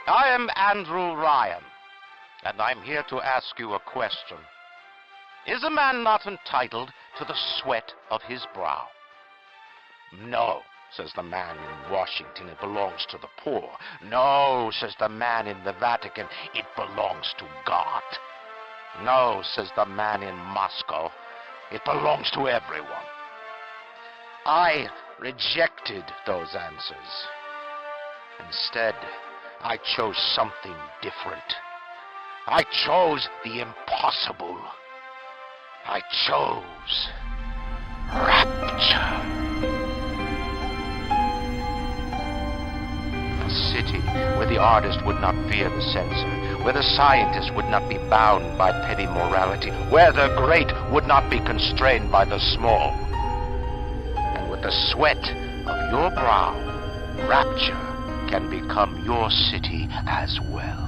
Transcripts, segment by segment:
I am Andrew Ryan, and I'm here to ask you a question. Is a man not entitled to the sweat of his brow? No, says the man in Washington, it belongs to the poor. No, says the man in the Vatican, it belongs to God. No, says the man in Moscow, it belongs to everyone. I rejected those answers. Instead, I chose something different. I chose the impossible. I chose rapture. A city where the artist would not fear the censor, where the scientist would not be bound by petty morality, where the great would not be constrained by the small. And with the sweat of your brow, rapture can become your city as well.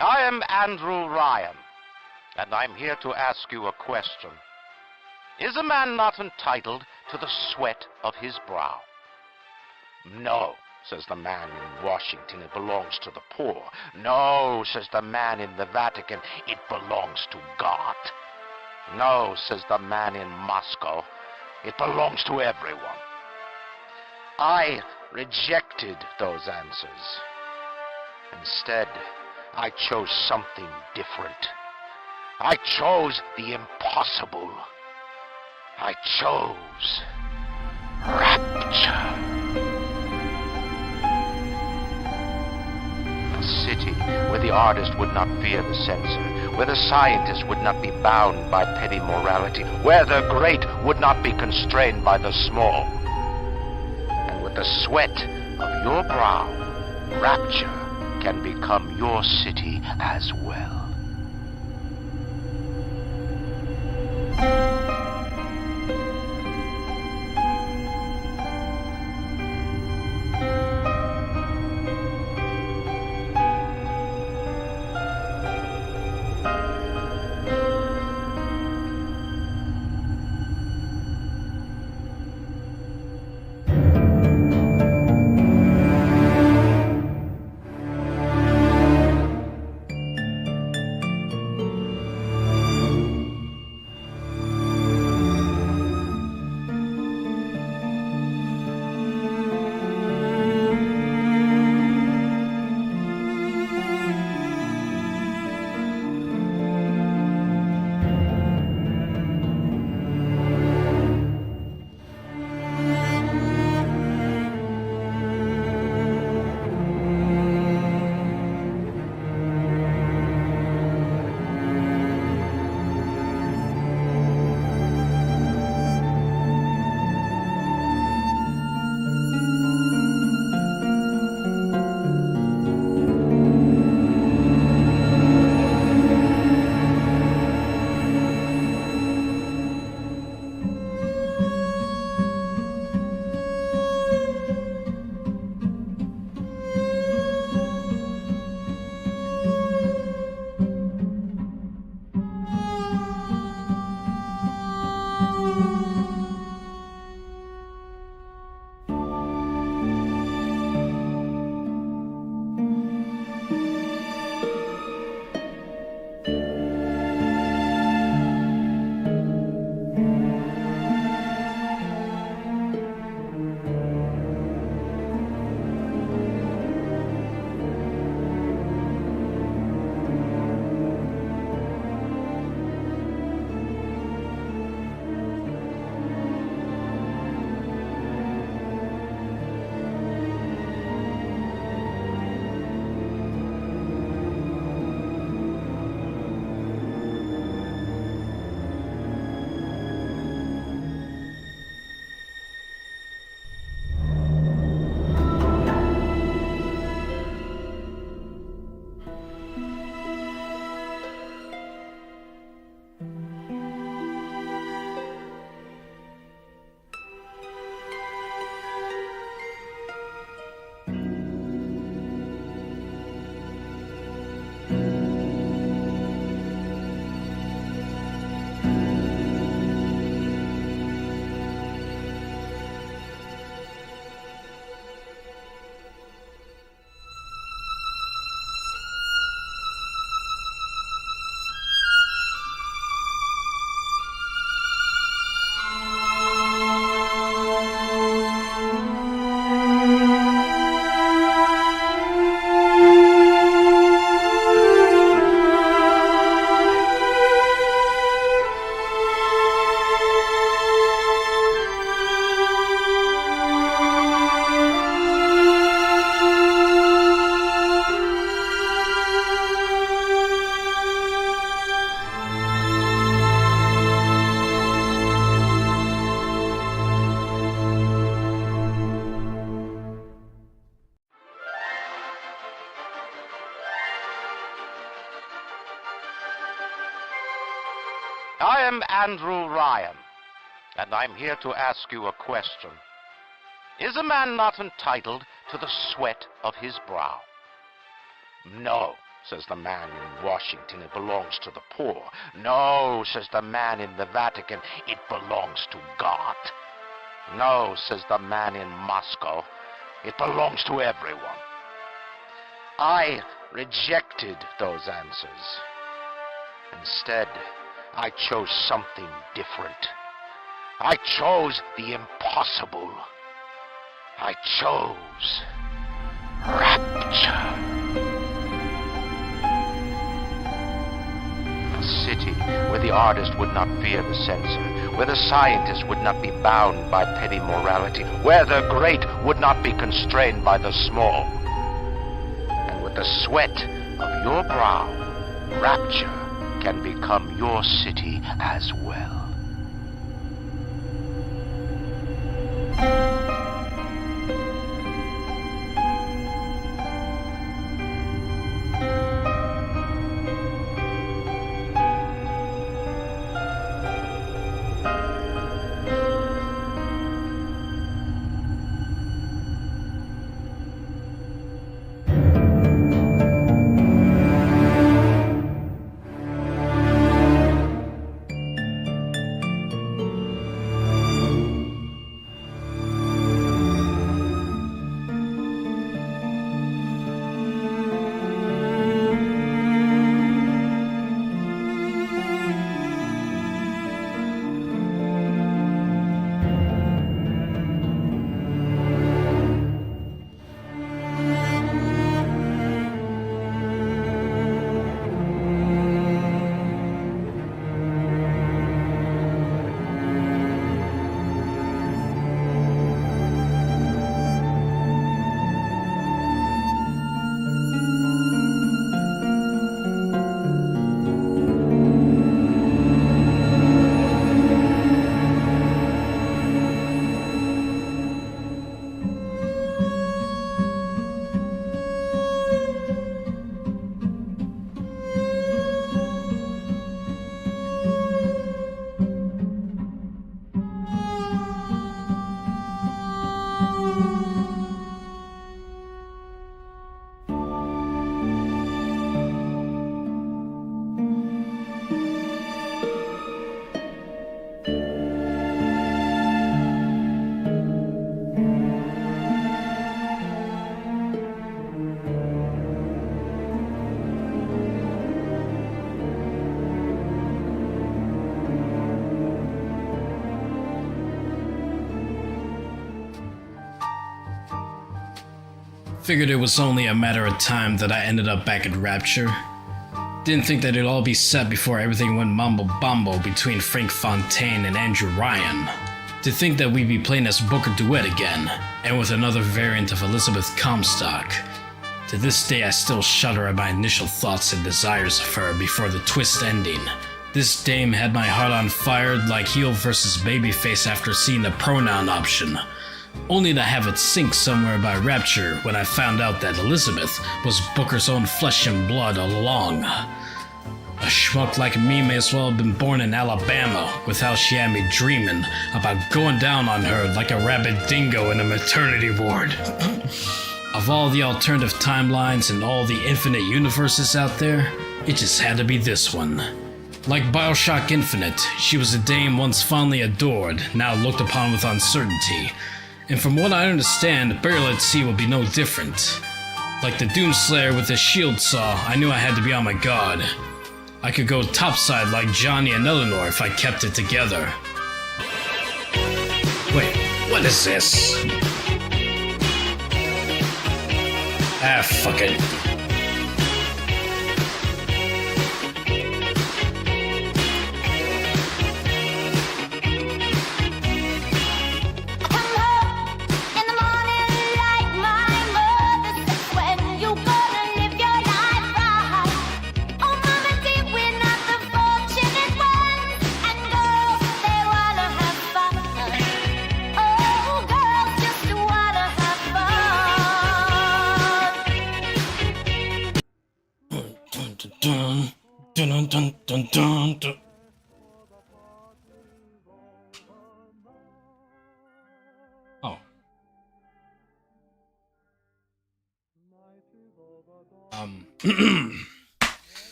I am Andrew Ryan, and I'm here to ask you a question. Is a man not entitled to the sweat of his brow? No, says the man in Washington, it belongs to the poor. No, says the man in the Vatican, it belongs to God. No, says the man in Moscow, it belongs to everyone. I rejected those answers. Instead, I chose something different. I chose the impossible. I chose rapture. A city where the artist would not fear the censor, where the scientist would not be bound by petty morality, where the great would not be constrained by the small. And with the sweat of your brow, rapture can become your city as well. I am Andrew Ryan, and I'm here to ask you a question. Is a man not entitled to the sweat of his brow? No, says the man in Washington, it belongs to the poor. No, says the man in the Vatican, it belongs to God. No, says the man in Moscow, It belongs to everyone. I rejected those answers. Instead, I chose something different. I chose the impossible. I chose rapture. A city where the artist would not fear the censor, where the scientist would not be bound by petty morality, where the great would not be constrained by the small. And with the sweat of your brow, rapture can become your city as well. Figured it was only a matter of time that I ended up back at Rapture. Didn't think that it'd all be set before everything went mambo-bambo between Frank Fontaine and Andrew Ryan. To think that we'd be playing as Booker DeWitt again, and with another variant of Elizabeth Comstock. To this day I still shudder at my initial thoughts and desires of her before the twist ending. This dame had my heart on fire like heel versus babyface after seeing the pronoun option. Only to have it sink somewhere by Rapture when I found out that Elizabeth was Booker's own flesh and blood all along. A schmuck like me may as well have been born in Alabama with how she had me dreaming about going down on her like a rabid dingo in a maternity ward. Of all the alternative timelines and all the infinite universes out there, it just had to be this one. Like Bioshock Infinite, she was a dame once fondly adored, now looked upon with uncertainty. And from what I understand, Burial at Sea will be no different. Like the Doomslayer with his shield saw, I knew I had to be on my guard. I could go topside like Johnny and Eleanor if I kept it together. Wait, what is this? Ah, fuck it. Dun, dun, dun, dun, dun. Oh.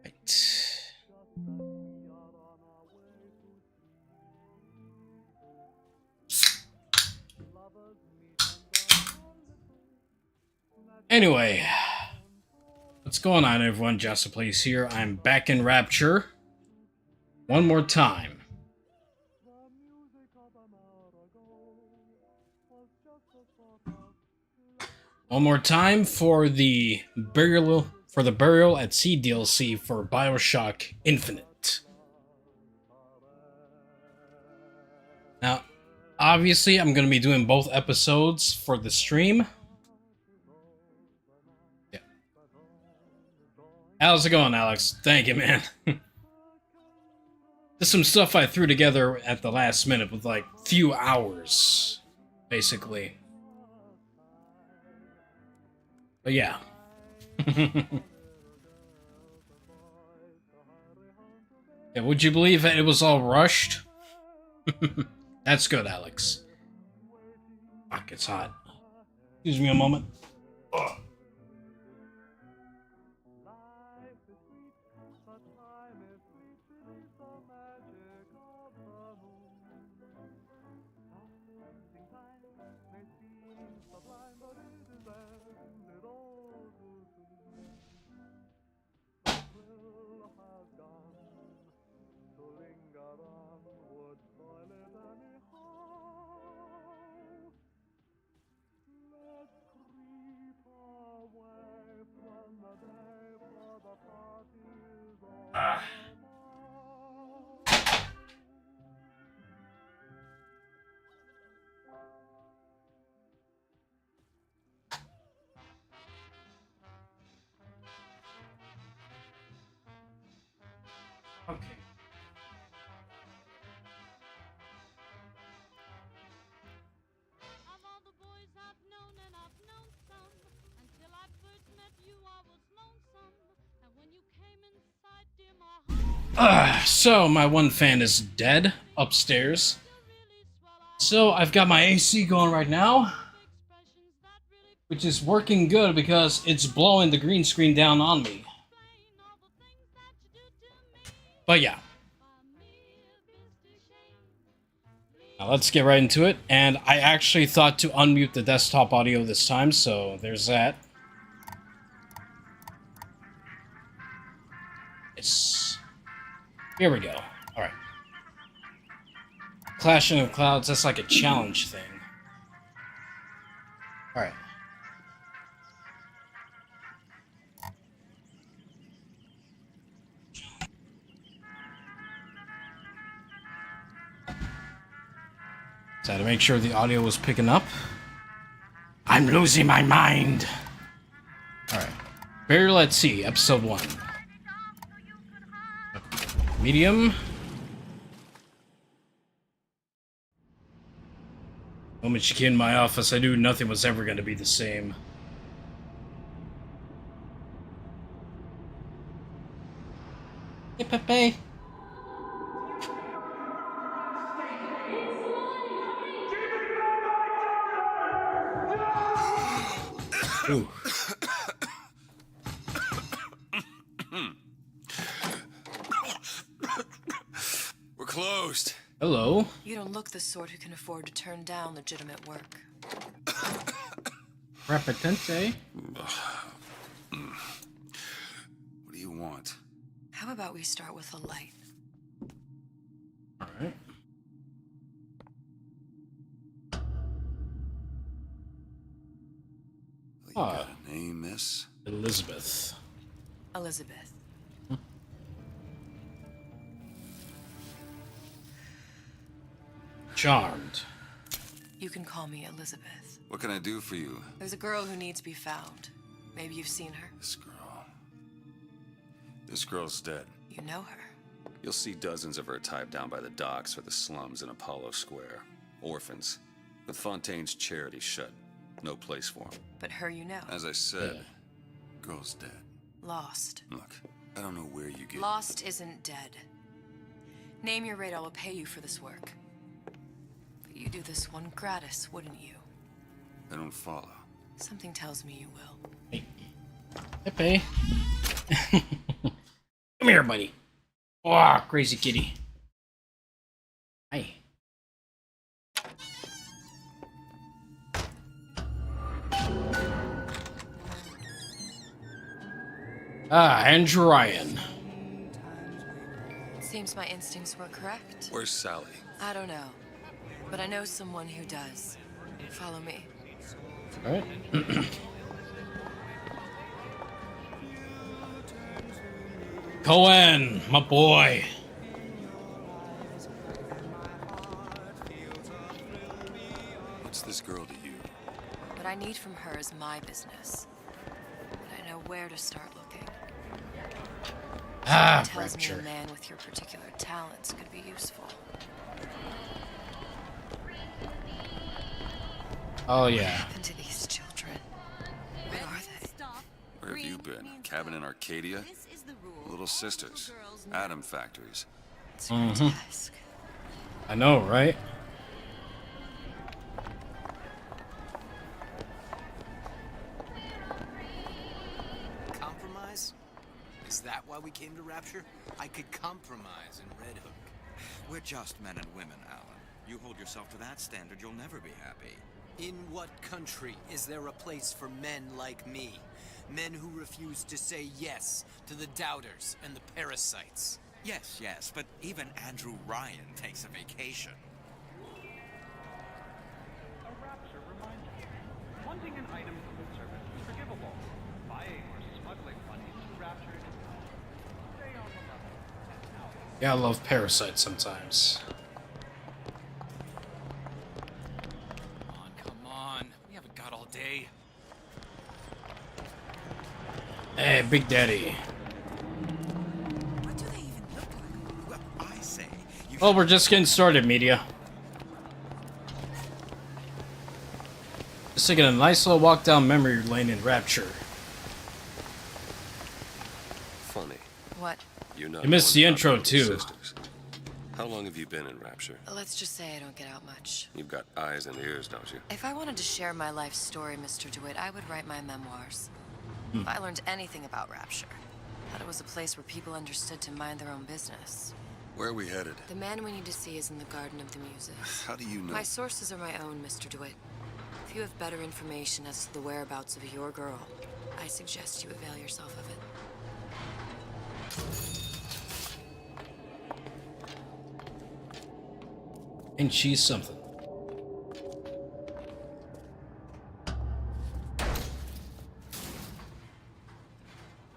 Right. Anyway, what's going on, everyone? Joster Plays here. I'm back in Rapture. One more time. One more time for the burial at Sea DLC for Bioshock Infinite. Now, obviously, I'm going to be doing both episodes for the stream. Yeah. How's it going, Alex? Thank you, man. There's some stuff I threw together at the last minute with like few hours, basically. But yeah. Yeah, would you believe that it was all rushed? That's good, Alex. Fuck, it's hot. Excuse me a moment. Ugh. Okay. So my one fan is dead upstairs. So I've got my AC going right now, which is working good because it's blowing the green screen down on me. But yeah. Now let's get right into it. And I actually thought to unmute the desktop audio this time, so there's that. Yes. Here we go. Alright. Clashing of Clouds, that's like a challenge thing. Alright. So I had to make sure the audio was picking up. I'm losing my mind! Alright. Burial at Sea, Episode 1. Medium. The moment she came in my office, I knew nothing was ever going to be the same. Hey, Pepe. Ooh. We're closed. Hello. You don't look the sort who can afford to turn down legitimate work. Repetente. What do you want? How about we start with a light? Alright. You got a name, miss? Elizabeth. Elizabeth. Charmed. You can call me Elizabeth. What can I do for you? There's a girl who needs to be found. Maybe you've seen her. This girl. This girl's dead. You know her. You'll see dozens of her tied down by the docks or the slums in Apollo Square. Orphans. With Fontaine's charity shut. No place for them. But her you know. As I said, girl's dead. Lost. Look, I don't know where you get... Lost isn't dead. Name your rate, I will pay you for this work. But you do this one gratis, wouldn't you? I don't follow. Something tells me you will. Hey. Pepe. Come here, buddy. Oh, crazy kitty. Hi. Ah, Andrew Ryan. Seems my instincts were correct. Where's Sally? I don't know, but I know someone who does. Follow me. Alright. Cohen, my boy. What's this girl to you? What I need from her is my business. But I know where to start looking. Ah, Tells me Rapture. a man with your particular talents could be useful. Oh, What yeah. happened to these children? Where are they? Where have you been? Cabin in Arcadia? Little sisters. Atom factories. It's grotesque. I know, right? Compromise? Is that why we came to Rapture? I could compromise in Red Hook. We're just men and women, Alan. You hold yourself to that standard, you'll never be happy. In what country is there a place for men like me? Men who refuse to say yes to the doubters and the parasites. Yes, but even Andrew Ryan takes a vacation. A Rapture reminder. Wanting an item from the service is forgivable. Buying or smuggling money into Rapture is not. Stay on the level. And now Yeah, I love Parasite sometimes. Come on. We haven't got all day. Hey, Big Daddy. What do they even look like? Well, I say, you Oh, we're just getting started, media. Just taking a nice little walk down memory lane in Rapture. Funny. What? You're not You missed one the of intro, our little too. sisters. How long have you been in Rapture? Let's just say I don't get out much. You've got eyes and ears, don't you? If I wanted to share my life story, Mr. DeWitt, I would write my memoirs. If I learned anything about Rapture, that it was a place where people understood to mind their own business. Where are we headed? The man we need to see is in the Garden of the Muses. How do you know? My sources are my own, Mr. DeWitt. If you have better information as to the whereabouts of your girl, I suggest you avail yourself of it. Ain't she something?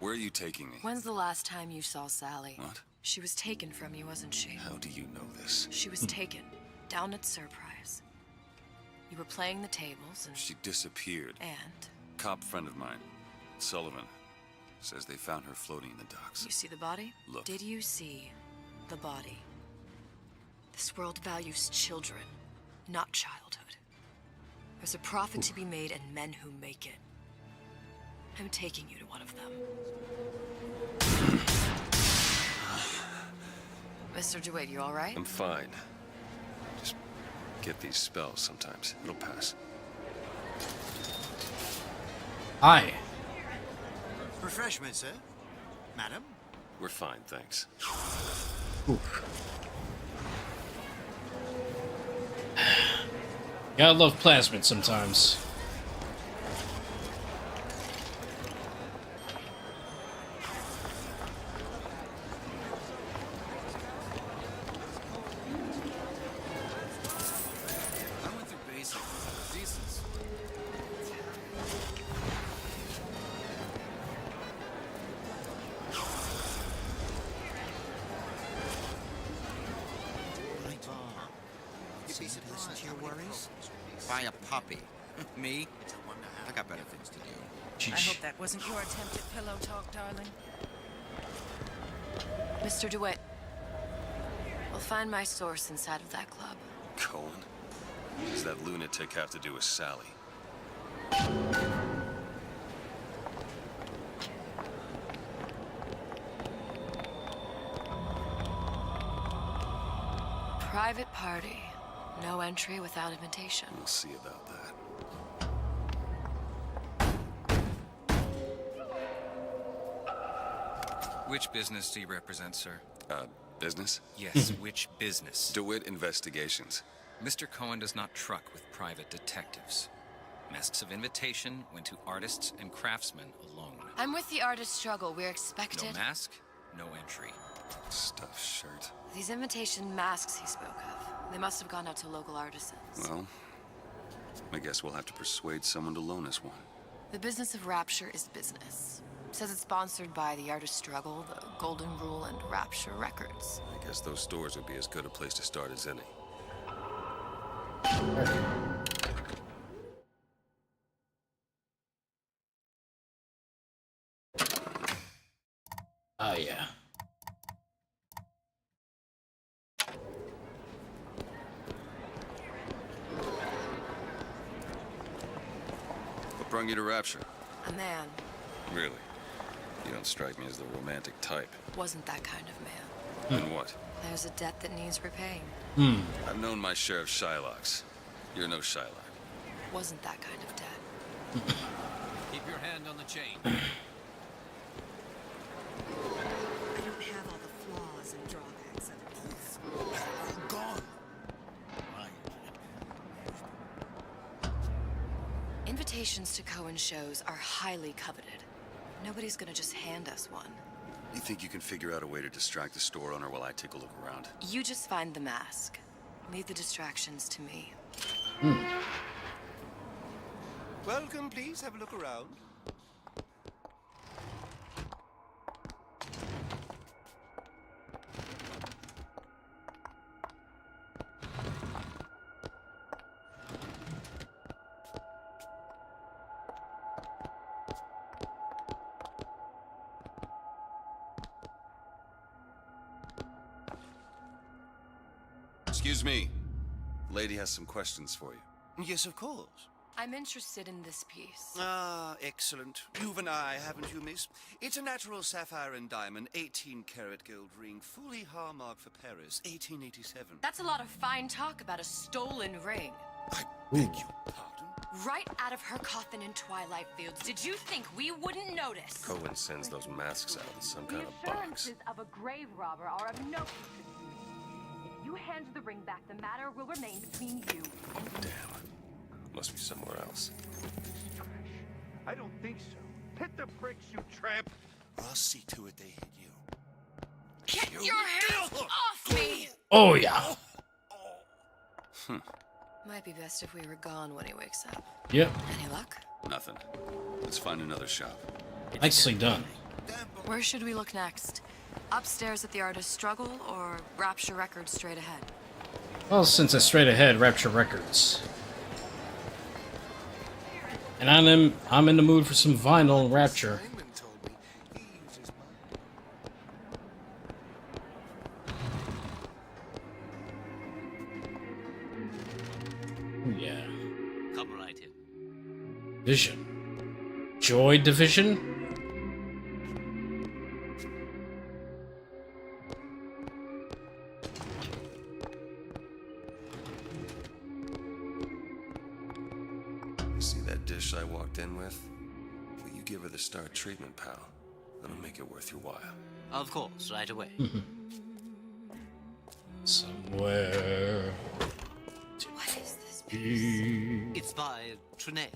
Where are you taking me? When's the last time you saw Sally? What? She was taken from you, wasn't she? How do you know this? She was taken, down at Surprise. You were playing the tables and... She disappeared. And? Cop friend of mine, Sullivan, says they found her floating in the docks. You see the body? Look. Did you see the body? This world values children, not childhood. There's a profit to be made and men who make it. I'm taking you to one of them. Mr. DeWitt, you all right? I'm fine. Just get these spells sometimes. It'll pass. Hi. Refreshment, sir? Madam? We're fine, thanks. Gotta love plasmid sometimes. I went through basic. Jesus. You'd be surprised to your worries? Buy a puppy. Me? I got better things to do. I hope that wasn't your attempt at pillow talk, darling. Mr. DeWitt, we'll find my source inside of that club. Cohen? What does that lunatic have to do with Sally? Private party. No entry without invitation. We'll see about that. Which business do you represent, sir? Business? Yes, which business? DeWitt Investigations. Mr. Cohen does not truck with private detectives. Masks of invitation went to artists and craftsmen alone. I'm with the artist struggle. We're No expected. mask, no entry. Stuffed shirt. These invitation masks he spoke of, they must have gone out to local artisans. Well, I guess we'll have to persuade someone to loan us one. The business of Rapture is business. Says it's sponsored by the artist struggle, the Golden Rule, and Rapture Records. I guess those stores would be as good a place to start as any. Oh, yeah. What brung you to Rapture? A man Really? You don't strike me as the romantic type. wasn't that kind of man. Then what? There's a debt that needs repaying. I've known my share of Shylocks. You're no Shylock. Wasn't that kind of debt. Keep your hand on the chain. I don't have all the flaws and drawbacks of a piece. I'm gone. Invitations to Cohen shows are highly coveted. Nobody's gonna just hand us one. You think you can figure out a way to distract the store owner while I take a look around? You just find the mask. Leave the distractions to me. Welcome, please. Have a look around. Excuse me. Lady has some questions for you. Yes, of course. I'm interested in this piece. Ah, excellent. You've an eye, haven't you, miss? It's a natural sapphire and diamond, 18-karat gold ring, fully hallmarked for Paris, 1887. That's a lot of fine talk about a stolen ring. I beg your pardon? Right out of her coffin in Twilight Fields. Did you think we wouldn't notice? Cohen sends those masks out in some kind of box. Assurances of a grave robber are of no use to me. If you hand the ring back, the matter will remain between you and me. Damn. Must be somewhere else. I don't think so. Hit the bricks, you tramp! I'll see to it they hit you. Get your hands off me! Oh, yeah. Might be best if we were gone when he wakes up. Yep. Any luck? Nothing. Let's find another shop. Nicely done. Where should we look next? Upstairs at the Artist Struggle or Rapture Records straight ahead? Well, since it's straight ahead, Rapture Records. And I'm in the mood for some vinyl Rapture. Oh, yeah. Come right in. Vision. Joy Division? See that dish I walked in with? Will you give her the star treatment, pal? That'll make it worth your while. Of course, right away. Somewhere. What is this? It's by Trine,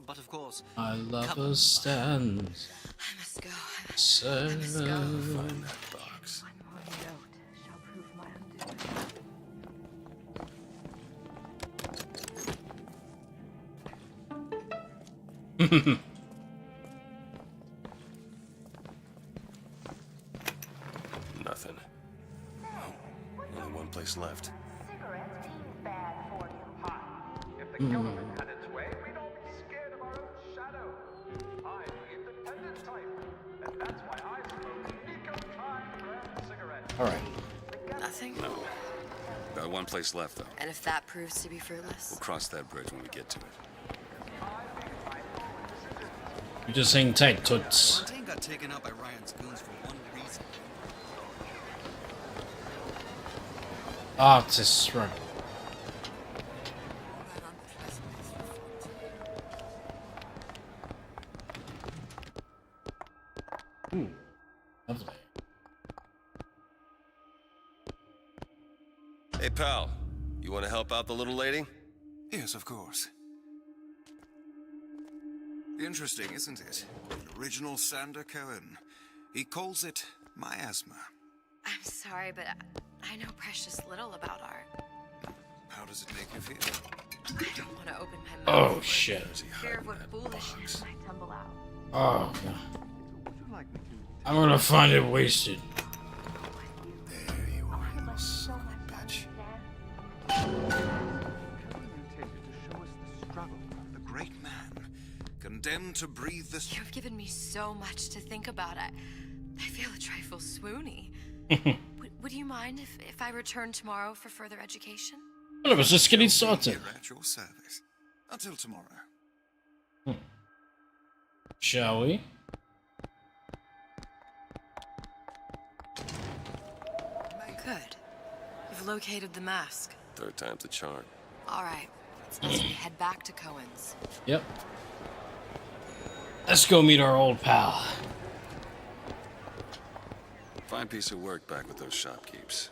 but of course... My lover stands. I must go. Sad. Find that box. One more note shall prove my undoing. Nothing. Only one place left. If the government had its way, we'd all be scared of our own shadow. I'm the independent type, and that's why I smoke Nico Time brand cigarettes. Alright. Nothing? No. Got one place left, though. And if that proves to be fruitless? We'll cross that bridge when we get to it. You just hang tight, toots. Fontaine got taken out by Ryan's goons for one reason. Ah, it's a struggle. Ooh, lovely. Hey, pal. You want to help out the little lady? Yes, of course. Interesting, isn't it? An original Sander Cohen. He calls it miasma. I'm sorry, but I know precious little about art. How does it make you feel? I don't want to open my mouth. Oh shit. Fear of what foolishness might tumble out. Oh god. I'm gonna find it wasted. There you are, you little son of a bitch. The great man, condemned to breathe this. You've given me so much to think about. I feel a trifle swoony. Would you mind if I return tomorrow for further education? Well, it was just getting sorted. Here at your service. Until tomorrow. Shall we? Good. You've located the mask. Third time's the charm. All right. It's best we head back to Cohen's. Yep. Let's go meet our old pal. Fine piece of work back with those shopkeepers.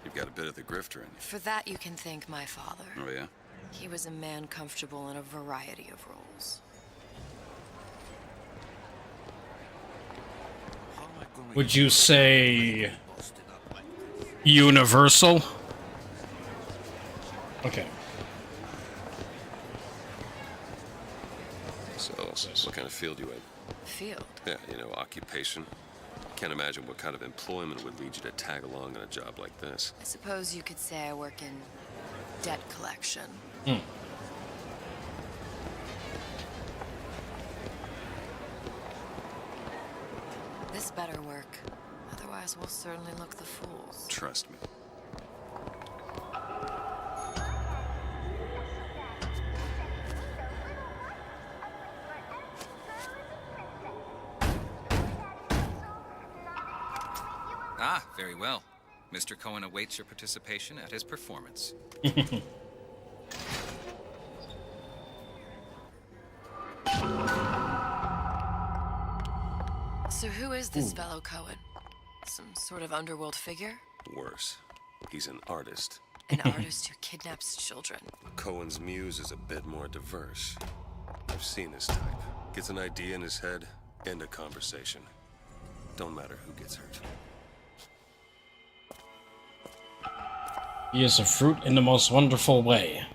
You've got a bit of the grifter in you. For that, you can thank my father. Oh, yeah? He was a man comfortable in a variety of roles. Would you say universal? Okay. So, what kind of field you in? Field? Yeah, occupation. Can't imagine what kind of employment would lead you to tag along on a job like this. I suppose you could say I work in debt collection. This better work. Otherwise, we'll certainly look the fools. Trust me. Ah, very well. Mr. Cohen awaits your participation at his performance. So who is this fellow Cohen? Some sort of underworld figure? Worse. He's an artist. An artist who kidnaps children. Cohen's muse is a bit more diverse. I've seen this type. Gets an idea in his head, end a conversation. Don't matter who gets hurt. He is a fruit in the most wonderful way.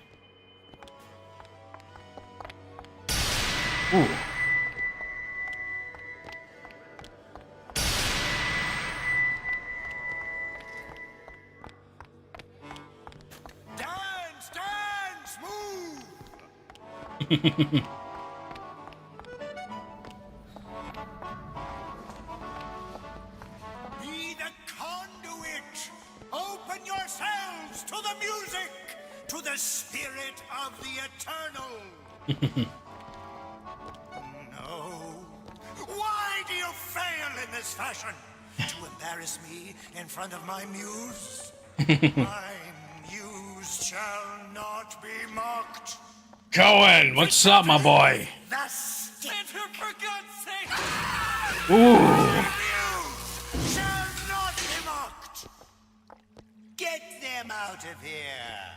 Ooh. Dance, move! Be the conduit! Open yourselves to the music! To the spirit of the eternal! No. Why do you fail in this fashion? To embarrass me in front of my muse? My muse shall not be mocked. Cohen, what's up, my boy? Thus, for God's sake! Ooh. Muse shall not be mocked. Get them out of here.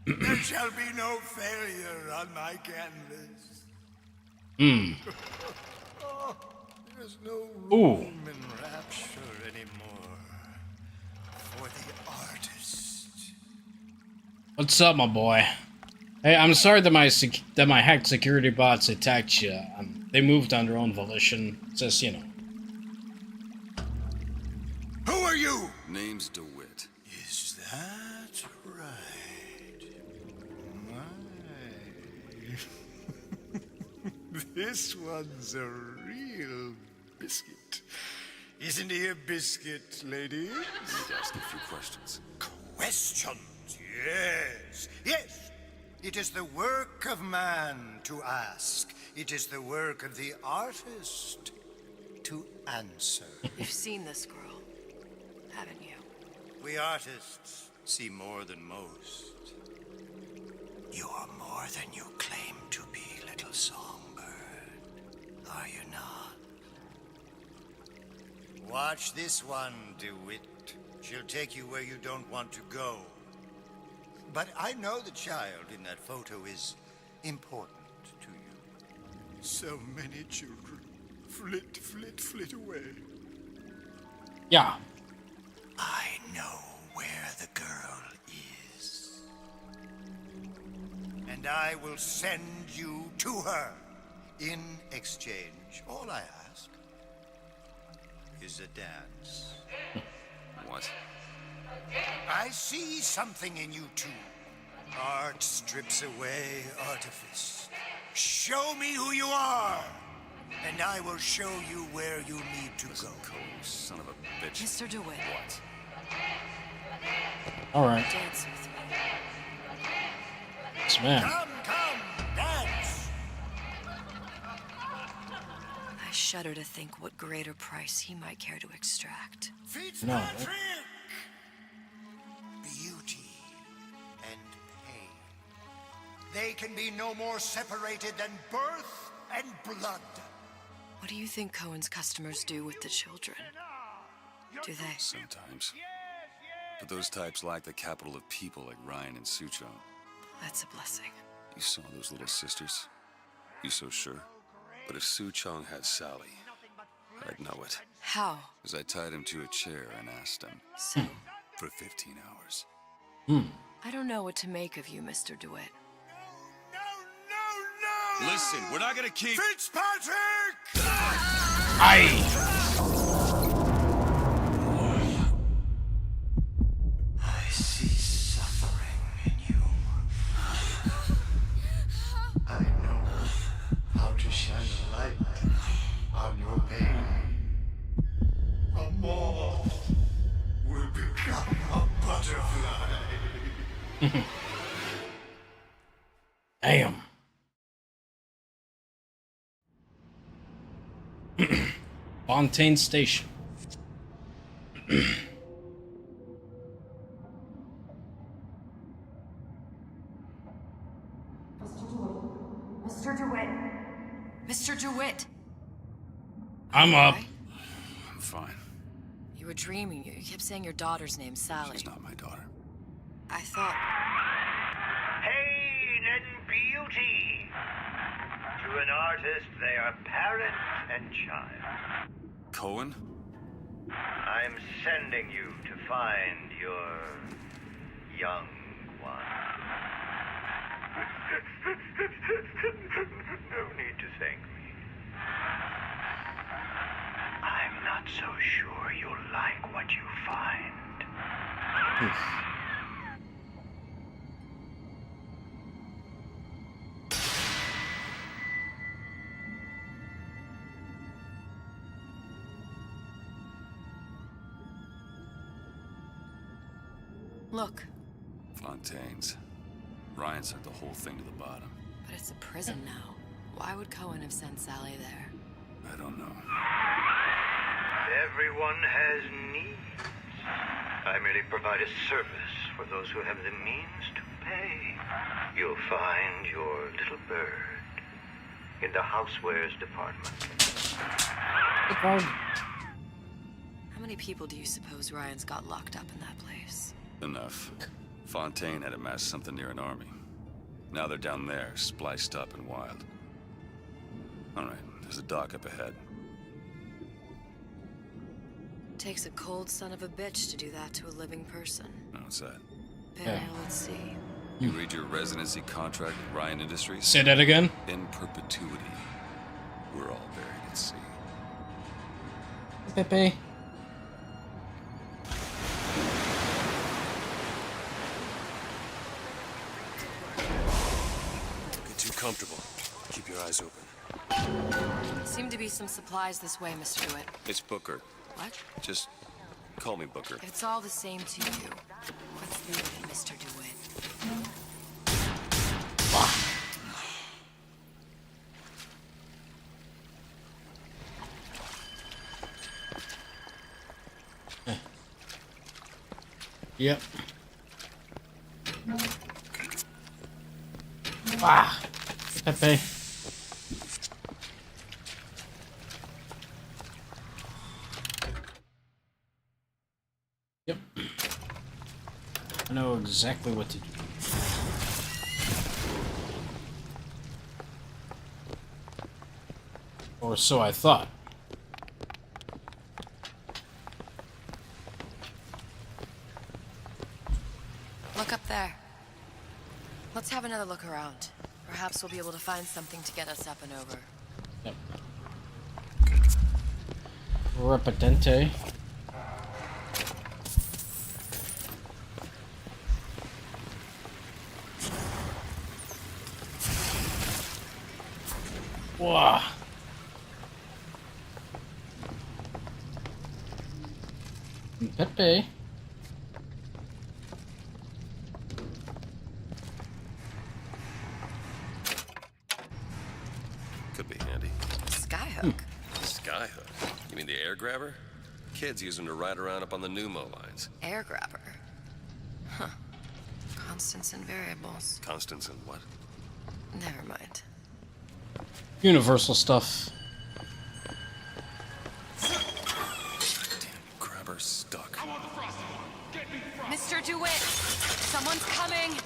There shall be no failure on my canvas. Oh, there's no room in rapture anymore for the artist. What's up, my boy? Hey, I'm sorry that my hacked security bots attacked you. They moved on their own volition. Just, Who are you? Name's DeWitt. Is that right? My. This one's a real biscuit. Isn't he a biscuit, ladies? Need to ask a few questions. Questions? Yes. Yes. It is the work of man to ask. It is the work of the artist to answer. You've seen this girl, haven't you? We artists see more than most. You are more than you claim to be, little songbird. Are you not? Watch this one, DeWitt. She'll take you where you don't want to go. But I know the child in that photo is important to you. So many children. Flit, flit, flit away. Yeah. I know where the girl is. And I will send you to her. In exchange, all I ask is a dance. What? I see something in you two. Art strips away artifice. Show me who you are, and I will show you where you need to go. Cole, son of a bitch. Mr. DeWitt. What? All right. Dance with me. Yes, ma'am. Come, dance! I shudder to think what greater price he might care to extract. Fitzpatrick! Beauty and pain. They can be no more separated than birth and blood. What do you think Cohen's customers do with the children? Do they? Sometimes. But those types lack the capital of people like Ryan and Suchong. That's a blessing. You saw those little sisters? You so sure? But if Suchong had Sally, I'd know it. How? Because I tied him to a chair and asked him. So? For 15 hours. I don't know what to make of you, Mr. DeWitt. No! Listen, we're not gonna keep... Fitzpatrick! I see suffering in you. I know how to shine a light on your pain. A moth will become a butterfly. Damn. Fontaine Station. Mr. DeWitt. Mr. DeWitt! I'm up. I'm fine. You were dreaming. You kept saying your daughter's name, Sally. She's not my daughter. I thought... Pain and beauty. To an artist, they are parent and child. Cohen? I'm sending you to find your young one. No need to thank me. I'm not so sure you'll like what you find. Look, Fontaine's. Ryan sent the whole thing to the bottom. but it's a prison now. Why would Cohen have sent Sally there? I don't know. Everyone has needs. I merely provide a service for those who have the means to pay. You'll find your little bird in the housewares department. How many people do you suppose Ryan's got locked up in that place? Enough. Fontaine had amassed something near an army. Now they're down there, spliced up and wild. All right, there's a dock up ahead. Takes a cold son of a bitch to do that to a living person. What's that? Let's see. You read your residency contract with Ryan Industries? Say that again. In perpetuity, we're all buried at sea. Pepe. Get too comfortable. Keep your eyes open. Seem to be some supplies this way, Mr. DeWitt. It's Booker. What? Just call me Booker. If it's all the same to you, let's leave it, Mr. DeWitt. Yep. Ah, Pepe. Yep. I know exactly what to do. Or so I thought. Look up there. Let's have another look around. Perhaps we'll be able to find something to get us up and over. Yep. Repetente. Wow. Pepe. Could be handy. Skyhook. Skyhook? You mean the air grabber? Kids use them to ride around up on the pneumo lines. Air grabber. Huh. Constants and variables. Constants and what? Never mind. Universal stuff. Damn, grabber stuck. Mr. DeWitt! Someone's coming!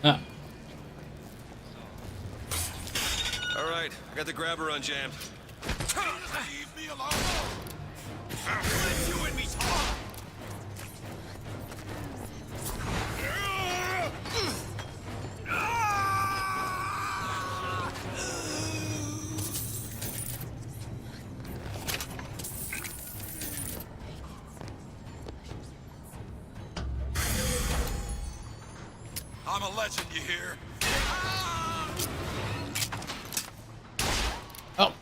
Ah. All right, I got the grabber unjammed. Leave me alone! Let you and me talk! I'm a legend, you hear? Oh,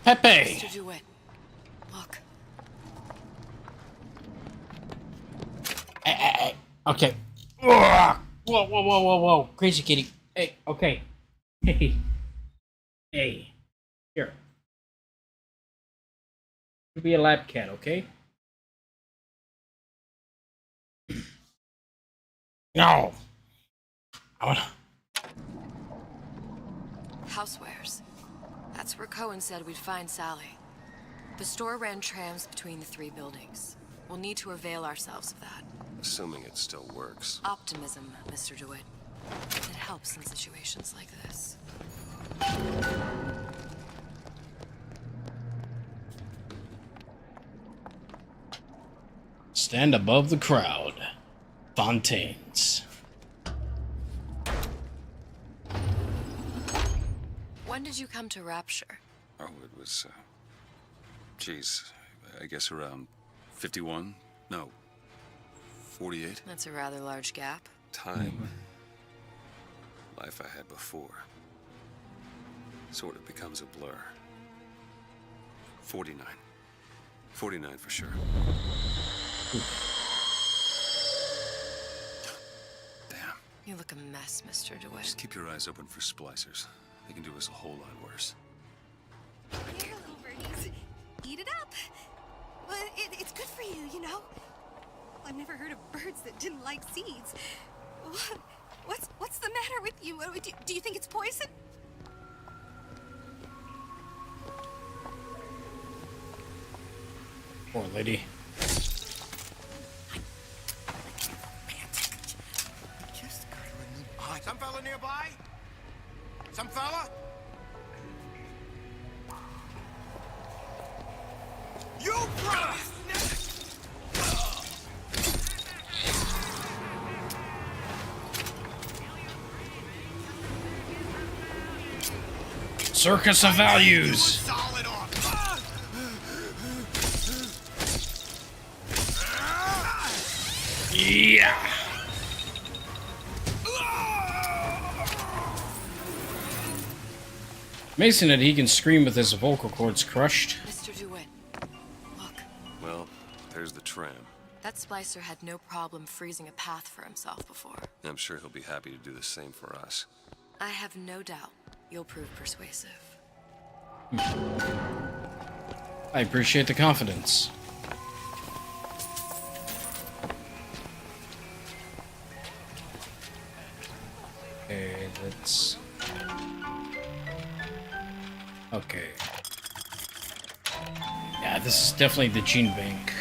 Pepe. Mr. DeWitt, look. Hey. Okay. Whoa, whoa. Crazy kitty. Hey, okay. Hey. Here. You be a lab cat, okay? No. I wanna... Housewares. That's where Cohen said we'd find Sally. The store ran trams between the three buildings. We'll need to avail ourselves of that. Assuming it still works. Optimism, Mr. DeWitt. It helps in situations like this. Stand above the crowd. Fontaines. When did you come to Rapture? Oh, it was, geez, I guess around 51? No, 48? That's a rather large gap. Time. Life I had before. Sort of becomes a blur. 49. 49 for sure. Damn. You look a mess, Mr. DeWitt. Just keep your eyes open for splicers. They can do us a whole lot worse. Here, little birdies. Eat it up. Well, it's good for you, you know? I've never heard of birds that didn't like seeds. What's the matter with you? Do you think it's poison? Poor lady. Some fella nearby? Some fella? You promised! Circus of values. Solid off. Yeah. Amazing that he can scream with his vocal cords crushed. Mr. DeWitt, look. Well, there's the tram. That splicer had no problem freezing a path for himself before. I'm sure he'll be happy to do the same for us. I have no doubt you'll prove persuasive. I appreciate the confidence. Okay, let's... Okay. Yeah, this is definitely the gene bank.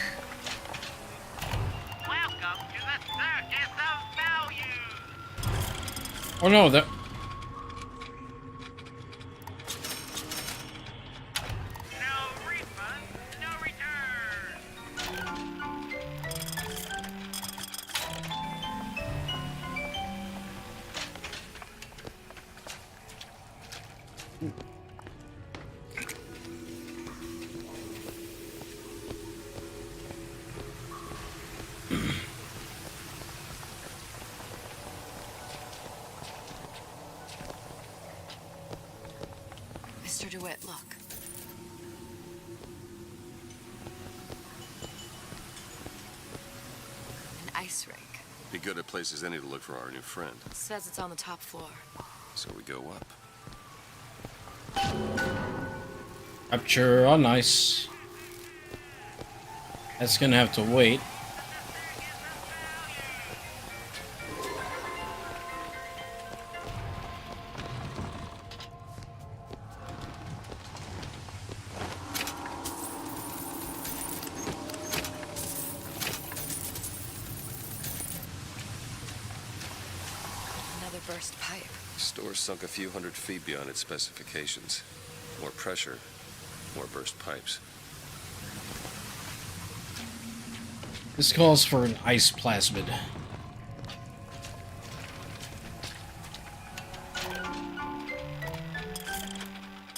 Welcome to the Circus of Values! Oh no, that. Mr. DeWitt, look. An ice rink. Be good at places any to look for our new friend. It says it's on the top floor. So we go up. Rapture on ice. That's gonna have to wait. Another burst pipe. Store sunk a few hundred feet beyond its specifications. More pressure, more burst pipes. This calls for an ice plasmid.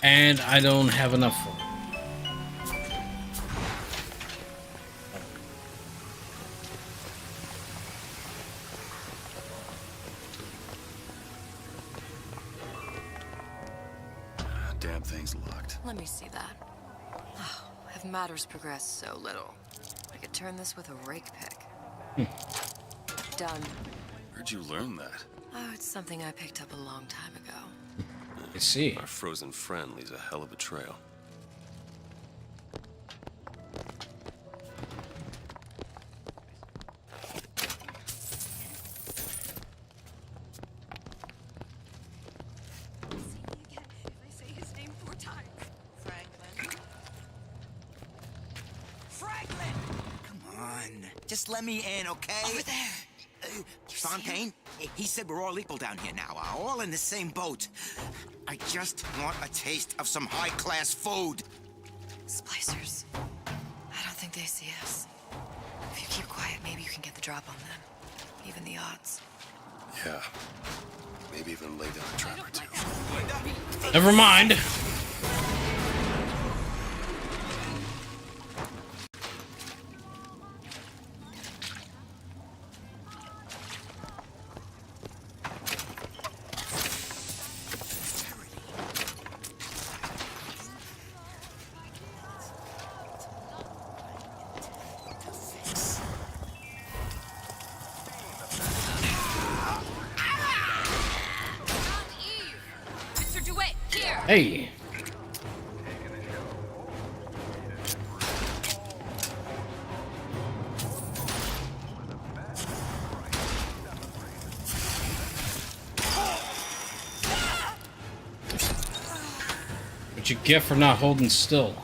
And I don't have enough for it. Damn thing's locked. Let me see that. Oh, have matters progressed so little? I could turn this with a rake pick. Done. Where'd you learn that? Oh, it's something I picked up a long time ago. I see. Our frozen friend leaves a hell of a trail. Just let me in, okay? Over there. Fontaine, he said we're all equal down here now, all in the same boat. I just want a taste of some high-class food. Splicers. I don't think they see us. If you keep quiet, maybe you can get the drop on them. Even the odds. Yeah. Maybe even lay down a trap or two. Never mind. Hey. What you get for not holding still?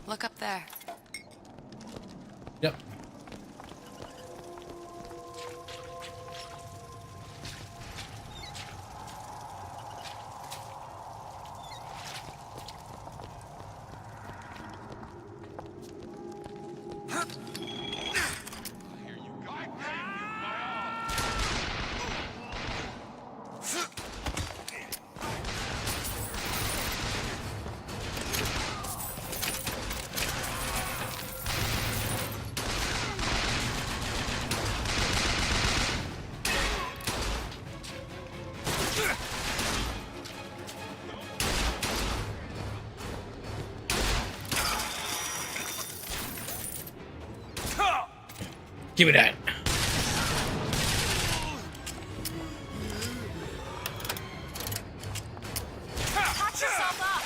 Look up there. Yep. Give me that. Patch yourself up.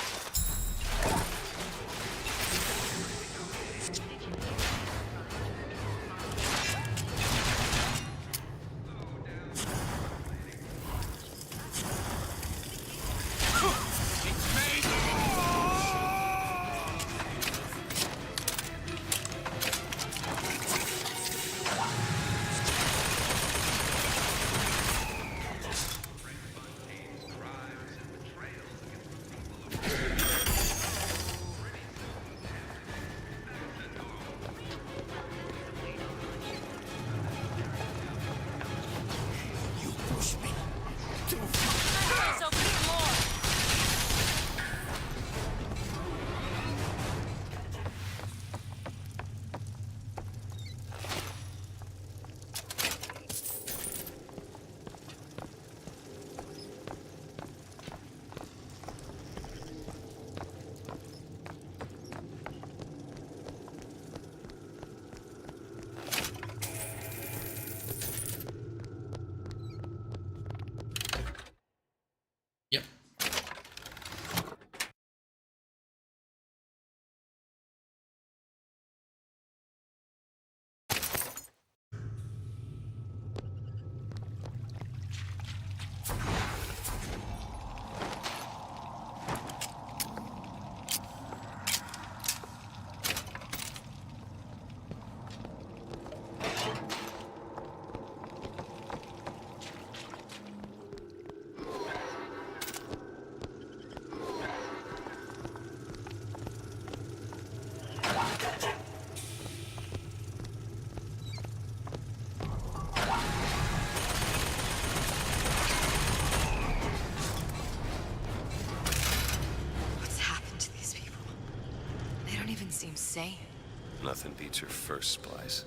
Nothing beats your first splice.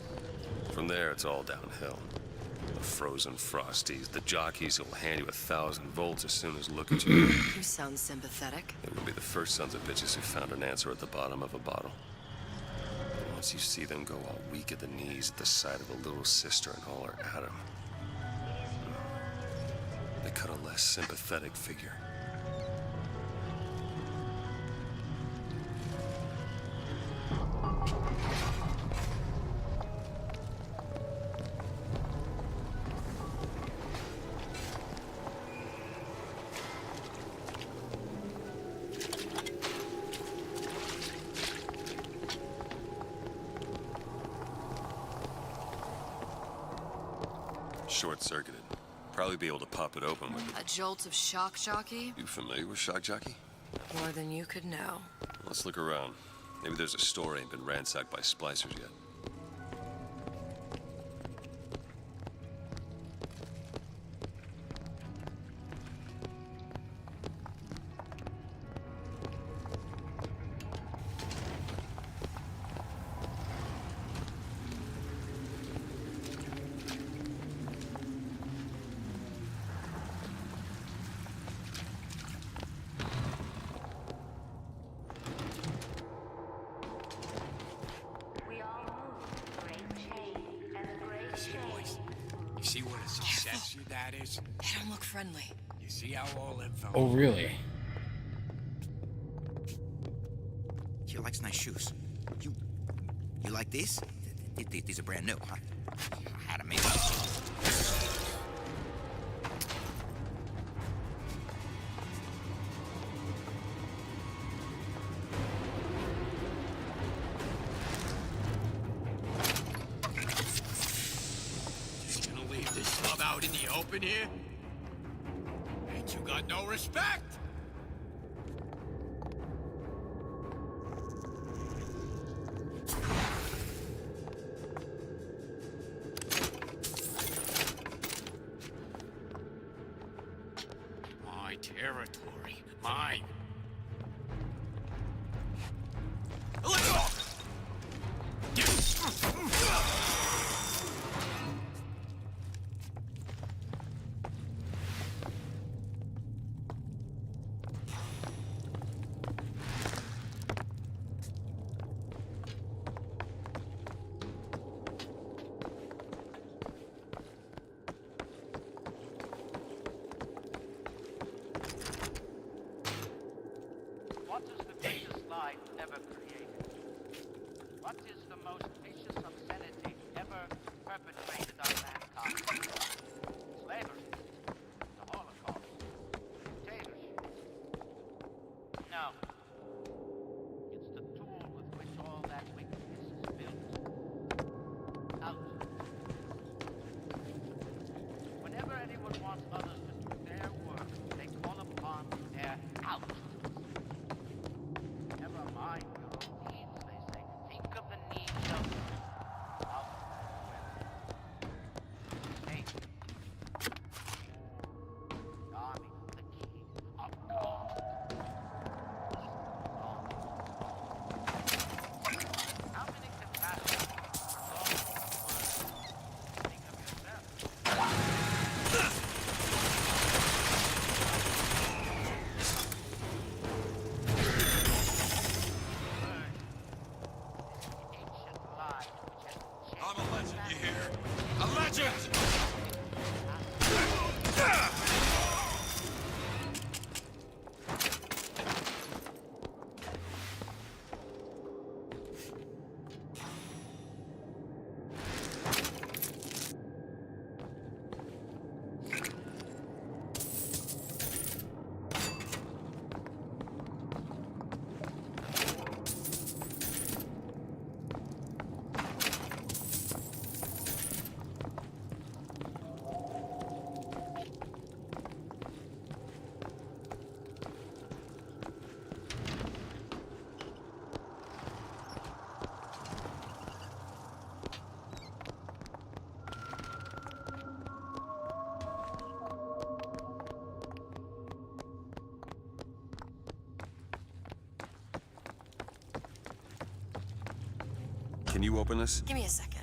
From there, it's all downhill. The frozen frosties, the jockeys who'll hand you 1,000 volts as soon as look at you. You sound sympathetic. They will be the first sons of bitches who found an answer at the bottom of a bottle. And once you see them go all weak at the knees at the sight of a little sister and all her atom, they cut a less sympathetic figure. Short-circuited. Probably be able to pop it open with A jolt of shock jockey? You familiar with shock jockey? More than you could know. Let's look around. Maybe there's a store ain't been ransacked by splicers yet. See what a success your dad is? They don't look friendly. You see how all info... Oh, really? She likes nice shoes. You like these? These are brand new, huh? I had to make them. Out in the open here? Ain't you got no respect? My territory. Mine. Let go! What is the greatest lie ever created? What is the most vicious obscenity ever perpetrated on mankind? Slavery, the Holocaust, dictatorship. No. It's the tool with which all that wickedness is built. Out. Whenever anyone wants others to do their work, they call upon their out. Never mind your own needs, they say. Think of the needs of state, the army, the king, of God. How many capacities think of yourself? I'm a legend, you hear? A legend! you open this? Give me a second.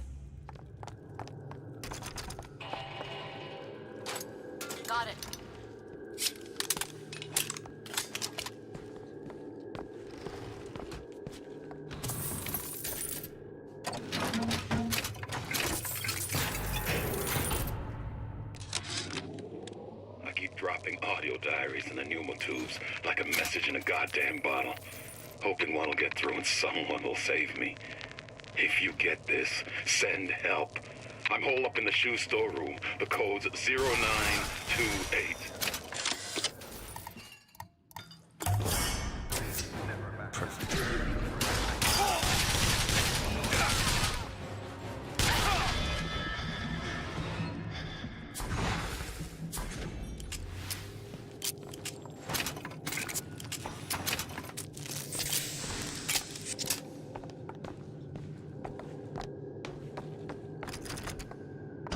Got it. I keep dropping audio diaries in the pneumo tubes like a message in a goddamn bottle, hoping one will get through and someone will save me. If you get this, send help. I'm holed up in the shoe store room. The code's 0928.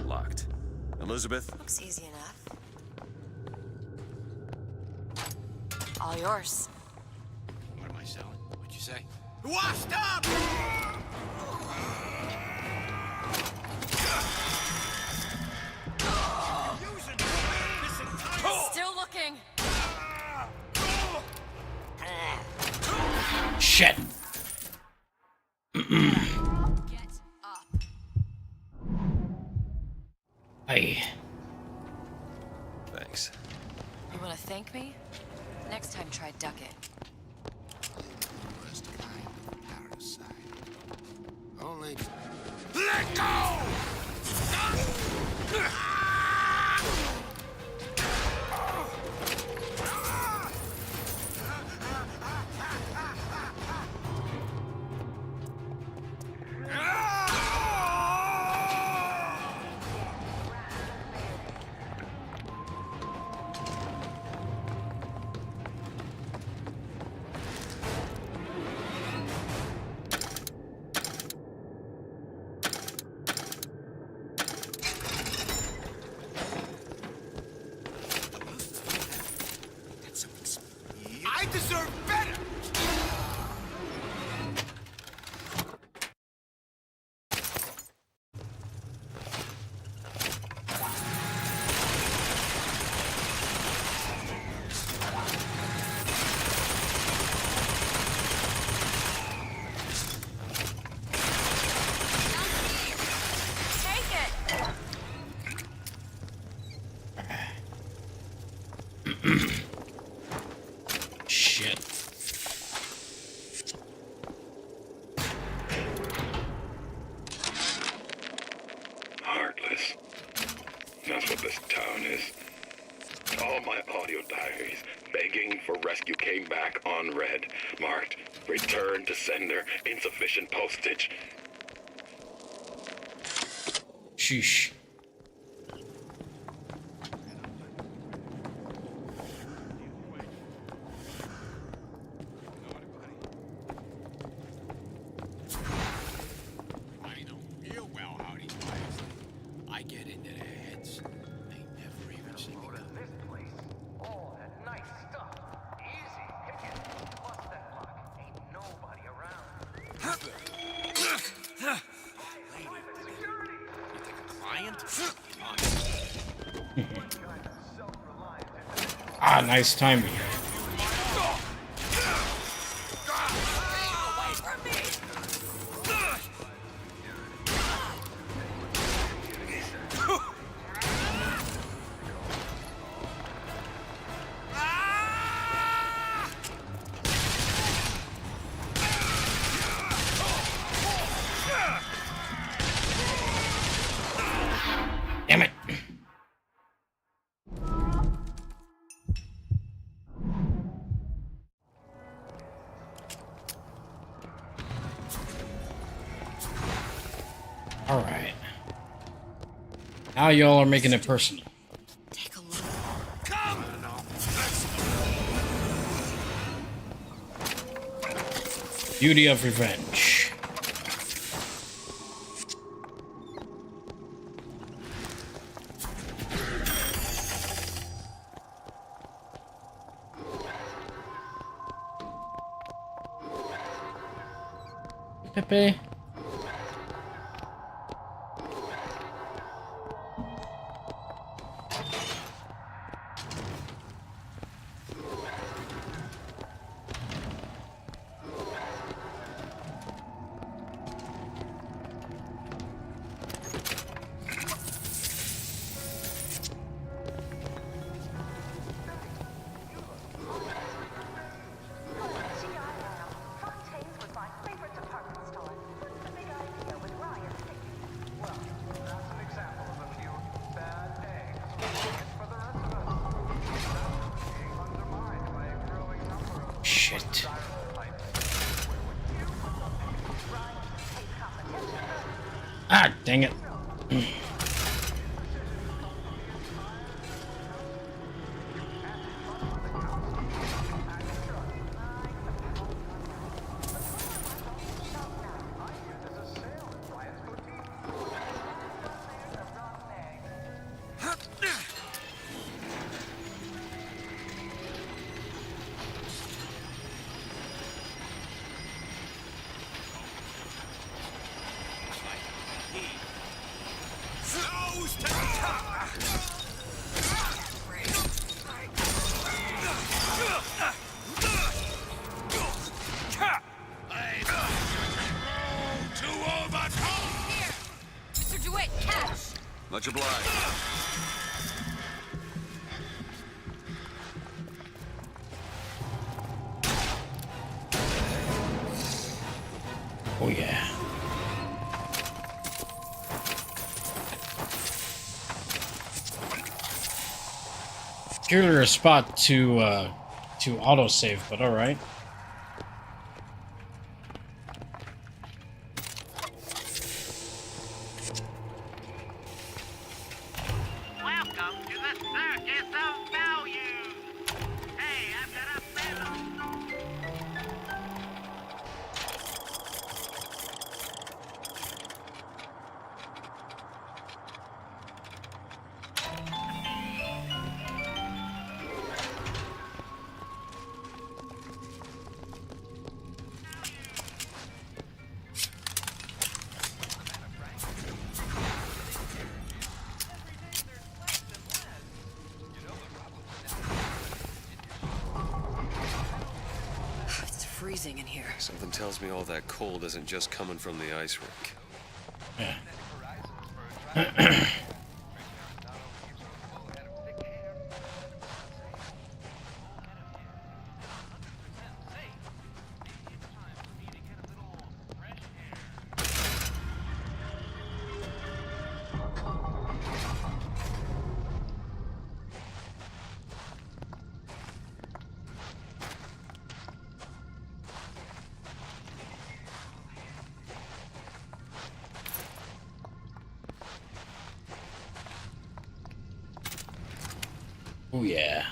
Locked. Elizabeth? Looks easy enough. All yours. What am I selling? What'd you say? Washed up! Still looking. Shit. Get up. Hey. Thanks. You want to thank me? Next time, try duck it. Worst kind of parasite. Only. Let go! I deserve better! Take it. Shit. Heartless. That's what this town is. All my audio diaries begging for rescue came back unread, marked return to sender, insufficient postage. Sheesh. I know real well how these guys think. I get into their heads. They never even see me coming. This place, all that nice stuff, easy picking. Plus that block, ain't nobody around. Ah, nice timing. Damn it. All right. Now y'all are making it personal. Take a look. Beauty of revenge. Pepe. Ah, dang it. Mr. DeWitt, catch! Much obliged. Oh yeah. Peculiar spot to autosave, but alright. Welcome to the Circus of Value. Hey, I've got a fellow. It's freezing in here. Something tells me all that cold isn't just coming from the ice rink. Oh yeah.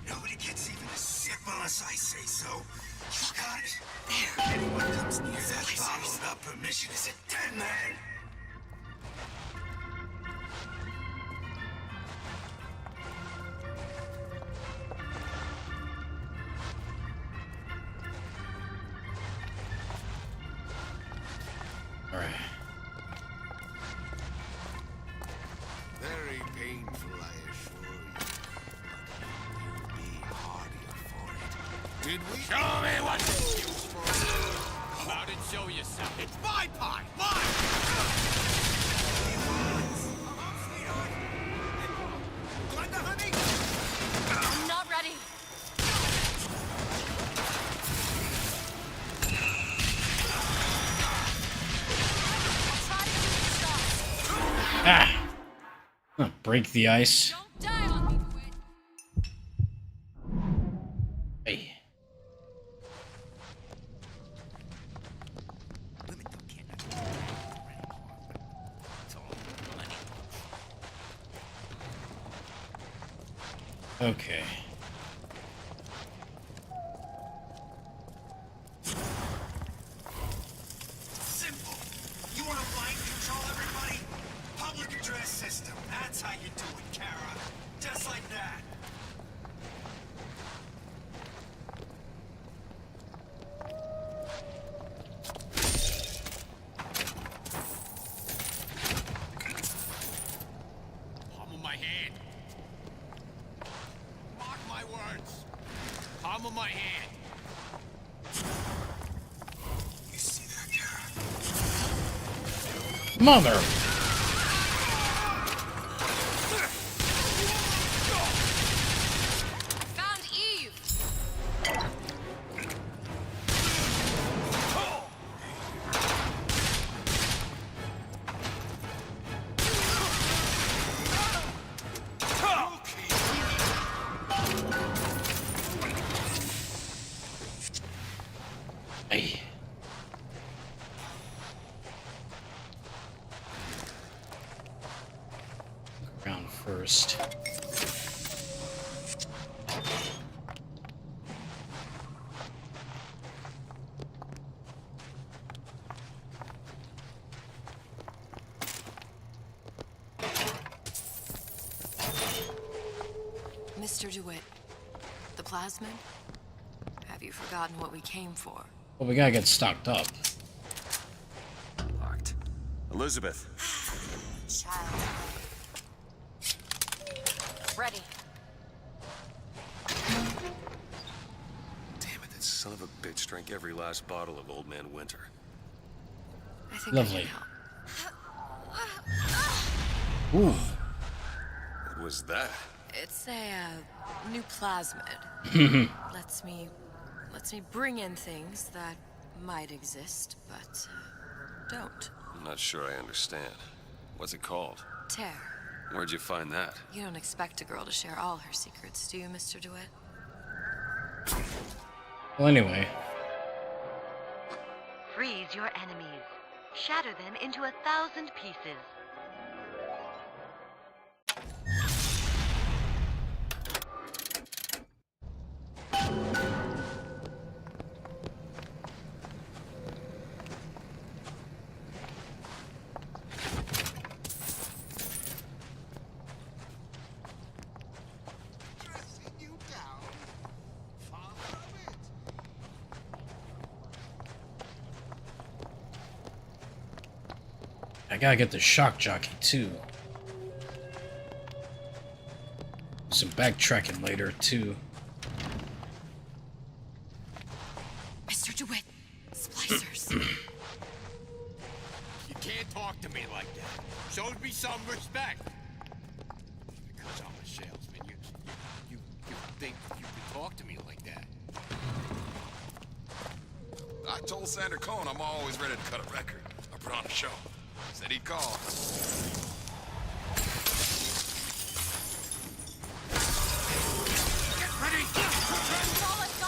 Nobody gets even a sip unless I say so. You got it? There. Anyone comes near that bottle without permission is a dead man. Alright. Very painful, I assure you. But you'll be hardier for it. Did we? Show me what it's used for. Come out and show yourself. It's my pie! Mine! Glenda, honey? I'm not ready. Ah! Break the ice. Don't die on me, DeWitt. Hey. Okay. Simple. You want to mind control everybody? Public address system. That's how you do it, Kara. Just like that. Palm of my hand. Mark my words. Palm of my hand. You see that, Kara? Mother. Found Eve. first. Mr. DeWitt, the plasmid? Have you forgotten what we came for? Well, we gotta get stocked up. Locked. Elizabeth. Child. Ready. Damn it, that son of a bitch drank every last bottle of Old Man Winter. I think Lovely. I can help. Ooh. What was that? It's a new plasmid. lets me bring in things that might exist, but don't. I'm not sure I understand. What's it called? Tear. Where'd you find that? You don't expect a girl to share all her secrets, do you, Mr. DeWitt? Well, anyway. Freeze your enemies. Shatter them into 1,000 pieces. I gotta get the shock jockey too. Some backtracking later too. Mr. DeWitt, splicers. You can't talk to me like that. Show me some respect. Because I'm a salesman, you think you can talk to me like that? I told Sander Cohen I'm always ready to cut a record or put on a show. Said he'd call. Get ready! That's all I've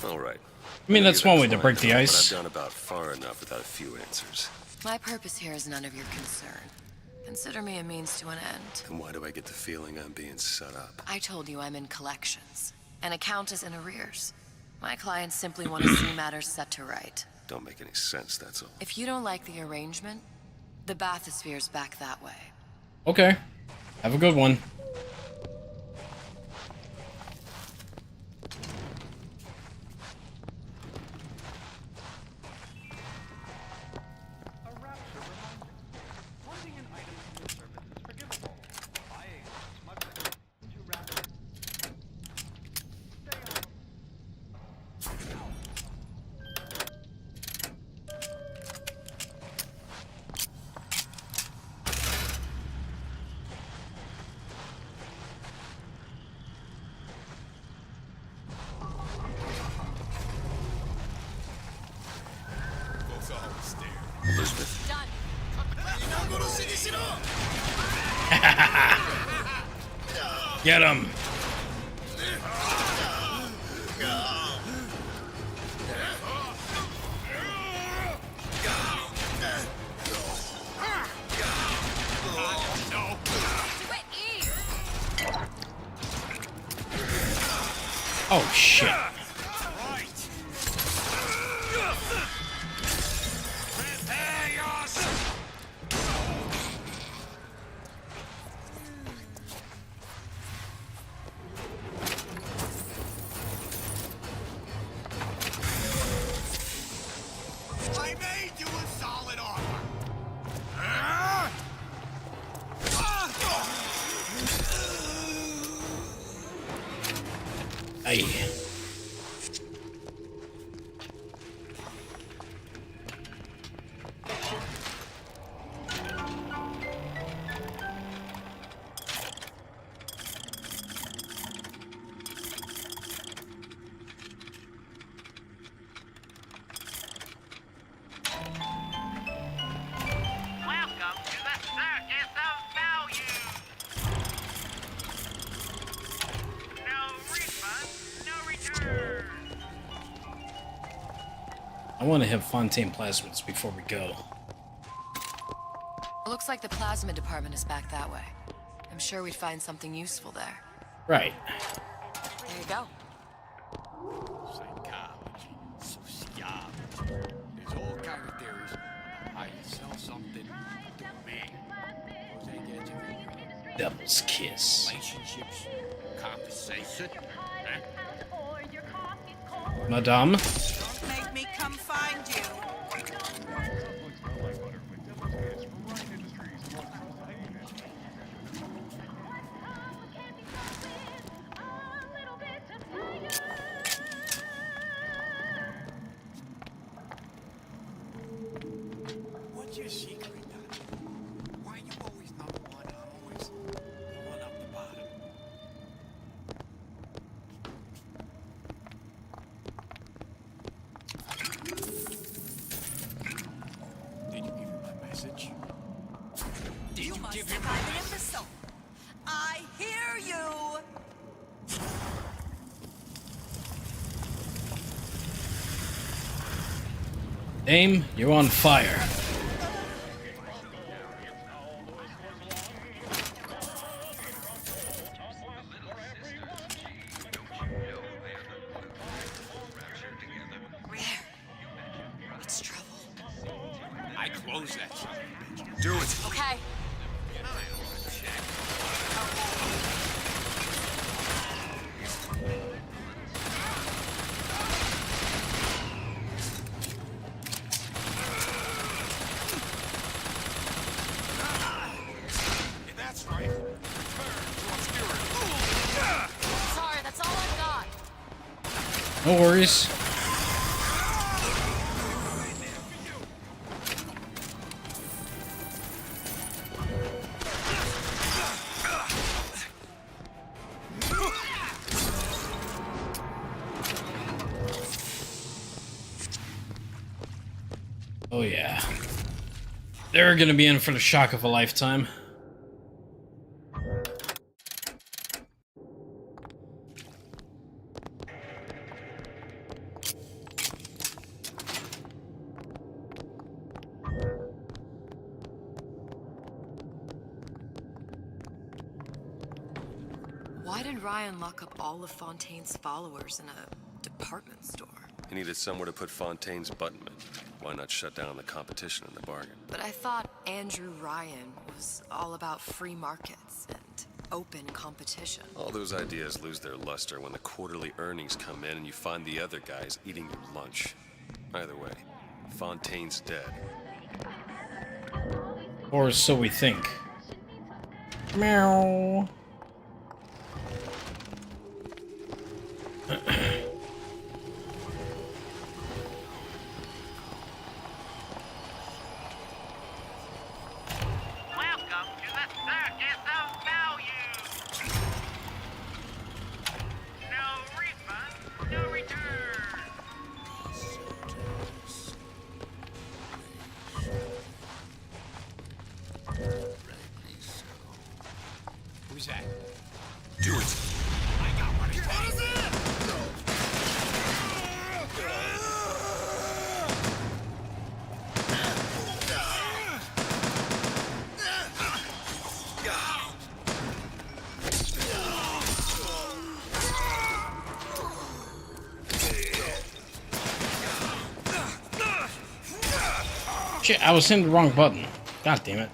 got. All right. I mean, that's one way to break the But ice. I've gone about far enough without a few answers. My purpose here is none of your concern. Consider me a means to an end. And why do I get the feeling I'm being set up? I told you I'm in collections. An account is in arrears. My clients simply want to see matters set to right. Don't make any sense, that's all. If you don't like the arrangement, the bathysphere's back that way. Okay. Have a good one. A rapture reminder. Wanting an item from the service is forgivable. Buying or smuggling into rapture. Stay on. Folks always stare. Elizabeth. Done. Get him. Oh shit. I made you a solid offer. Aye. Welcome to the circus of value. No refund, no return. I want to hit Fontaine plasmids before we go. It looks like the plasma department is back that way. I'm sure we'd find something useful there. Right. There you go. Psychology, sociology. There's all kinds of theories on how you sell something to a man. Those ain't gets everything. Devil's kiss. Relationships, conversation. Madame? Don't make me come find you. What's your secret, Doctor? Why are you always number one? I'm always the one up the bottom. Did you give him my message? Did you must give him think my I'm an message? imbecile. I hear you. Dame, you're on fire. It's trouble. I close that son of a bitch. Do it. Okay. That's right. Return to obscurity. Sorry, that's all I've got. No worries. Oh yeah. They're gonna be in for the shock of a lifetime. Why did Ryan lock up all of Fontaine's followers in a department store? He needed somewhere to put Fontaine's buttonman. Why not shut down the competition in the bargain? But I thought Andrew Ryan was all about free markets and open competition. All those ideas lose their luster when the quarterly earnings come in and you find the other guys eating your lunch. Either way, Fontaine's dead. Or so we think. Meow. Welcome to the circus of value. No refund, no return. Who's that? Do it. I got what it takes. Shit, I was hitting the wrong button. God damn it.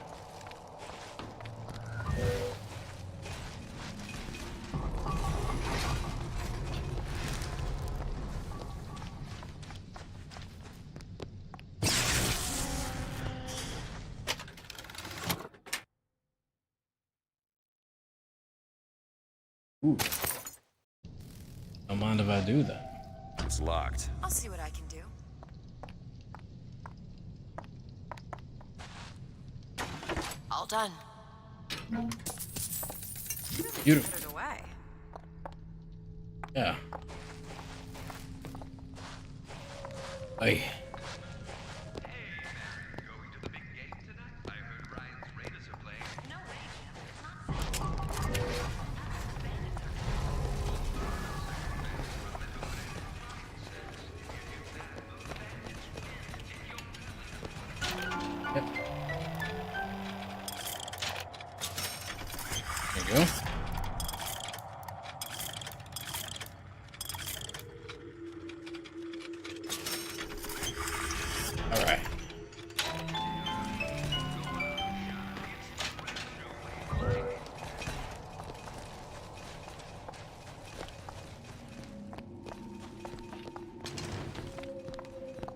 Ooh. Don't mind if I do that. It's locked. I'll see what I can do. All done. Beautiful. Put it away. Yeah. Hey.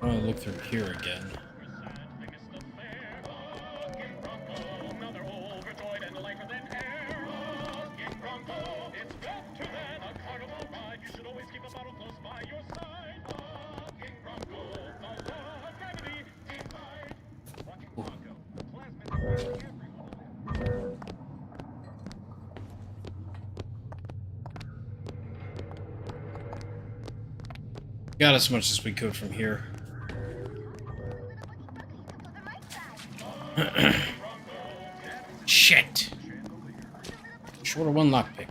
I want to look through here again. Got as much as we could from here. Shit! Short of one lockpick.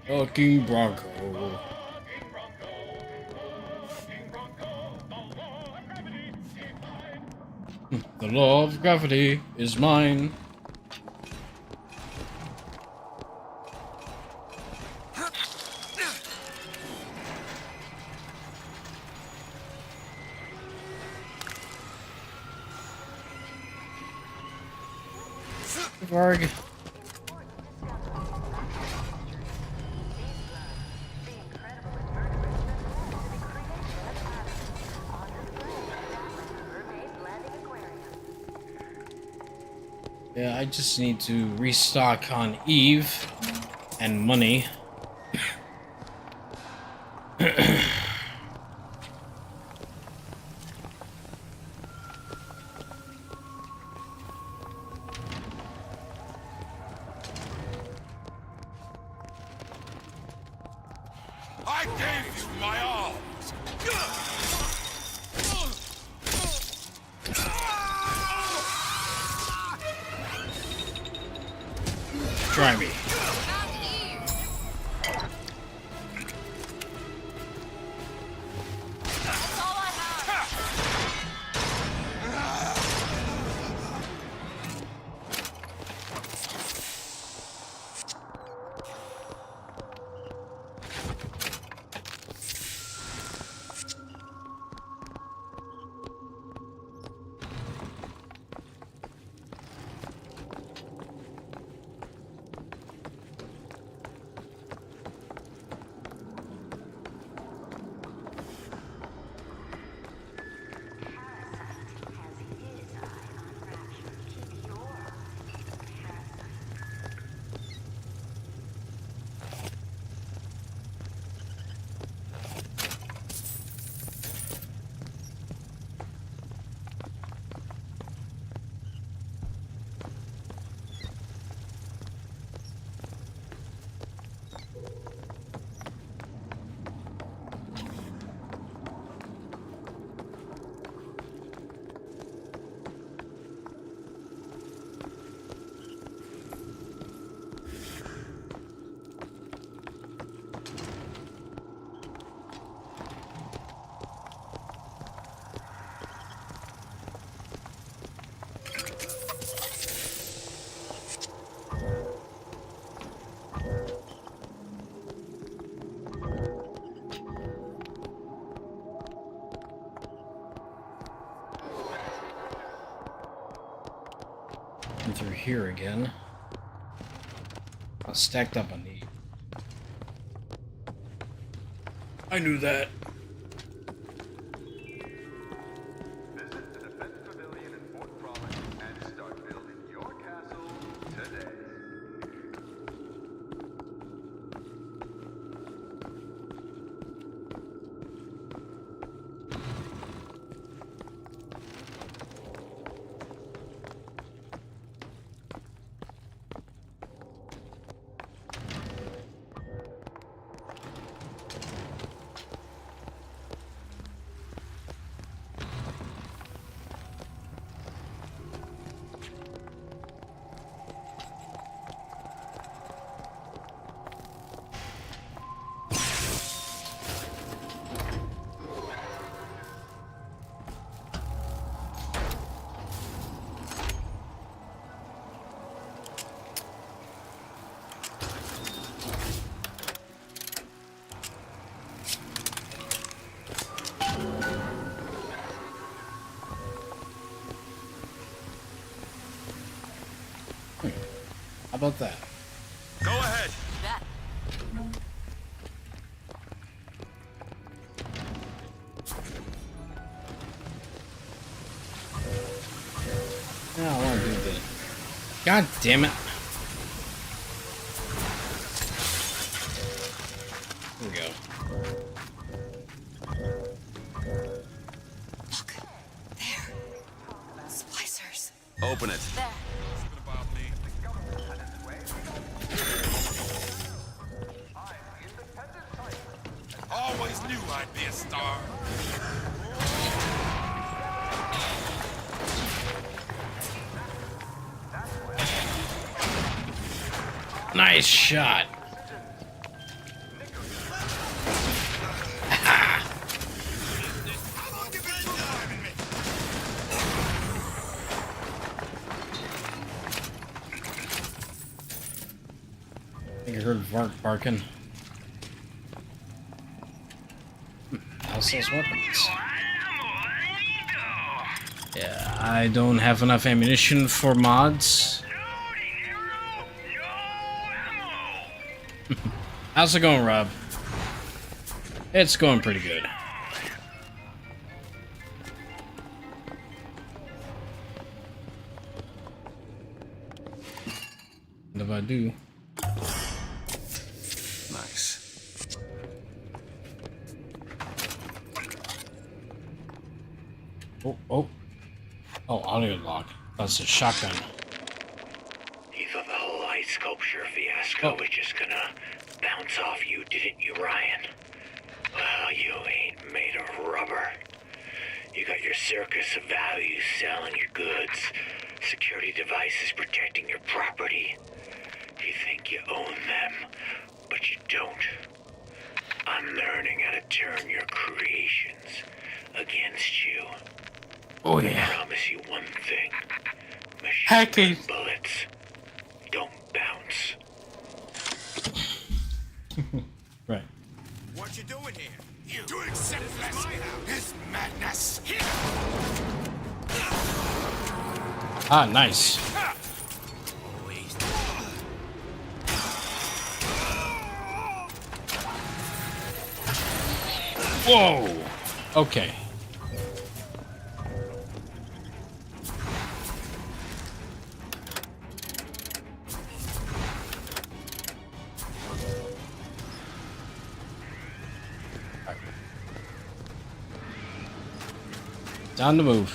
Fucking Bronco. The law of gravity is mine. Varg. Yeah, I just need to restock on Eve and money. I gave you my all! Try me. Through here again. I stacked up on these. I knew that. Visit the defense pavilion in Fort Promise and start building your castle today. How about that? Go ahead. That God damn it. Here we go. Look, there. Splicers. Open it. There. Always knew I'd be a star. Nice shot. I think I heard Vark barking. Houseless weapons. Yeah, I don't have enough ammunition for mods. How's it going, Rob? It's going pretty good. What if I do? Nice. Oh, audio lock. That's a shotgun. You thought the whole eye sculpture fiasco was just gonna bounce off you, didn't you, Ryan? Well, you ain't made of rubber. You got your circus of values selling your goods, security devices protecting your property. You think you own them, but you don't. I'm learning how to turn your creations against you. Oh yeah. I promise you one thing. Hacking. Machine bullets don't bounce. Right. What you doing here? You doing senseless. This madness. Ah, nice. Whoa. Okay. Time to move.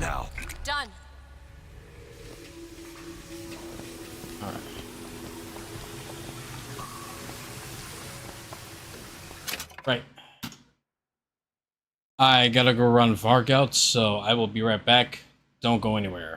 Now. Done. All right. Right. I gotta go run Vark out, so I will be right back. Don't go anywhere.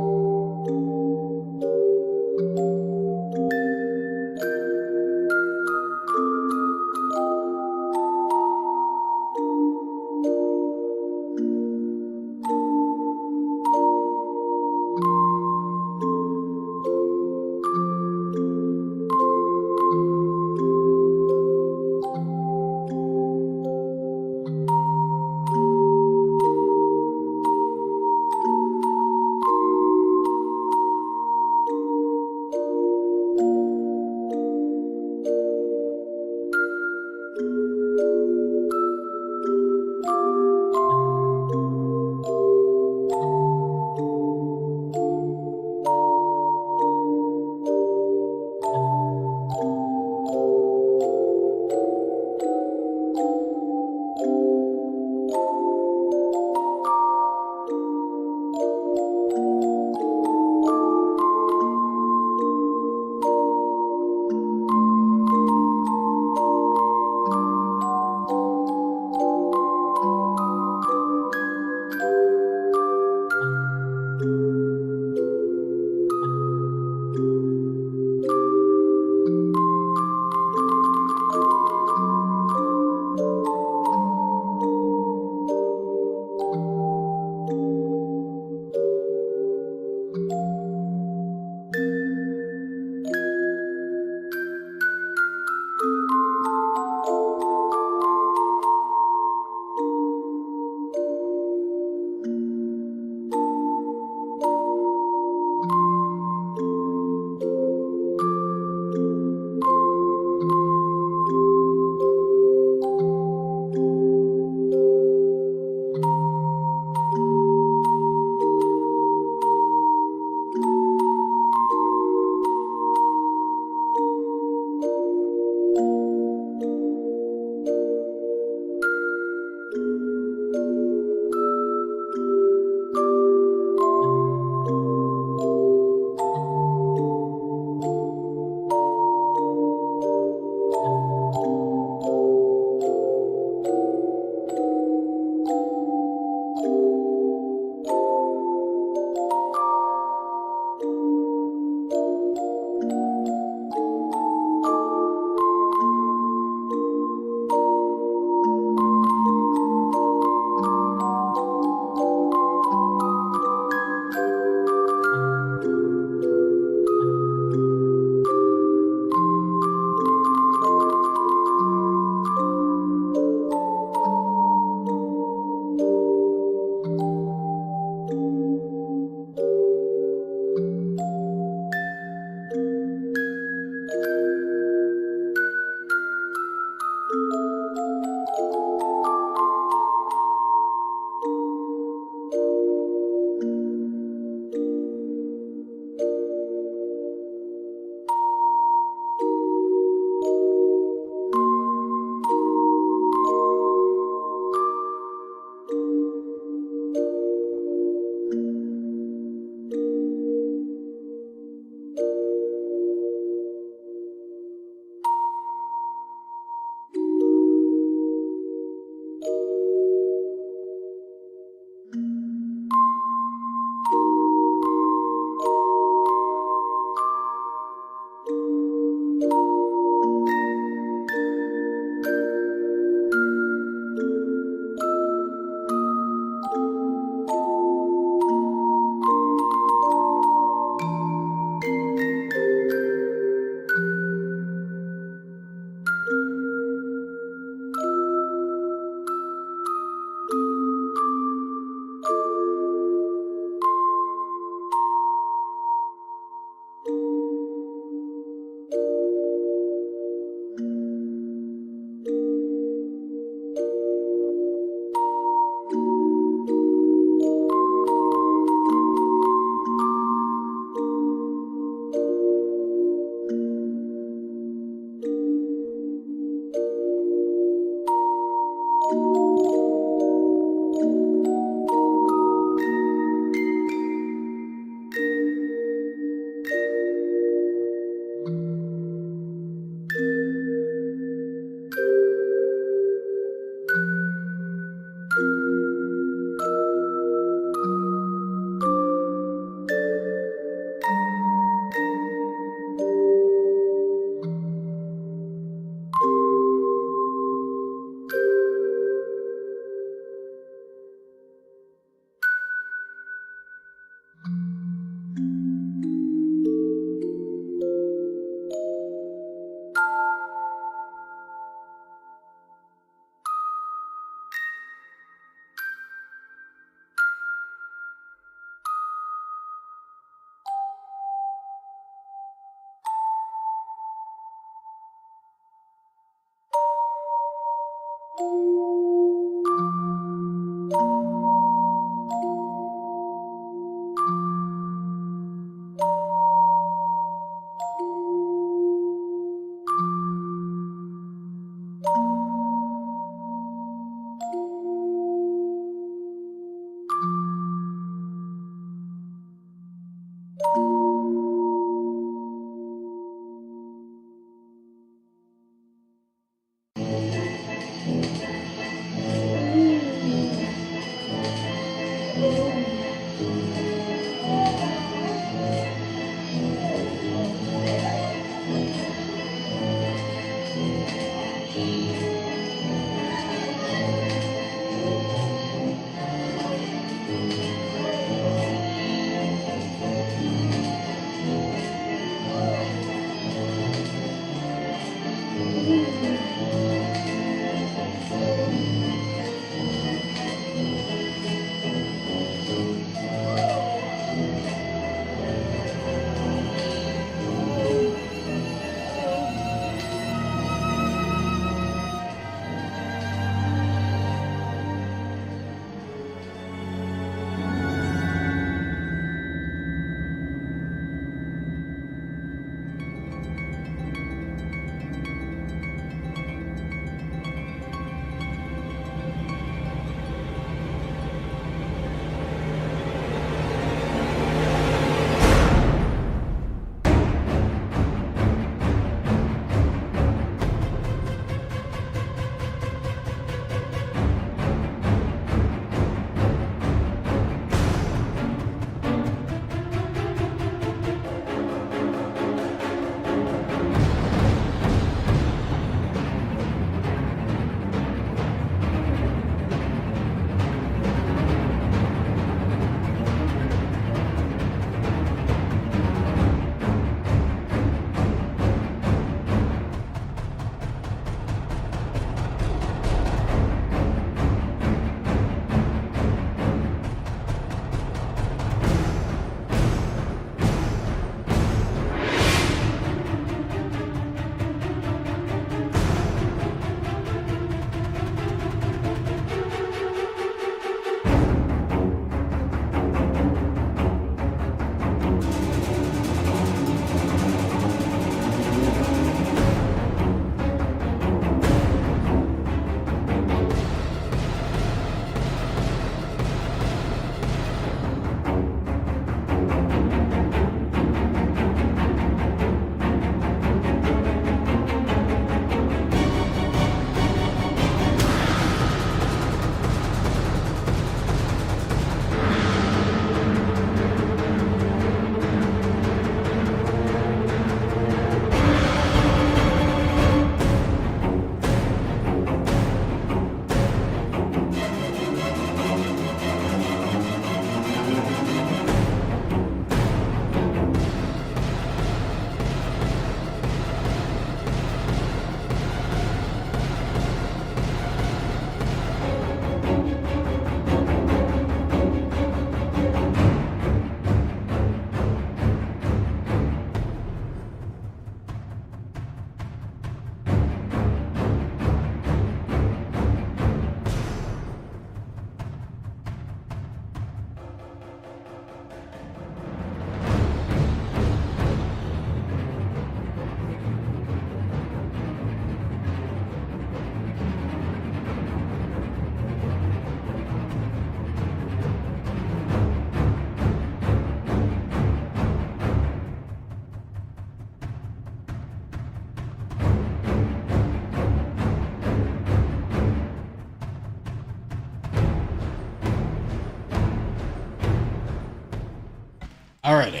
Alrighty.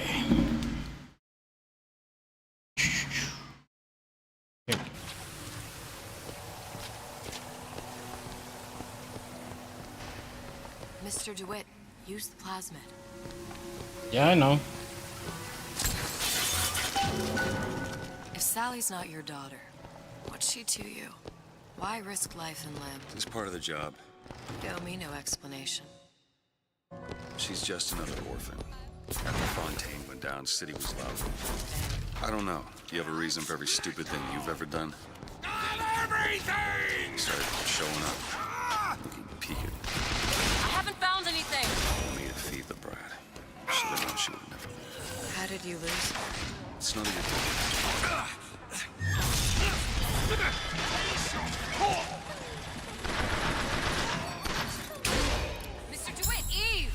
Mr. DeWitt, use the plasmid. Yeah, I know. If Sally's not your daughter, what's she to you? Why risk life and limb? It's part of the job. You owe me no explanation. She's just another orphan. After Fontaine went down, City was loud. I don't know. Do you have a reason for every stupid thing you've ever done? Not every anything! He started showing up, looking peaked. I haven't found anything. Told me to feed the brat. Should have known she would never live. How did you lose her? It's none of your business. Mr. DeWitt, Eve!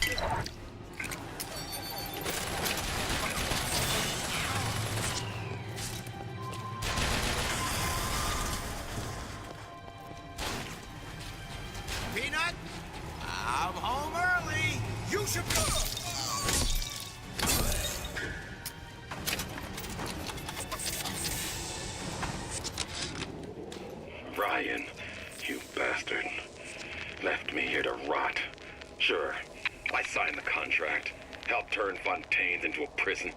Peanut, I'm home early. You should be. Ryan, you bastard. Left me here to rot. Sure, I signed the contract. Helped turn Fontaine's into a prison.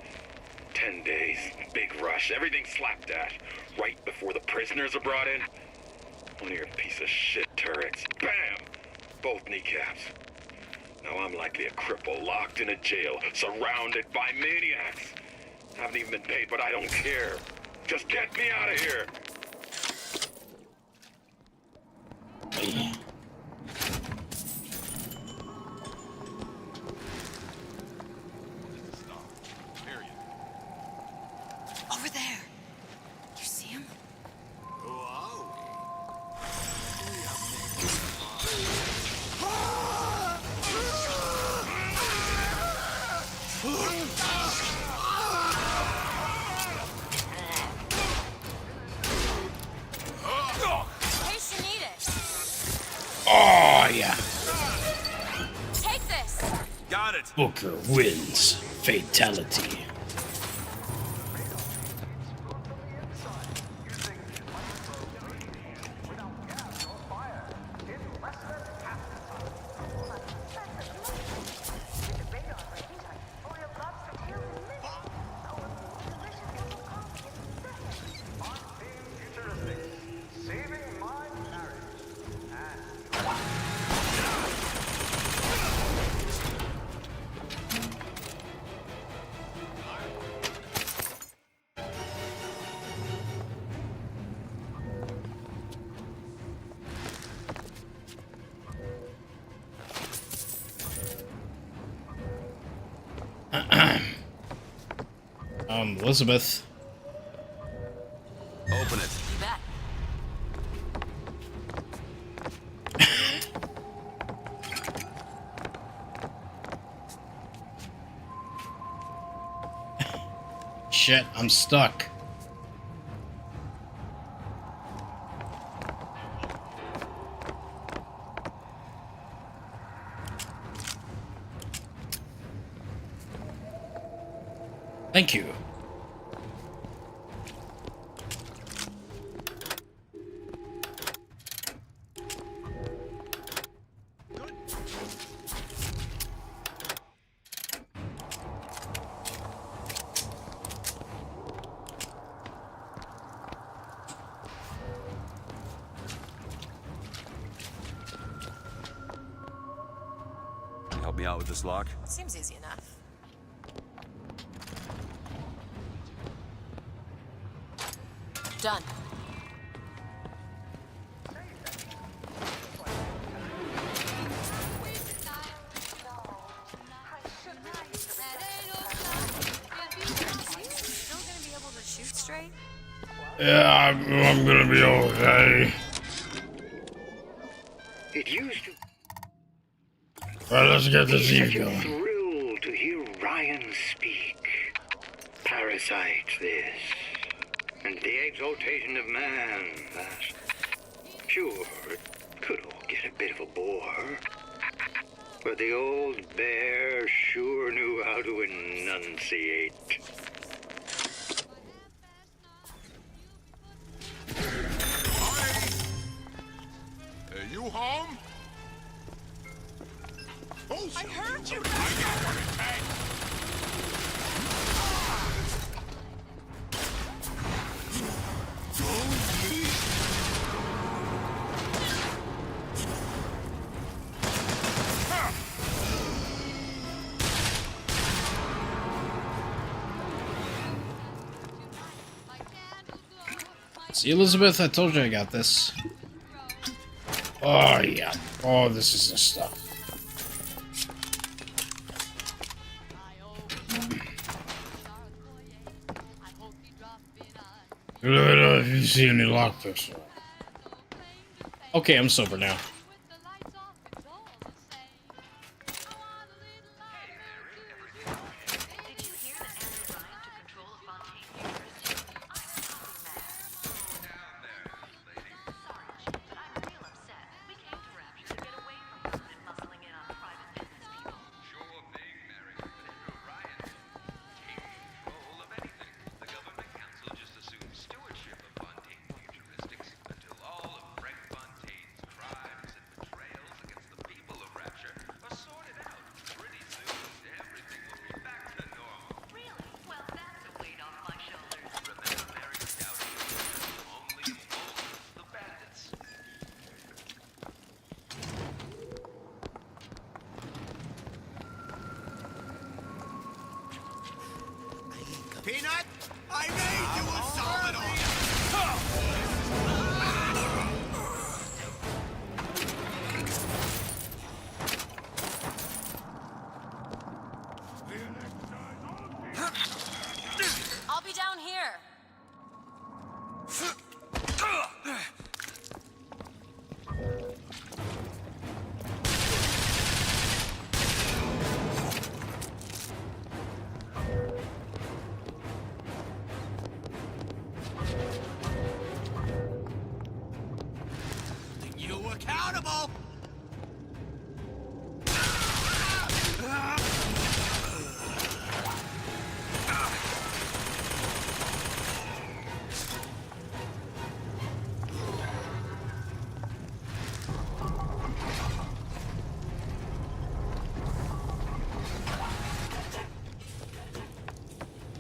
10 days, big rush, everything slapdash. Right before the prisoners are brought in. One of your piece of shit turrets. Bam! Both kneecaps. Now I'm likely a cripple locked in a jail, surrounded by maniacs. Haven't even been paid, but I don't care. Just get me out of here. Over there. You see him? Oh, yeah. Take this. Got it. Booker wins. Fatality. Elizabeth. Open it. You bet. Shit, I'm stuck. Thank you. Help me out with this lock. Seems easy enough. Done. Yeah, I'm gonna be okay. It used to Well, let's get this be Eve such a going. thrill to hear Ryan speak. Parasite this, and the exaltation of man that. Sure, it could all get a bit of a bore, but the old bear sure knew how to enunciate. Are you home? I heard you! I know what it takes! See, Elizabeth, I told you I got this. Oh, yeah. Oh, this is the stuff. If you see any lockpicks. Okay, I'm sober now. Peanut, I made you a solid offer. I'll be down here. You accountable.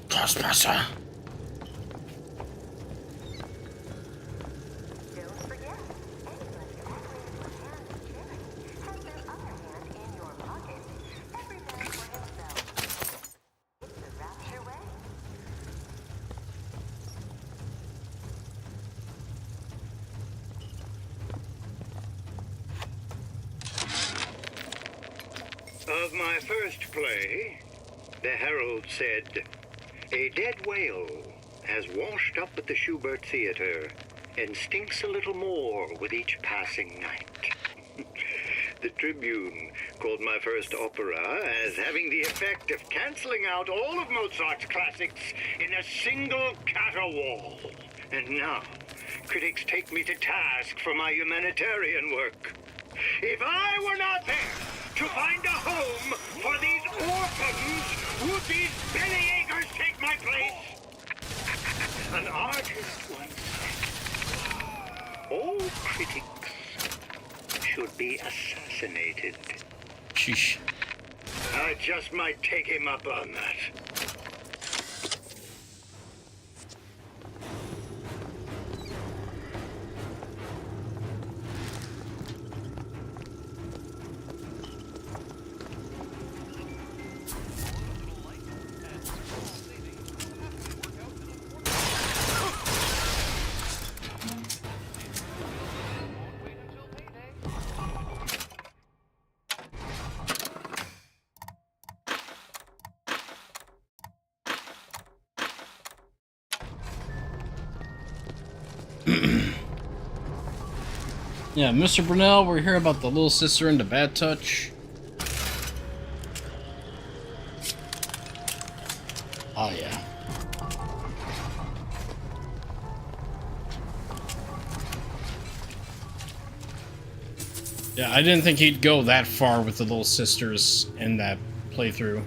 Trespasser. Of my first play, the herald said, "A dead whale has washed up at the Schubert Theater and stinks a little more with each passing night." The Tribune called my first opera as having the effect of canceling out all of Mozart's classics in a single caterwaul. And now, critics take me to task for my humanitarian work. If I were not there to find a home for these orphans, would these bellyachers take my place? An artist once said, all critics should be assassinated. Sheesh. I just might take him up on that. Yeah, Mr. Brunel, we're here about the little sister and the bad touch. Oh, yeah. Yeah, I didn't think he'd go that far with the little sisters in that playthrough.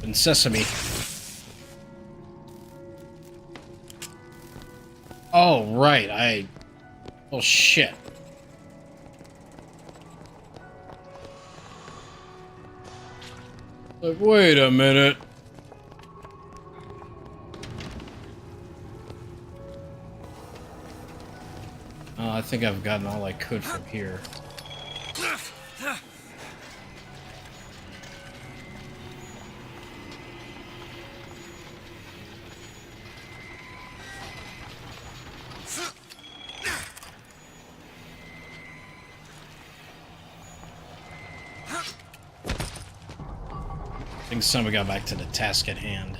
And Sesame. Oh, right, oh, shit. Like, wait a minute. Oh, I think I've gotten all I could from here. I think some we got back to the task at hand.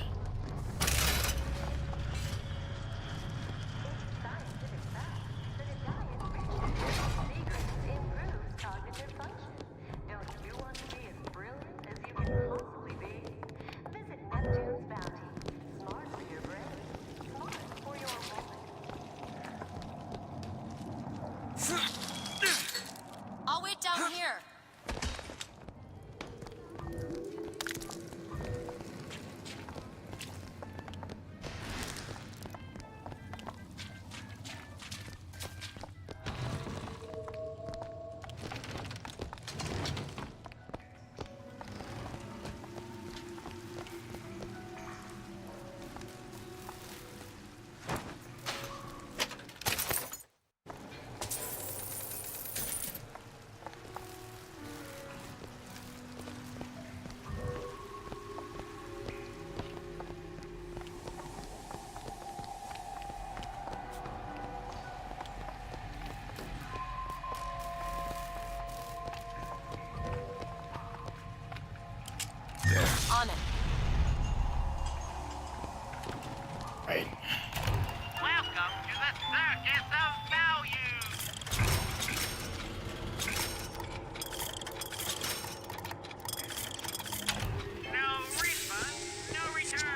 I'll wait down here. On it. Right. Welcome to the circus of value. No refund, no return.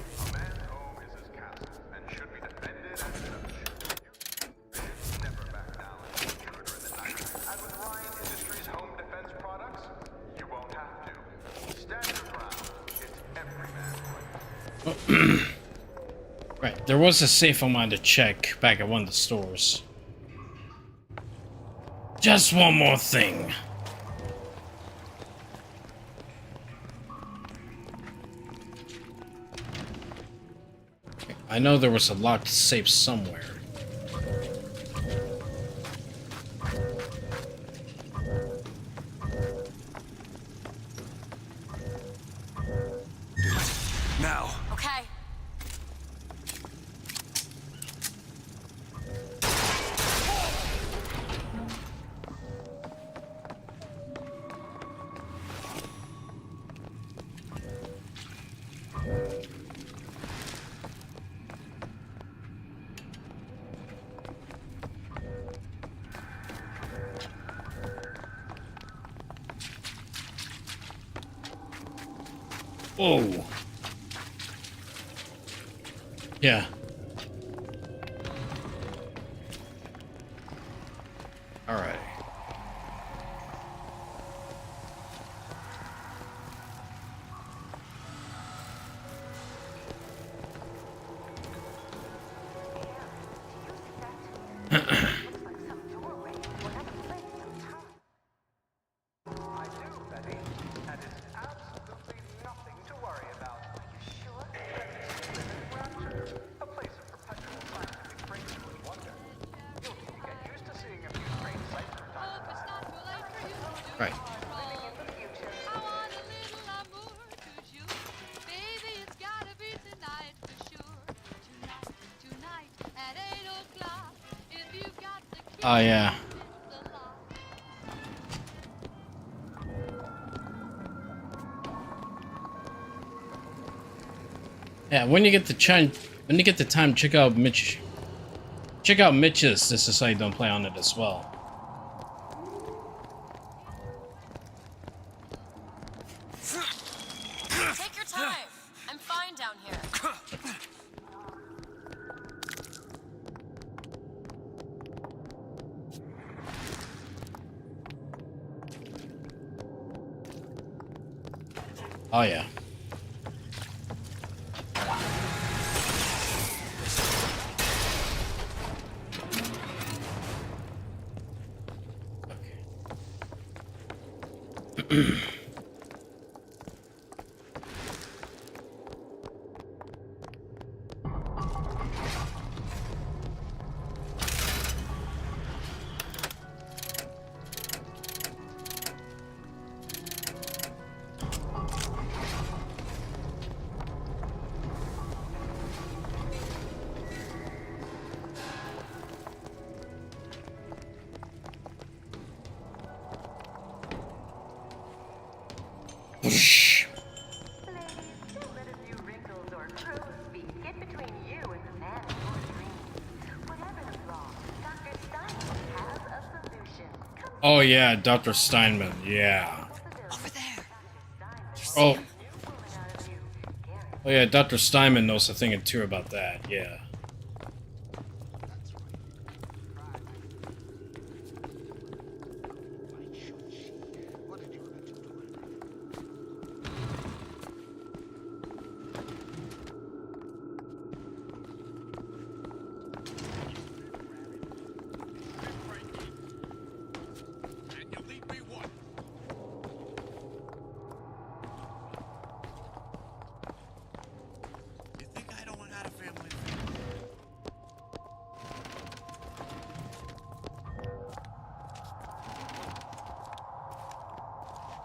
A man's home is his castle and should be defended as such. You never back down to an intruder in the night. As with Ryan Industries home defense products, you won't have to. Stand your ground. It's every man's right. Right, there was a safe I wanted to check back at one of the stores. Just one more thing. I know there was a locked safe somewhere. Now. Okay. Whoa. Yeah. All right. I do, Betty, and it's absolutely nothing to worry about. Are you sure? Rapture, a place of perpetual scientific breakthrough and wonder. You'll need to get used to seeing a few strange sights from time to time. Right. Living in the future. Oh yeah. Yeah, when you get the time, check out Mitch. Check out Mitch's This Is So You Don't Play on it as well. Take your time. I'm fine down here. Oh yeah. Whoosh. Oh yeah, Dr. Steinman, yeah. Over there. Oh. Oh yeah, Dr. Steinman knows a thing or two about that, yeah.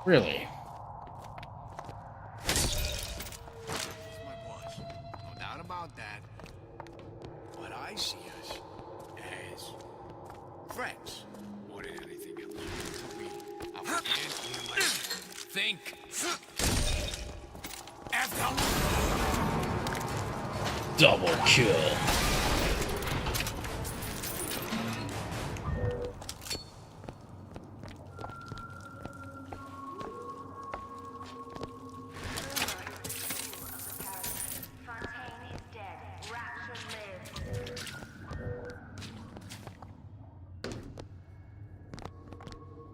Really? My boss. No doubt about that. But I see us as friends more than anything else. We think. Double kill.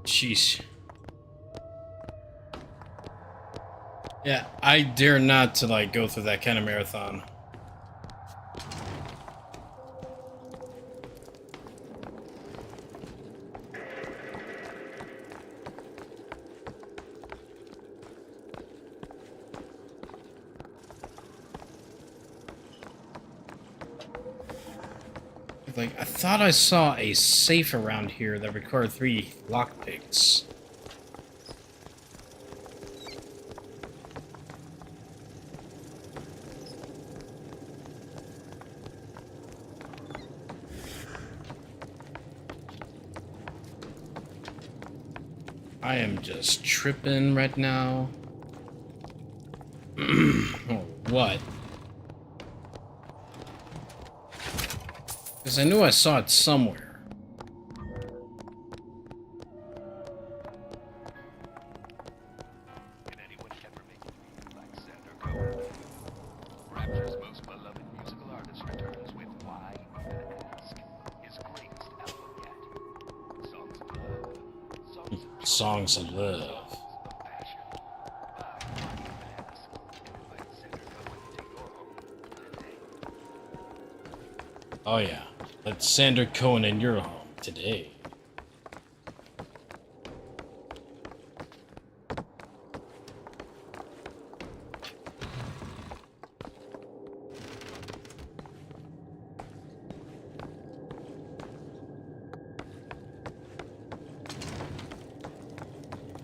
Jeez. Yeah, I dare not to like go through that kind of marathon. Like, I thought I saw a safe around here that required 3 lockpicks. I am just tripping right now. Or what? Because I knew I saw it somewhere. Can anyone ever make me like Xander Cohen? Rapture's most beloved musical artist returns with Why Even Ask, his greatest album yet. Songs of love, Songs of love. Oh yeah, let Xander Cohen in your home today.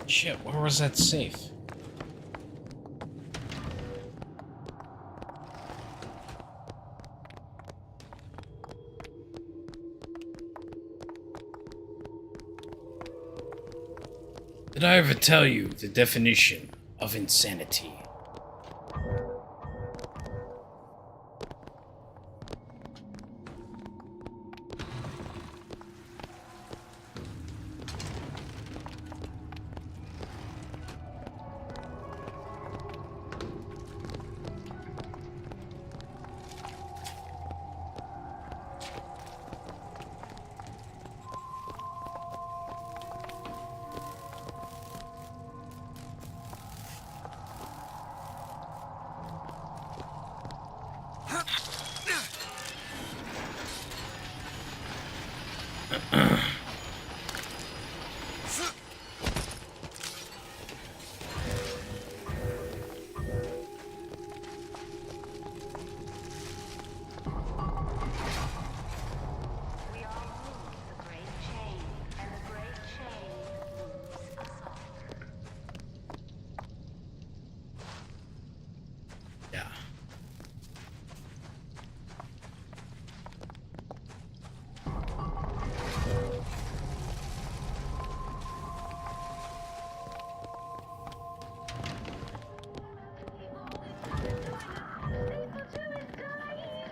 Shit, where was that safe? Did I ever tell you the definition of insanity?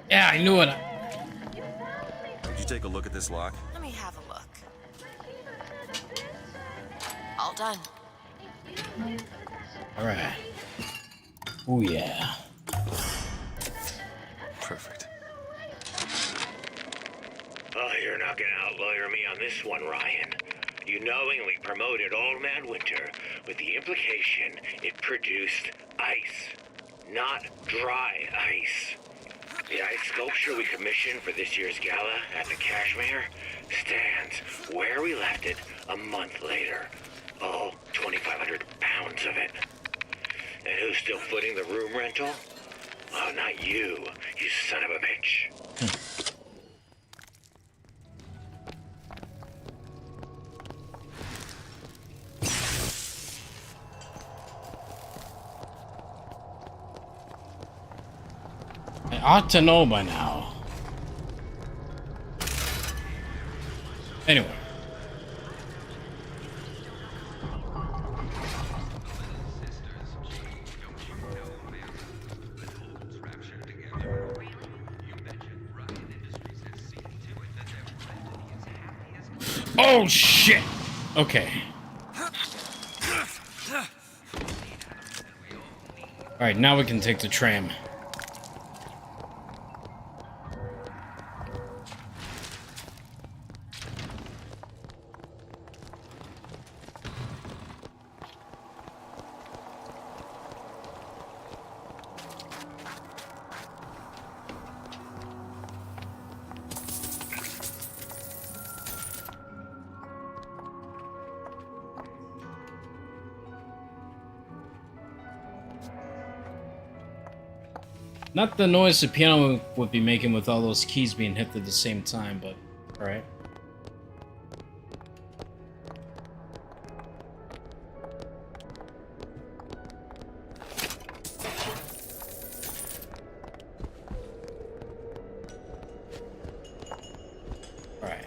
Yeah, I knew it. Did you take a look at this lock? Let me have a look. All done. All right. Oh yeah. Perfect. Oh, you're not gonna outlawyer me on this one, Ryan. You knowingly promoted Old Man Winter with the implication it produced ice, not dry ice. The ice sculpture we commissioned for this year's gala at the Cashmere stands where we left it a month later. All 2,500 pounds of it. And who's still footing the room rental? Oh, not you, you son of a bitch. I ought to know by now. Anyway. Oh shit! Okay. Alright, now we can take the tram. Not the noise the piano would be making with all those keys being hit at the same time, but alright. Alright.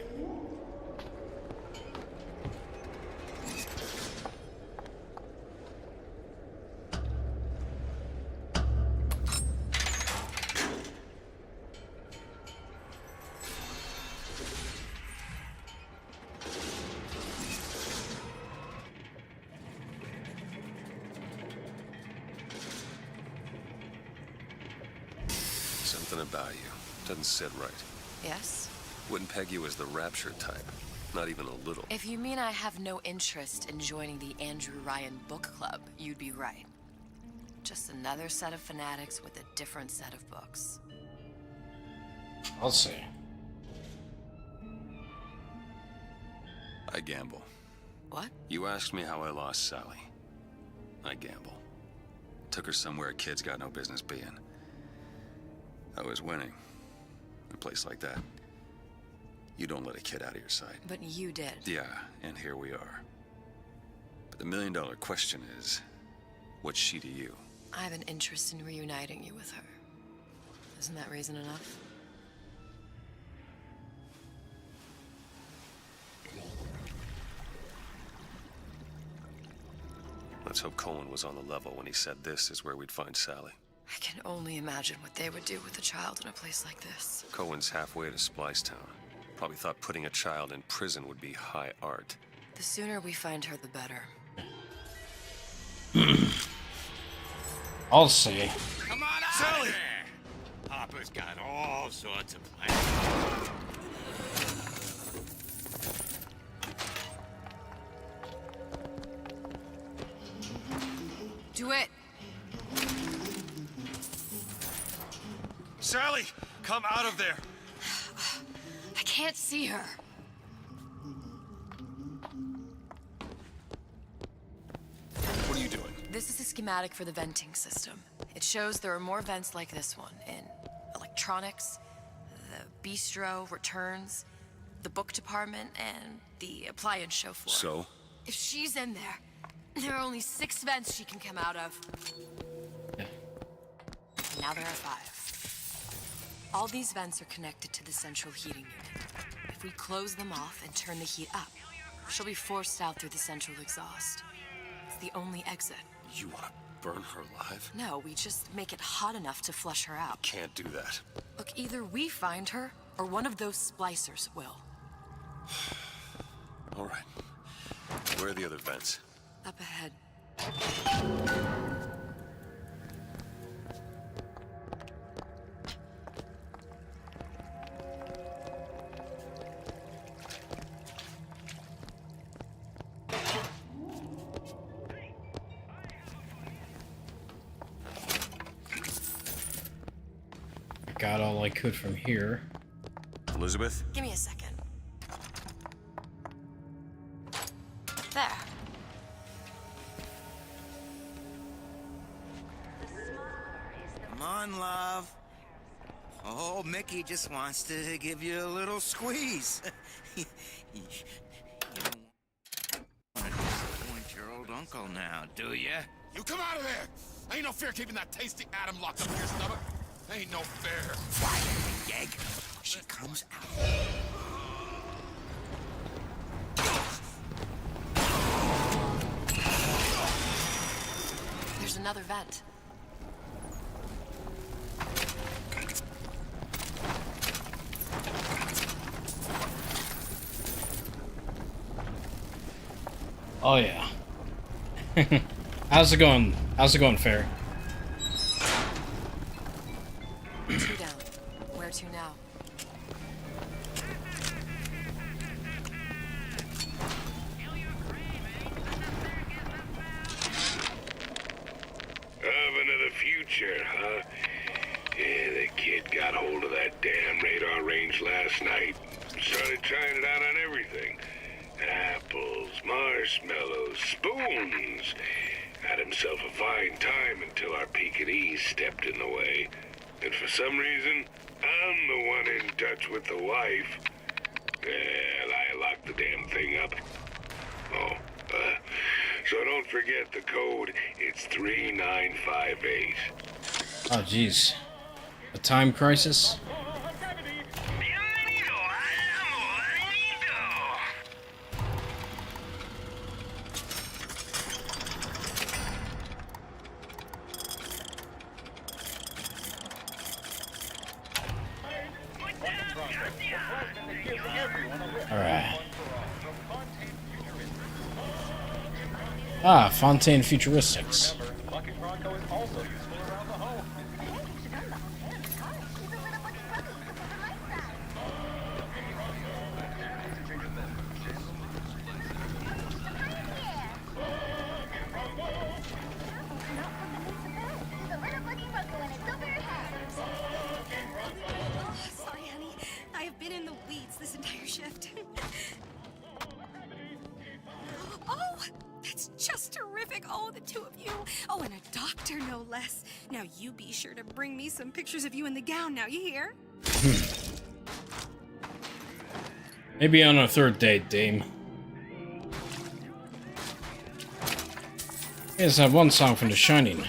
Something about you doesn't sit right. Yes? Wouldn't peg you as the rapture type. Not even a little. If you mean I have no interest in joining the Andrew Ryan book club, you'd be right. Just another set of fanatics with a different set of books. I'll see. I gamble. What? You asked me how I lost Sally. I gamble. Took her somewhere a kid's got no business being. I was winning. A place like that. You don't let a kid out of your sight. But you did. Yeah, and here we are. But the million-dollar question is, what's she to you? I have an interest in reuniting you with her. Isn't that reason enough? Let's hope Cohen was on the level when he said this is where we'd find Sally. I can only imagine what they would do with a child in a place like this. Cohen's halfway to Splicetown. Probably thought putting a child in prison would be high art. The sooner we find her, the better. I'll see. Come on out Sally! There. Papa's got all sorts of plans. Do it! Sally, come out of there. I can't see her. What are you doing? This is a schematic for the venting system. It shows there are more vents like this one in electronics, the bistro, returns, the book department, and the appliance show floor. So? If she's in there are only 6 vents she can come out of. Now there are 5. All these vents are connected to the central heating unit. If we close them off and turn the heat up, she'll be forced out through the central exhaust. It's the only exit. You wanna burn her alive? No, we just make it hot enough to flush her out. Can't do that. Look, either we find her, or one of those splicers will. All right. Where are the other vents? Up ahead. Got all I could from here. Elizabeth? Give me a second. There. Come on, love. Oh, Mickey just wants to give you a little squeeze. You don't want to disappoint your old uncle now, do you? You come out of there! Ain't no fair keeping that tasty atom locked up in your stomach. Ain't no fair. Quiet, Yeg. She comes out. There's another vent. Oh yeah. How's it going? How's it going, Fair? 2 down. Where to now? Oven of the future, huh? Yeah, the kid got hold of that damn radar range last night. Started trying it out on everything. Apples, marshmallows, spoons. Had himself a fine time until our Pekingese stepped in the way. And for some reason, I'm the one in touch with the wife. Well, I locked the damn thing up. Oh, so don't forget the code. It's 3958. Oh jeez. A time crisis? Alright. Ah, Fontaine Futuristics. Sorry, honey. I have been in the weeds this entire shift. Oh, that's just terrific. Oh, the two of you. Oh, and a doctor, no less. Now, you be sure to bring me some pictures of you in the gown now, you hear? Maybe on a third date, Dame. Here's that one song from The Shining.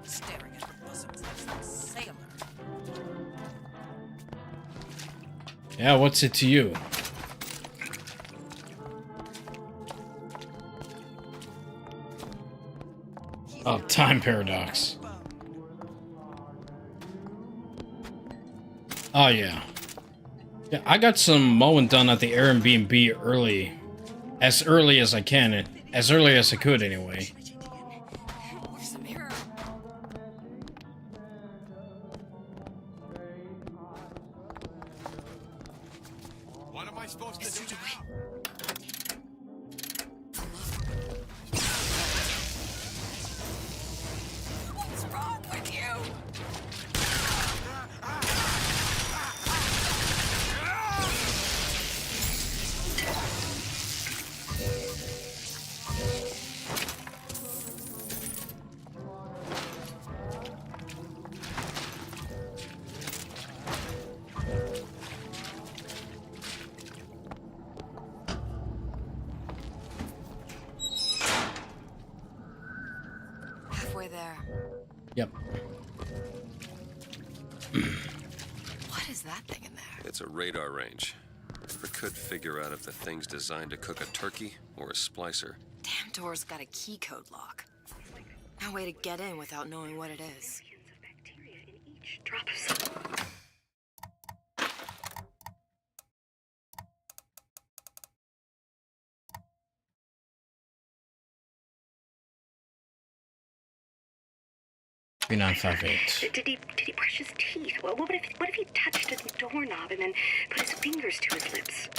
Staring at her bosoms like some sailor. Yeah, what's it to you? Oh, time paradox. Oh, yeah. Yeah, I got some mowing done at the Airbnb early. As early as I can. As early as I could, anyway. Where's the mirror? What am I supposed to do now? What's wrong with you? Halfway there. Yep. What is that thing in there? It's a radar range. Never could figure out if the thing's designed to cook a turkey or a splicer. Damn door's got a key code lock. No way to get in without knowing what it is. Drop of salt. Did he brush his teeth? Well, what if he touched a doorknob and then put his fingers to his lips?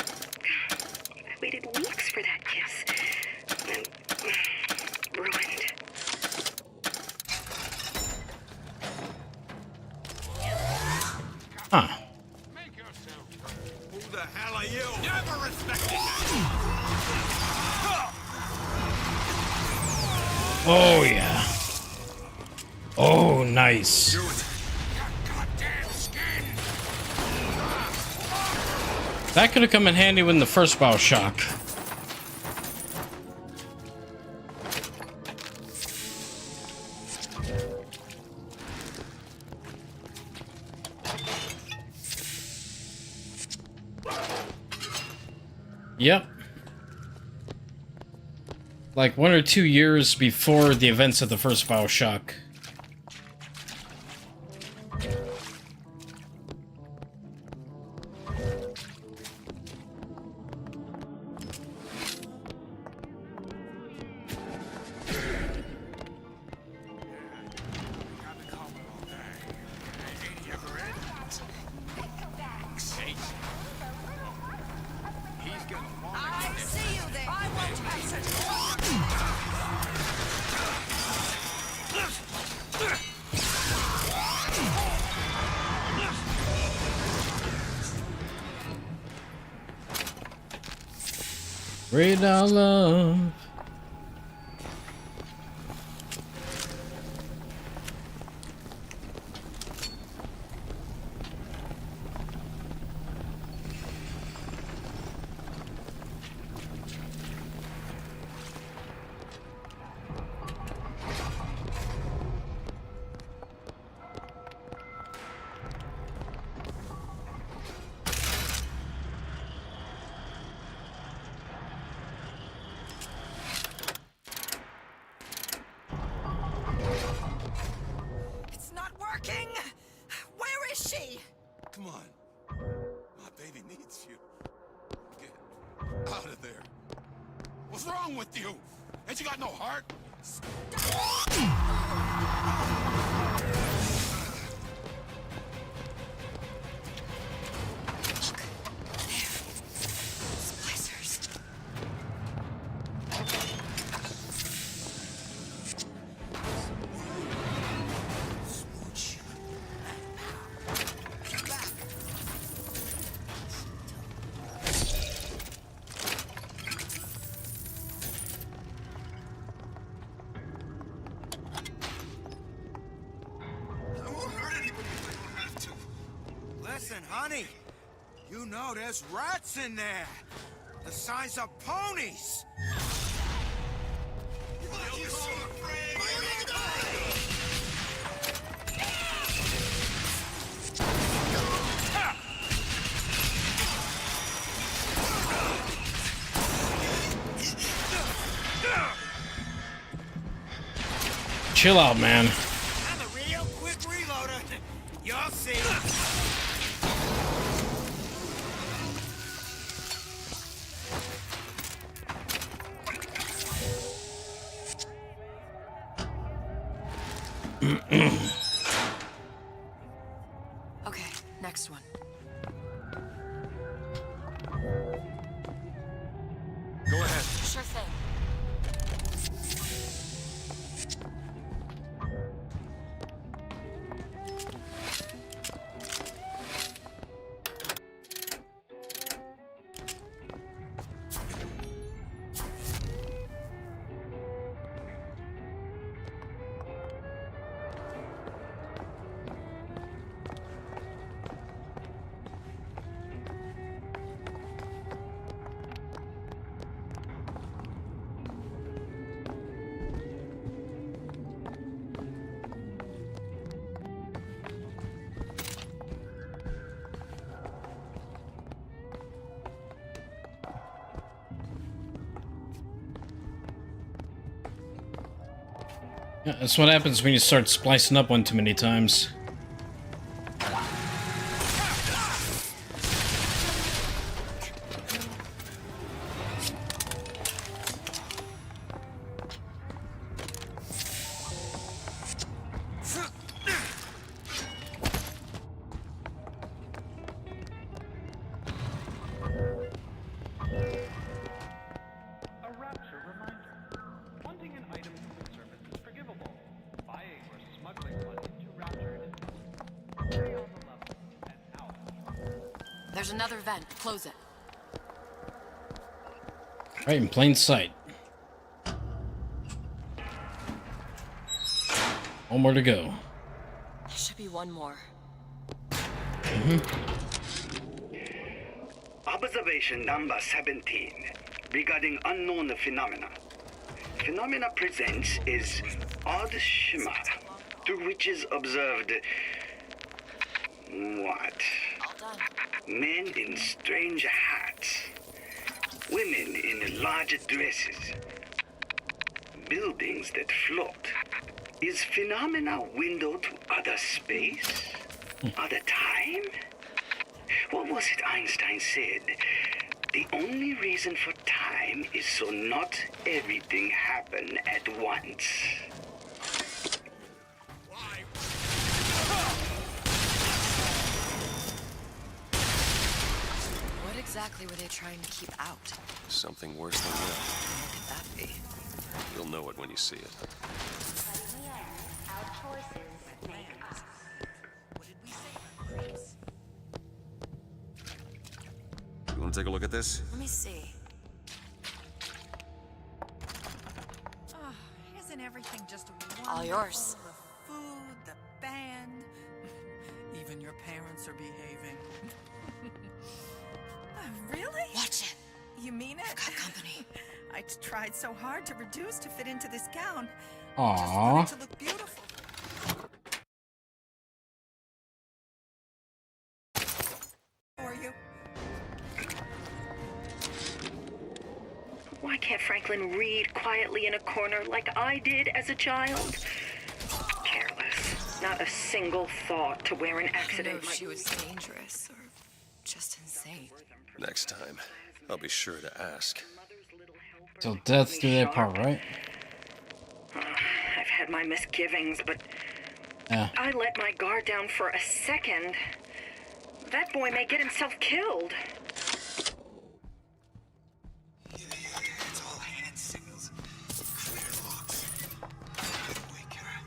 I waited weeks for that kiss. And ruined. Huh. Who the hell are you? Never respected Oh, yeah. Oh, nice. That could have come in handy with the first Bioshock. Yep. Like 1 or 2 years before the events of the first Bioshock. I see you there. I won't Read our love. It's not working. Where is she? Come on. My baby needs you. Get out of there. What's wrong with you? Ain't you got no heart? Listen, honey. You know there's rats in there. The size of ponies. Chill out, man. I'm a real quick reloader. You'll see. Okay, next one. Go ahead. Sure thing. Yeah, that's what happens when you start splicing up one too many times. A rapture reminder. Wanting an item from its surface is forgivable. Buying or smuggling one into rapture is not. Stay on the level and out. There's another vent. Close it. Right in plain sight. One more to go. There should be one more. Observation number 17 regarding unknown phenomena. Phenomena presents is odd shimmer through which is observed what? Men in strange hats, women in large dresses, buildings that float. Is phenomena window to other space? Other time? What was it Einstein said? The only reason for time is so not everything happen at once. What exactly were they trying to keep out? Something worse than that. What could that be? You'll know it when you see it. You want to take a look at this? Let me see. Oh, isn't everything just wonderful? All yours. The food, the band. Even your parents are behaving. Really? Watch it. You mean it? I've got company. I tried so hard to reduce to fit into this gown. Aww. Just wanted to look beautiful. For you. Why can't Franklin read quietly in a corner like I did as a child? Careless. Not a single thought to where an I don't know accident if might... she was dangerous or just insane. Next time, I'll be sure to ask. Till death do their part, right? I've had my misgivings, but Yeah. I let my guard down for a second. That boy may get himself killed. It's all hand signals. Clear locks. Wake her.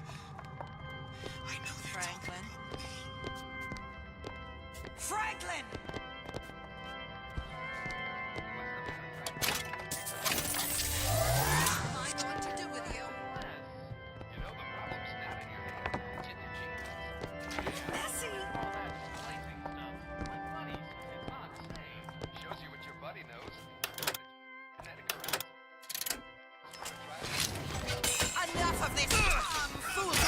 I know they're Franklin. Franklin! I know what to do with you. You know the problem's not in your head. It's in your genes. Bessie! All that sleeping stuff. Like buddies. It's not the same. Shows you what your buddy knows. Kinetic around. Enough of this tomfoolery!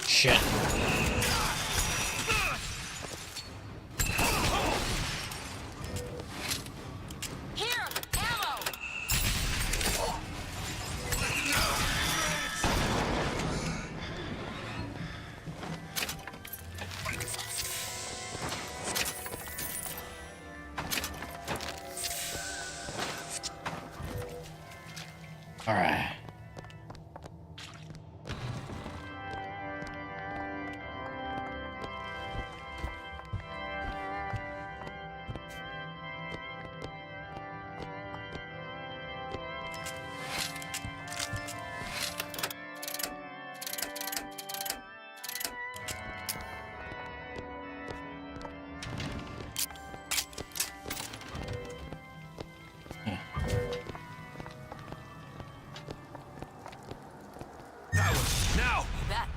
Shit. Here! Ammo! Alright. That one. Now! You bet.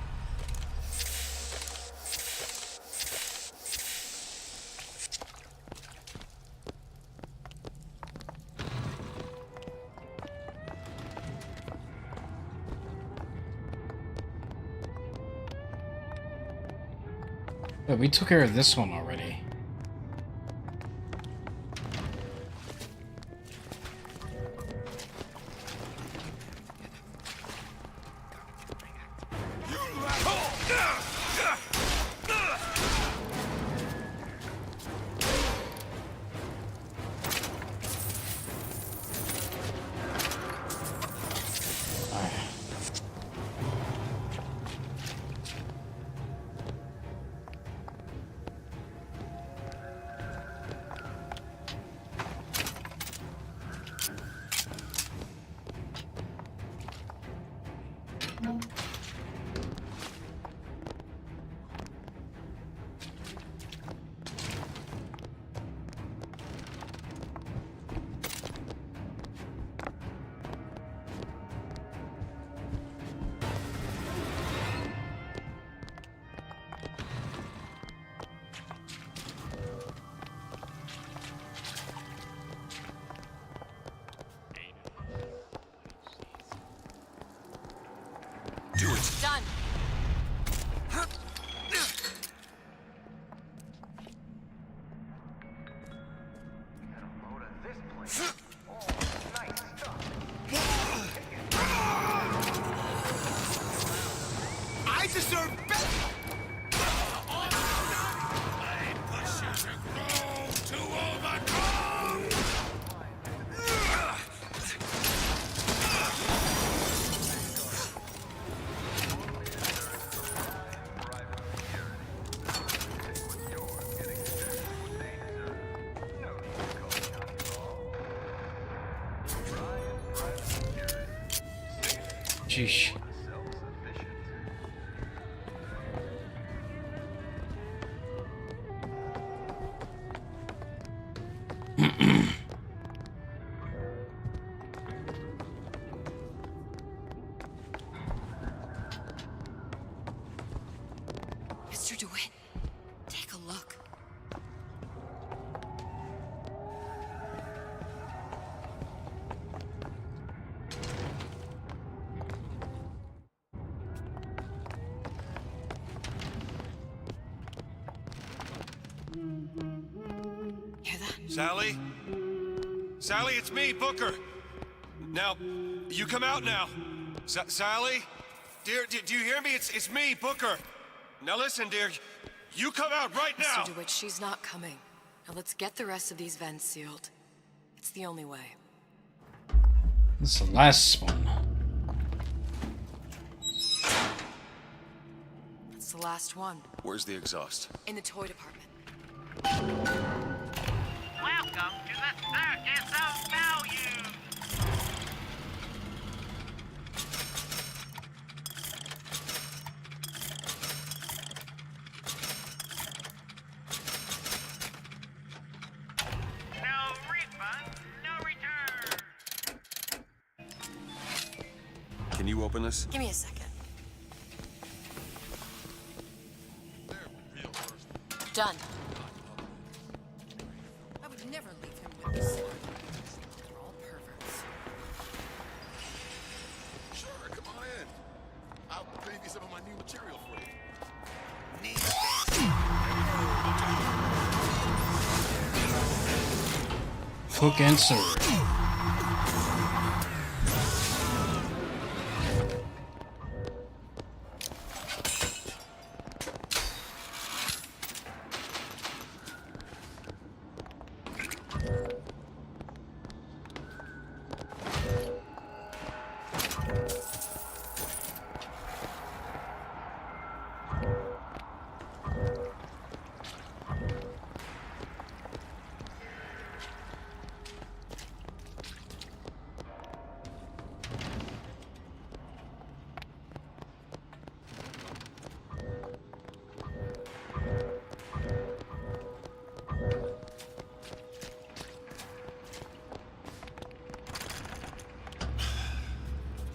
Wait, we took care of this one already. Do it. Done. I deserve better! I push you to grow, to overcome! Sheesh. Mr. DeWitt, take a look. Hear that? Sally? Sally, it's me, Booker. Now, you come out now. Sally? Dear, do you hear me? It's me, Booker. Now listen, dear. You come out right now! Mr. DeWitt, she's not coming. Now let's get the rest of these vents sealed. It's the only way. This is the last one. It's the last one. Where's the exhaust? In the toy department. Welcome to the Circus of Value! No refund, no return! Can you open this? Give me a second. Done. I would never leave him with this. They're all perverts. Sure, come on in. I'll preview some of my new material for you. Cook and serve.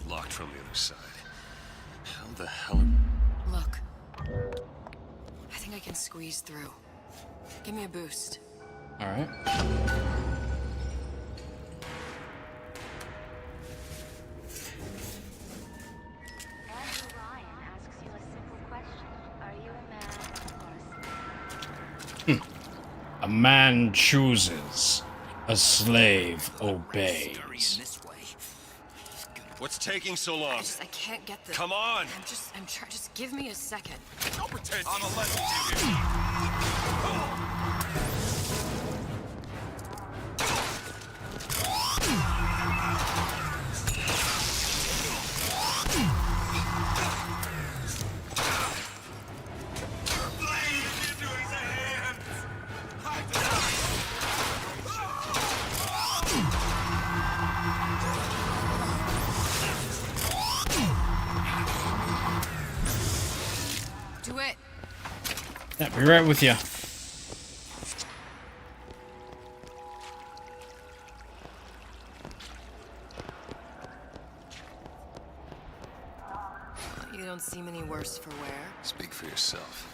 Locked from the other side. How the hell Look. I think I can squeeze through. Give me a boost. Alright. Andrew Ryan asks you a simple question. Are you a man or a slave? A man chooses. A slave obeys. What's taking so long? I can't get the... Come on! I'm trying. Just give me a second. Don't pretend. On a Do it. Yeah, be right with you. You don't seem any worse for wear. Speak for yourself.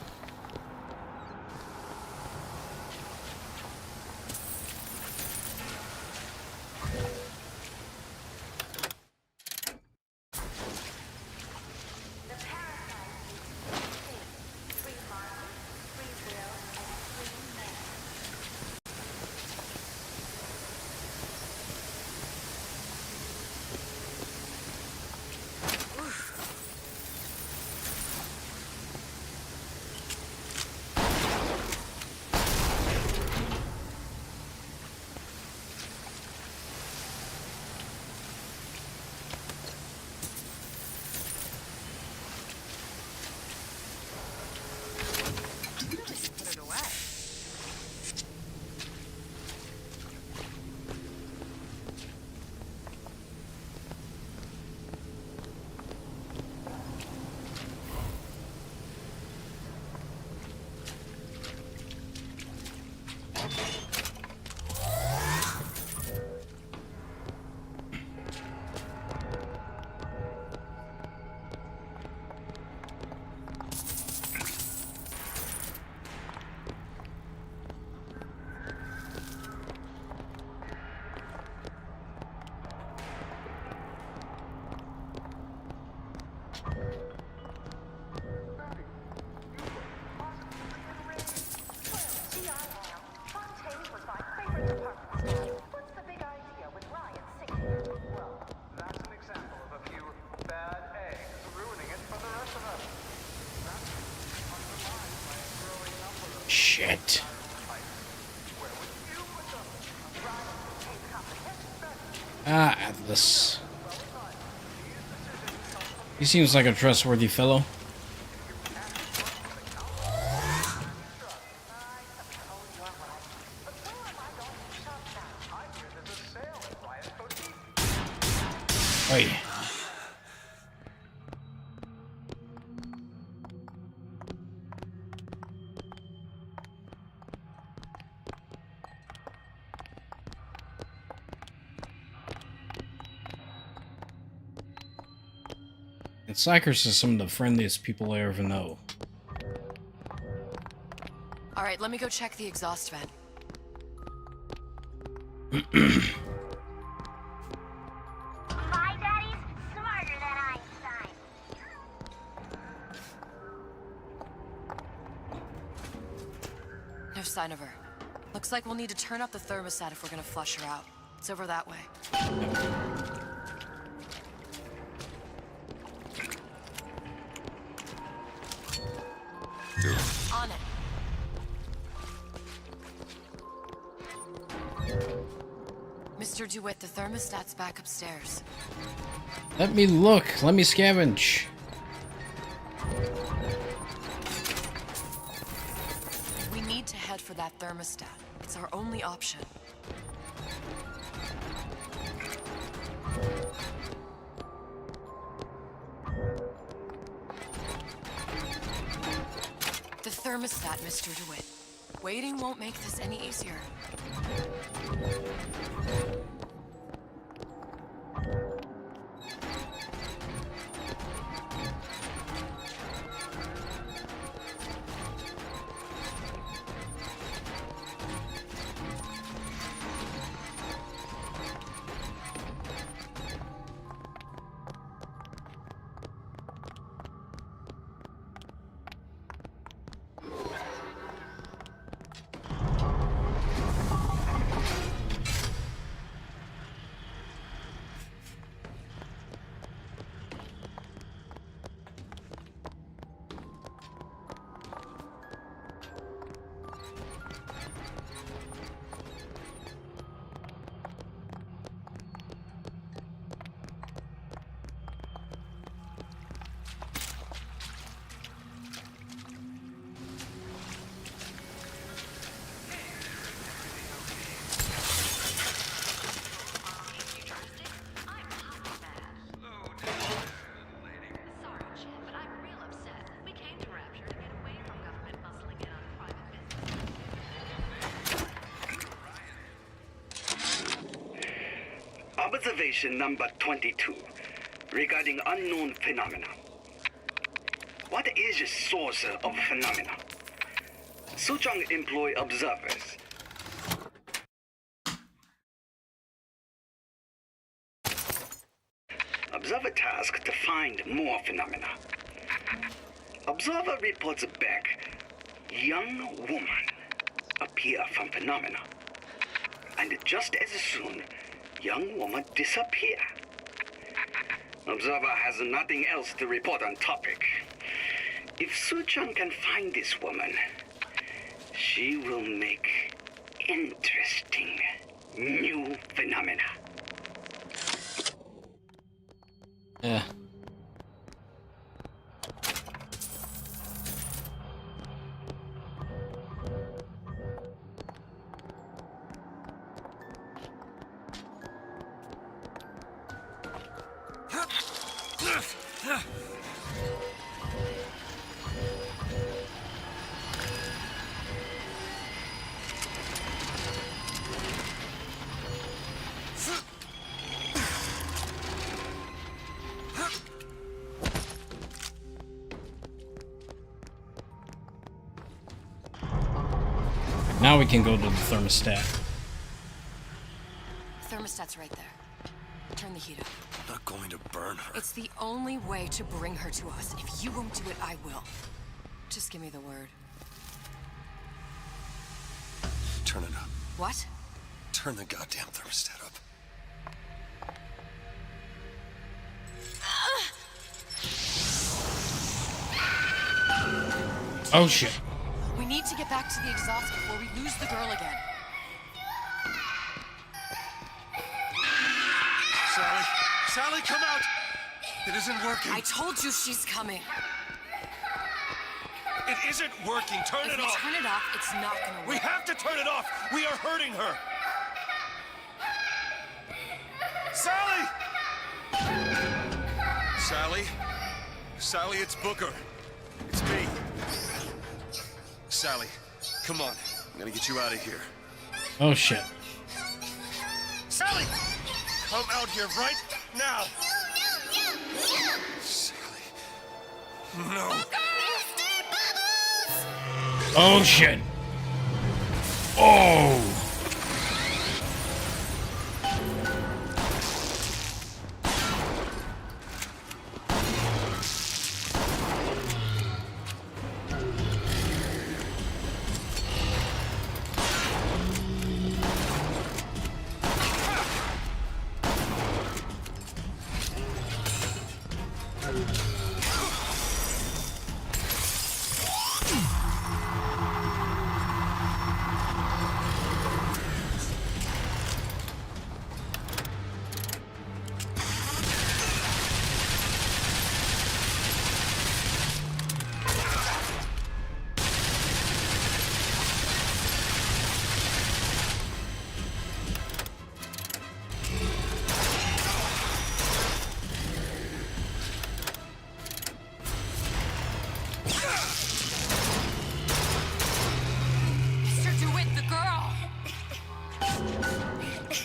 Shit. Ah, Atlas. He seems like a trustworthy fellow. Oi. And Psychers are some of the friendliest people I ever know. All right, let me go check the exhaust vent. My daddy's smarter than Einstein. No sign of her. Looks like we'll need to turn up the thermostat if we're gonna flush her out. It's over that way. On it. Mr. DeWitt, the thermostat's back upstairs. Let me look. Let me scavenge. We need to head for that thermostat. It's our only option. The thermostat, Mr. DeWitt. Waiting won't make this any easier. Observation number 22, regarding unknown phenomena. What is the source of phenomena? Suchong employ observers. Observer task to find more phenomena. Observer reports back, young woman appear from phenomena. And just as soon, young woman disappear. Observer has nothing else to report on topic. If Suchong can find this woman, she will make interesting new phenomena. Yeah. Now we can go to the thermostat. Thermostat's right there. Turn the heat up. I'm not going to burn her. It's the only way to bring her to us. If you won't do it, I will. Just give me the word. Turn it up. What? Turn the goddamn thermostat up. Oh shit. We need to get back to the exhaust before we lose the girl again. Sally! Sally, come out! It isn't working. I told you she's coming. It isn't working. Turn If it we off. turn it off, it's not gonna work. We have to turn it off. We are hurting her. Sally! Sally? Sally, it's Booker. It's me. Sally, come on. I'm gonna get you out of here. Oh shit. Sally! Come out here right now! Sally. No. Oh shit. Oh. Mr. DeWitt, the girl!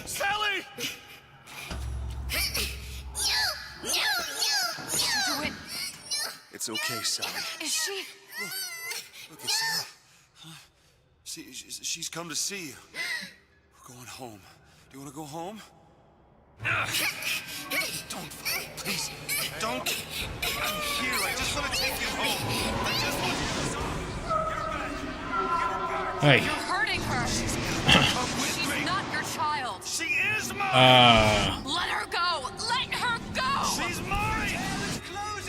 Sally! Mr. DeWitt, It's okay, Sally. is she? Look at Sarah. Huh? She's come to see you. We're going home. Do you want to go home? Don't, please, don't. I'm here. I just want to take you home. I just want you to. Hey. You're hurting her. She's not your child. She is mine. Let her go. Let her go. She's mine.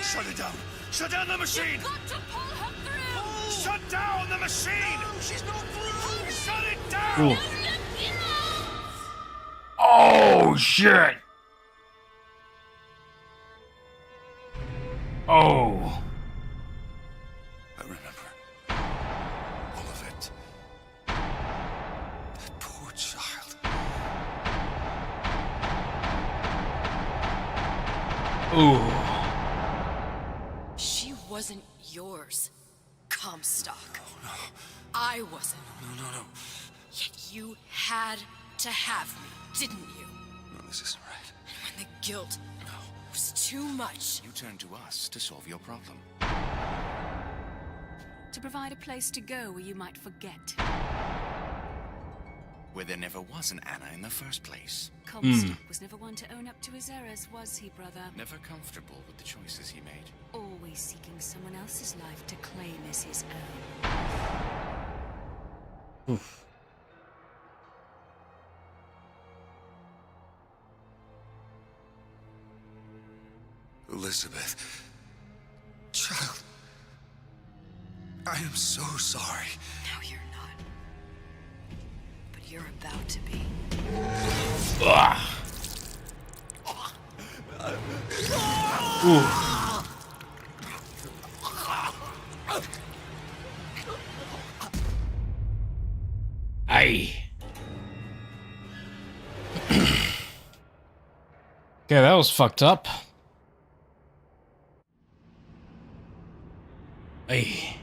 Shut it down. Shut down the machine. You've got to pull her through. Shut down the machine. No, she's not through. Shut it down. Ooh. Oh shit. Oh. I remember all of it. That poor child. Ooh. She wasn't yours, Comstock. No. I wasn't. No. Yet you had to have me, didn't you? No, this isn't right. And when the guilt was too much. You turn to us to solve your problem. To provide a place to go where you might forget. Where there never was an Anna in the first place. Comstock was never one to own up to his errors, was he, brother? Never comfortable with the choices he made. Always seeking someone else's life to claim as his own. Oof. Elizabeth. Child. I am so sorry. No, you're not. But you're about to be. Aye. Okay, that was fucked up. Aye.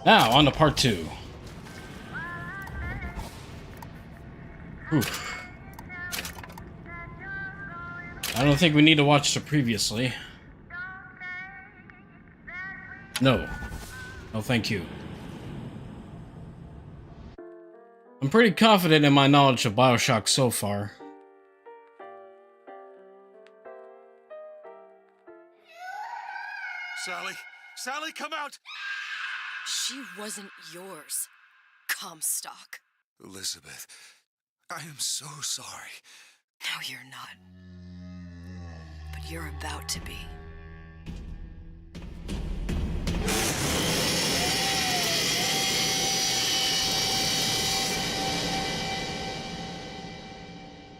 Now, on to part 2. Oof. I don't think we need to watch the previously. No. No, thank you. I'm pretty confident in my knowledge of Bioshock so far. Sally. Sally, come out. She wasn't yours, Comstock. Elizabeth. I am so sorry. No, you're not. But you're about to be.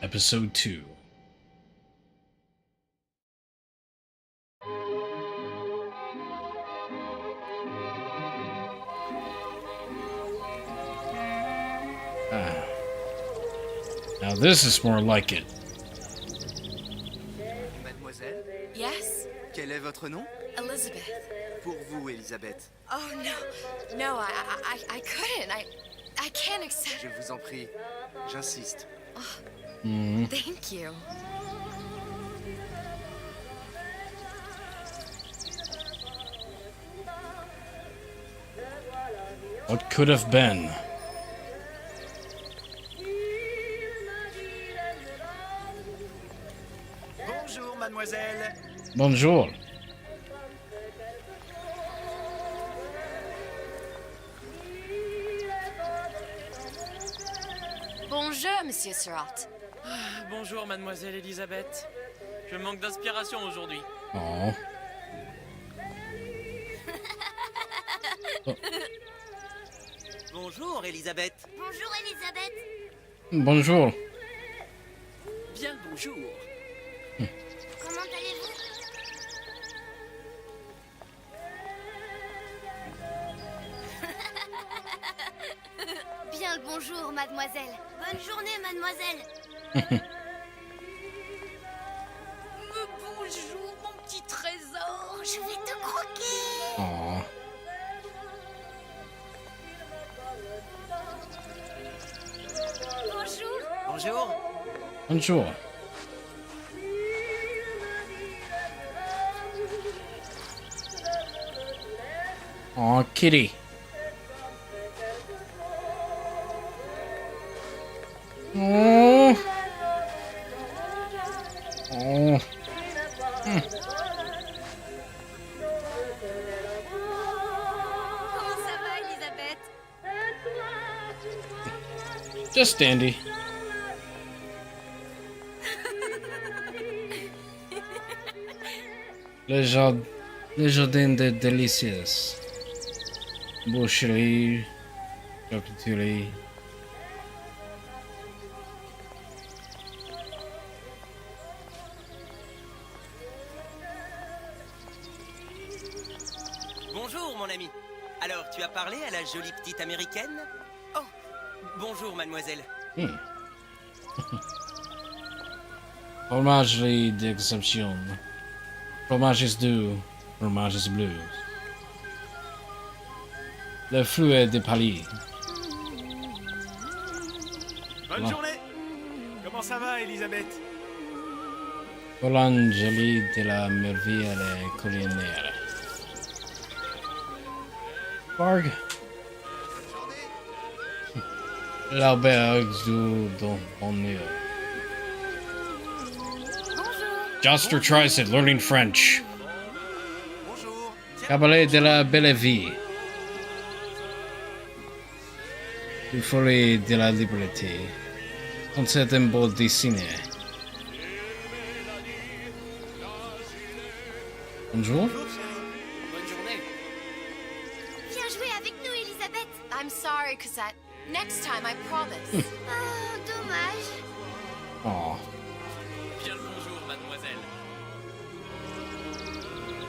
Episode 2. Now this is more like it. Mademoiselle, Yes? quel est votre nom? Elizabeth. Pour vous, Elisabeth. Oh, no. No, I couldn't. I can't accept. Je vous en prie, j'insiste. Thank you. What could have been? Bonjour, mademoiselle. Bonjour. Bonjour, Monsieur Surratt. Bonjour, mademoiselle Elisabeth. Je manque d'inspiration aujourd'hui. Oh. Bonjour, Elisabeth. Bonjour, Elisabeth. Bonjour. Bien le bonjour. Comment allez-vous? Bien le bonjour, mademoiselle. Bonne journée, mademoiselle. Bonjour, mon petit trésor. Je vais te croquer. Oh. Bonjour. Bonjour. Bonjour. Oh, kitty. Oh. Oh. Comment ça va, Elisabeth? Just dandy. Le jardin de Delicious. Boucherie. Charcuterie. Bonjour, mon ami. Alors, tu as parlé à la jolie petite américaine? Oh, bonjour, mademoiselle. Fromagerie d'exception. Fromages doux. Fromages bleus. Le fluet des paliers. Bonne journée. Comment ça va, Elisabeth? Boulangerie de la merveille culinaire. Barg. L'auberge du bonheur. Joster tries it, learning French. Cabaret de la Belle Vie. Le Forêt de la Liberté. Concert en beau dessiné. Bonjour. Bonne journée. Viens jouer avec nous, Elisabeth. I'm sorry, Cosette. Next time, I promise. Oh, dommage. Oh. Bien le bonjour, mademoiselle.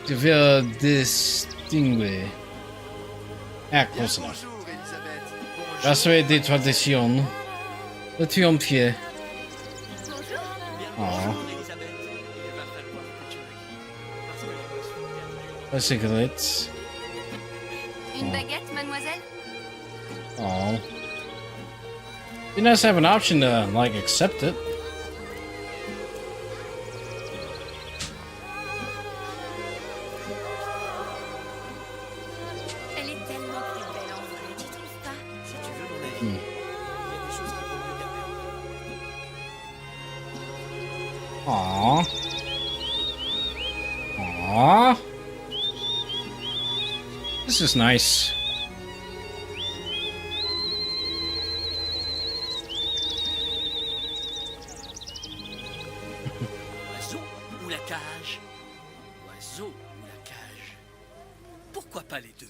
Tu veux distinguer. Ah, close enough. Bonjour, Elisabeth. Respect des traditions. Le triomphier. Oh. Elisabeth. Il va falloir que tu m'écris. Parce que je me suis perdu. La cigarette. Une baguette, mademoiselle? Oh. Be nice to have an option to, like, accept it. Elle est tellement plus belle en vrai, tu trouves pas? Si tu veux mon avis, il y a des choses qu'il vaut mieux garder en Aww. Aww. This is nice. pas les deux.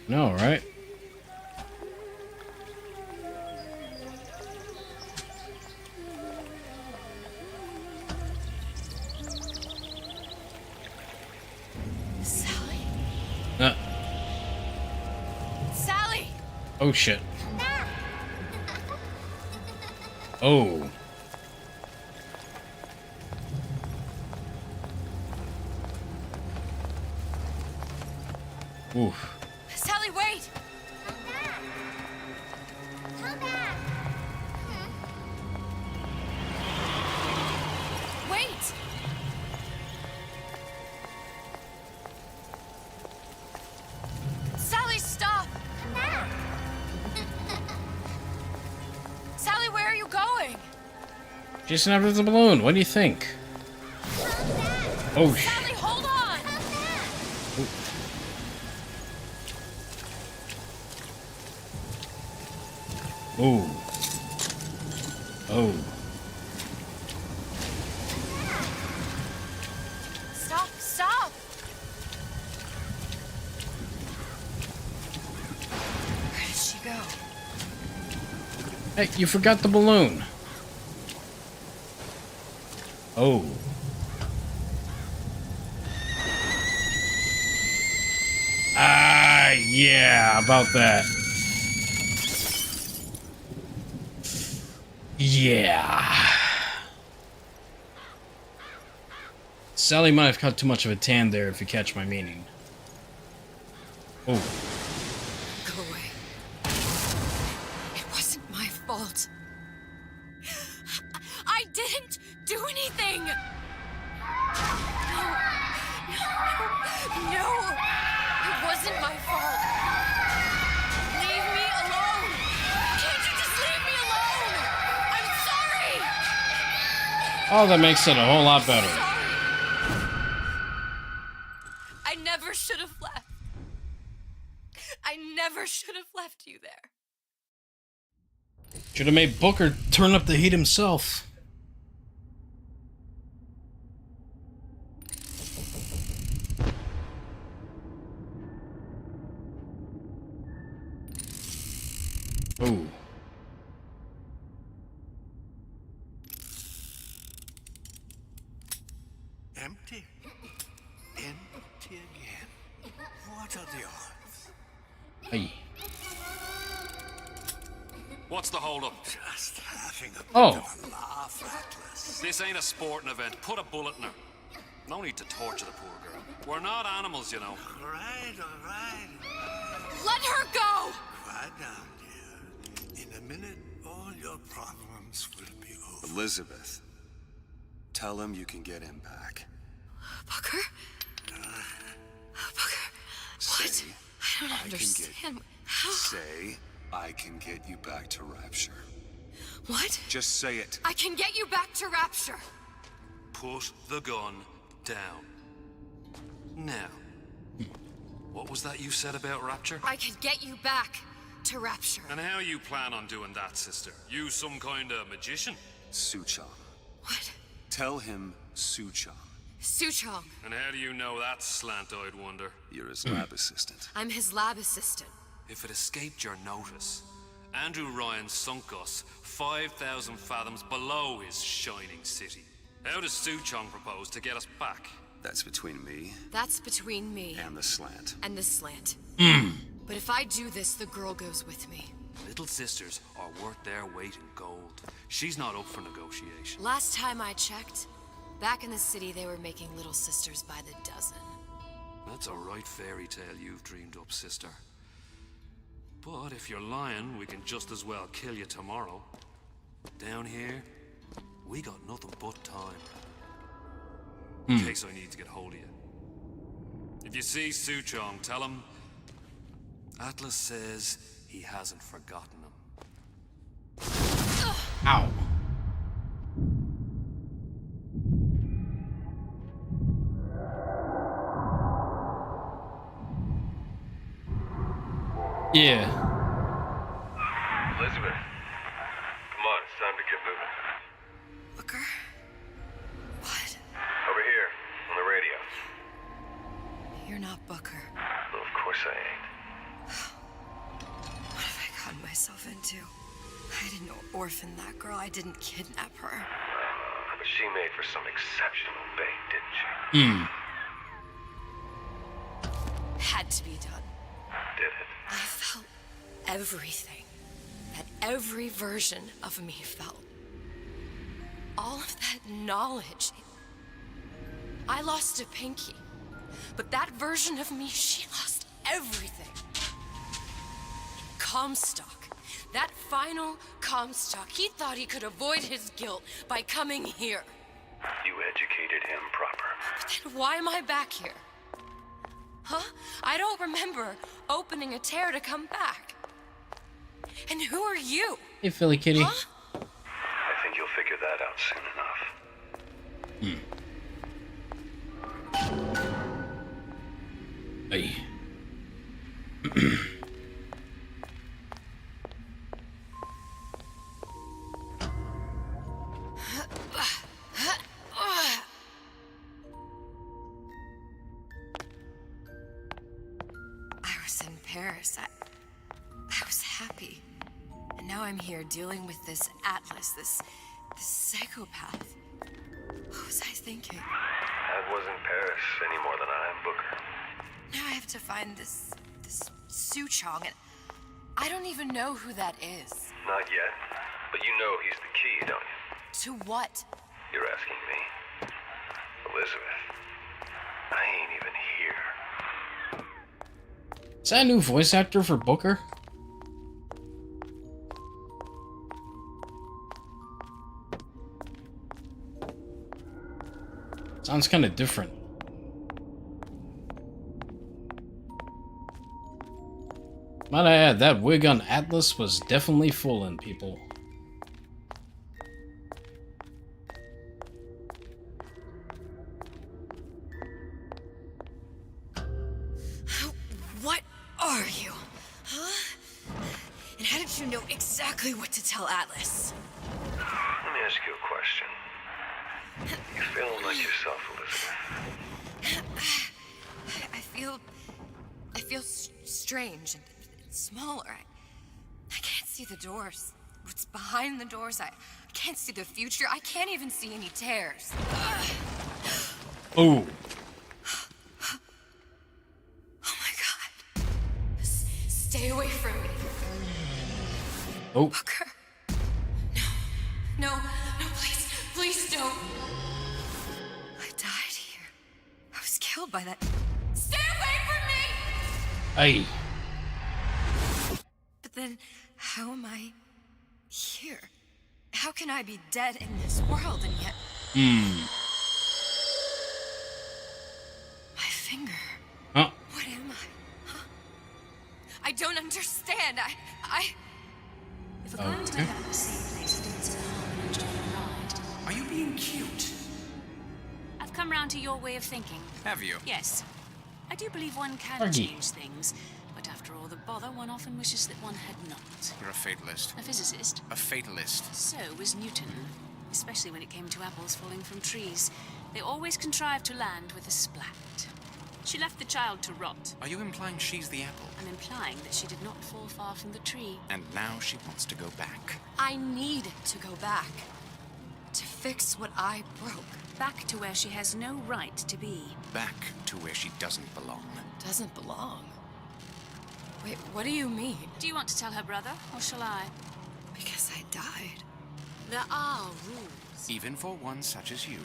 No, right? Sally? Sally! Oh shit. Oh. Oof. Sally, wait! Wait! Sally, stop! Sally, where are you going? Jason after the balloon. What do you think? Oh shit. Sally, hold on! Oh. Oh. Stop, stop! Where did she go? Hey, you forgot the balloon. Oh. Ah, yeah, about that. Yeah. Sally might have cut too much of a tan there, if you catch my meaning. Oh. Go away. It wasn't my fault. I didn't do anything! No! It wasn't my fault! Leave me alone! Can't you just leave me alone? I'm sorry! Oh, that makes it a whole lot better. I never should have left. I never should have left you there. Should have made Booker turn up the heat himself. Oh. Empty. Empty again. What are the odds? Hey. What's the holdup? Just having a bit Oh. of a laugh, Atlas. This ain't a sporting event. Put a bullet in her. No need to torture the poor girl. We're not animals, you know. All right. Let her go! Quiet down, dear. In a minute, all your problems will be over. Elizabeth, tell him you can get him back. Booker? Booker, what? Say, I don't can understand. How? Say, I can get you back to Rapture. What? Just say it. I can get you back to Rapture. Put the gun down. Now, what was that you said about Rapture? I can get you back to Rapture. And how you plan on doing that, sister? You some kind of magician? Suchong. What? Tell him Suchong. Suchong. And how do you know that, slant-eyed wonder? You're his lab assistant. I'm his lab assistant. If it escaped your notice, Andrew Ryan sunk us 5,000 fathoms below his shining city. How does Suchong propose to get us back? That's between me That's between me and the slant. and the slant. But if I do this, the girl goes with me. Little sisters are worth their weight in gold. She's not up for negotiation. Last time I checked, back in the city they were making little sisters by the dozen. That's a right fairy tale you've dreamed up, sister. But if you're lying, we can just as well kill you tomorrow. Down here, we got nothing but time. In case I need to get hold of you. If you see Suchong, tell him Atlas says he hasn't forgotten him. Ow. Yeah. Elizabeth, come on, it's time to get moving. Booker? What? Over here, on the radio. You're not not Booker. Well, of course I ain't. What have I gotten myself into? I didn't orphan that girl. I didn't kidnap her. But she made for some exceptional bait, didn't she? Had to be done. Did it? I felt everything that every version of me felt. All of that knowledge. I lost a pinky. But that version of me, she lost everything. Comstock. That final Comstock. He thought he could avoid his guilt by coming here. You educated him proper. But then why am I back here? Huh? I don't remember opening a tear to come back. And who are you? Hey, Philly Kitty. Huh? I think you'll figure that out soon enough. Hey. I was in Paris. I was happy. And now I'm here dealing with this Atlas, this psychopath. What was I thinking? That wasn't Paris any more than I am Booker. Now I have to find this Suchong, and I don't even know who that is. Not yet, but you know he's the key, don't you? To what? You're asking me. Elizabeth, I ain't even here. Is that a new voice actor for Booker? Sounds kind of different. Might I add, that wig on Atlas was definitely fooling people. What are you? Huh? And how did you know exactly what to tell Atlas? Let me ask you a question. You feeling like yourself, Elizabeth? I feel strange and smaller. I can't see the doors. What's behind the doors? I can't see the future. I can't even see any tears. Oh. Oh my God. Stay away from me. Oh. Booker. No, please, please don't. I died here. I was killed by that. Stay away from me! Aye. But then, how am I here? How can I be dead in this world and yet... My finger. Huh? What am I? Huh? I don't understand. If we're going to end up in the same place, it needs to harm and enjoy the ride. Are you being cute? I've come round to your way of thinking. Have you? Yes. I do believe one can Fergie. change things, but after all the bother, one often wishes that one had not. You're a fatalist. A physicist. A fatalist. So was Newton, especially when it came to apples falling from trees. They always contrived to land with a splat. She left the child to rot. Are you implying she's the apple? I'm implying that she did not fall far from the tree. And now she wants to go back. I need to go back. To fix what I broke. Back to where she has no right to be. Back to where she doesn't belong. Doesn't belong? Wait, what do you mean? Do you want to tell her brother, or shall I? Because I died. There are rules. Even for one such as you.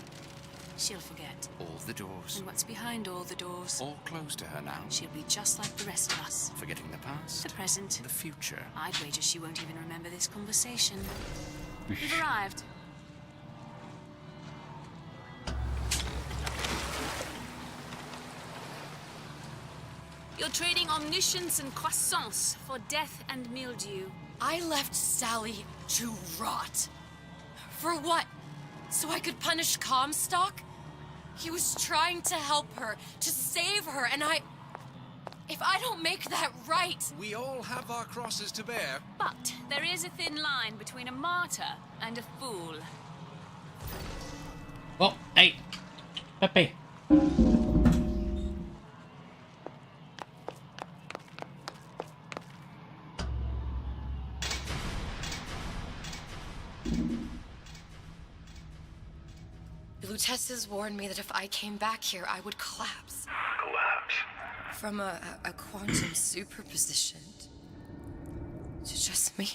She'll forget. All the doors. And what's behind all the doors? All closed to her now. She'll be just like the rest of us. Forgetting the past. The present. The future. I'd wager she won't even remember this conversation. We've arrived. You're trading omniscience and croissance for death and mildew. I left Sally to rot. For what? So I could punish Comstock? He was trying to help her, to save her, and if I don't make that right... We all have our crosses to bear. But there is a thin line between a martyr and a fool. Well, hey. Pepe. hostesses warned me that if I came back here, I would collapse. Collapse. From a quantum superposition to just me.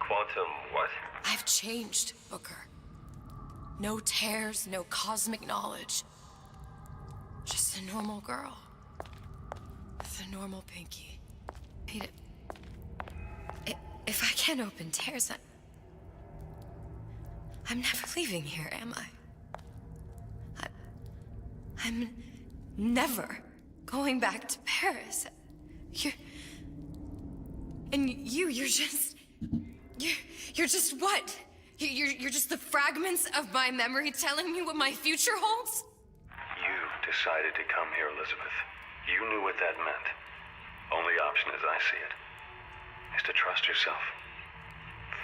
Quantum what? I've changed, Booker. No tears, no cosmic knowledge. Just a normal girl. With a normal pinky. Peter, if I can't open tears, I'm never leaving here, am I? I'm never going back to Paris. You're just what? You're just the fragments of my memory telling me what my future holds? You decided to come here, Elizabeth. You knew what that meant. Only option, as I see it, is to trust yourself.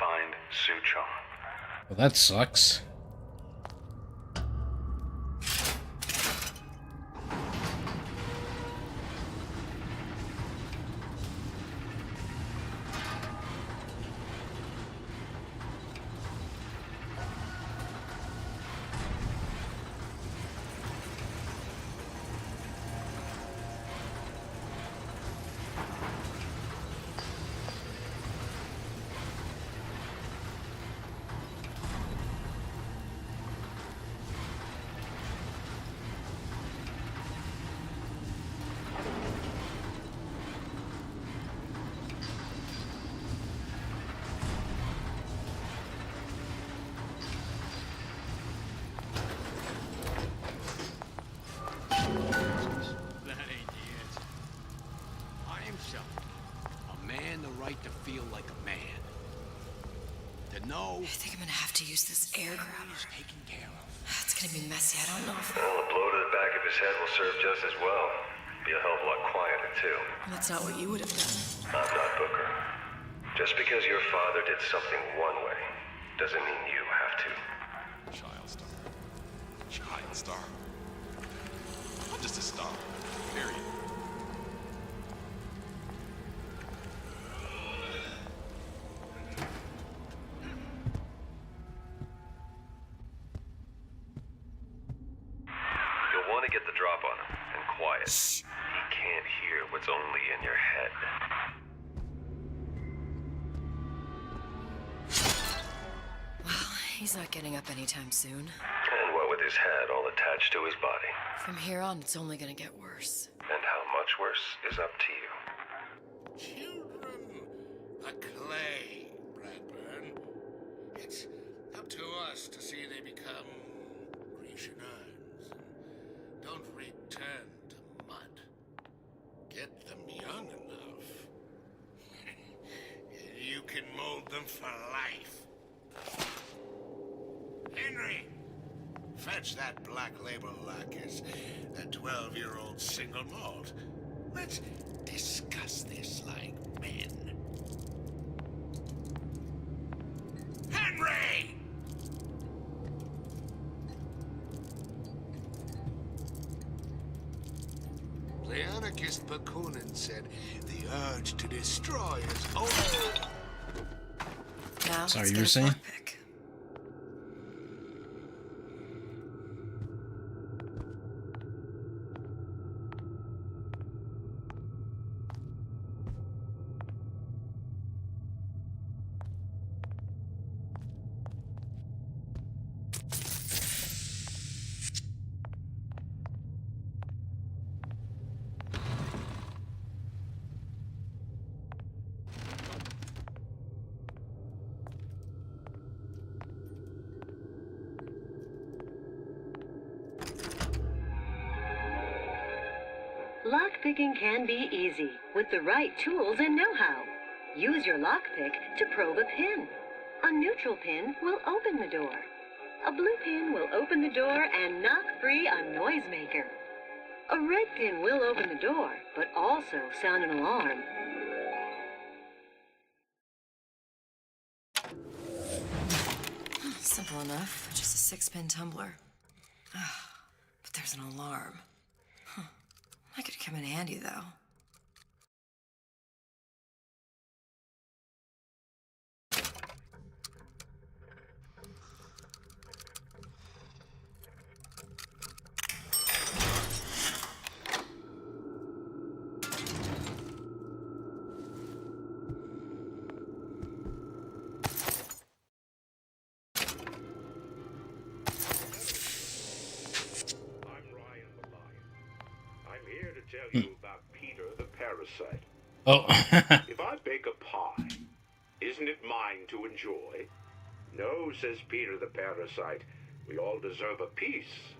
Find Suchong. Well, that sucks. I think I'm gonna have to use this air grabber. It's gonna be messy. I don't know if... Well, a blow to the back of his head will serve just as well. Be a hell of a lot quieter, too. That's not what you would have done. I'm not Booker. Just because your father did something one way, doesn't mean you have to. Child star. Child star. I'm just a star. Period. Get the drop on him, and quiet. He can't hear what's only in your head. Well, he's not getting up anytime soon. And what with his head all attached to his body. From here on, it's only gonna get worse. And how much worse is up to you. Children are clay, Bradburn. It's up to us to see they become Grecian urns. Don't return to mud. Get them young enough. You can mold them for life. Henry, fetch that black label Lacus, that 12-year-old single malt. Let's discuss this like men. Henry! The anarchist Bakunin said the urge to destroy is over. Now, sorry, you were saying? Lockpicking can be easy with the right tools and know-how. Use your lockpick to probe a pin. A neutral pin will open the door. A blue pin will open the door and knock free a noisemaker. A red pin will open the door, but also sound an alarm. Simple enough. Just a 6-pin tumbler. But there's an alarm. That could come in handy, though. parasite. Oh. If I bake a pie, isn't it mine to enjoy? No, says Peter the parasite. We all deserve a piece.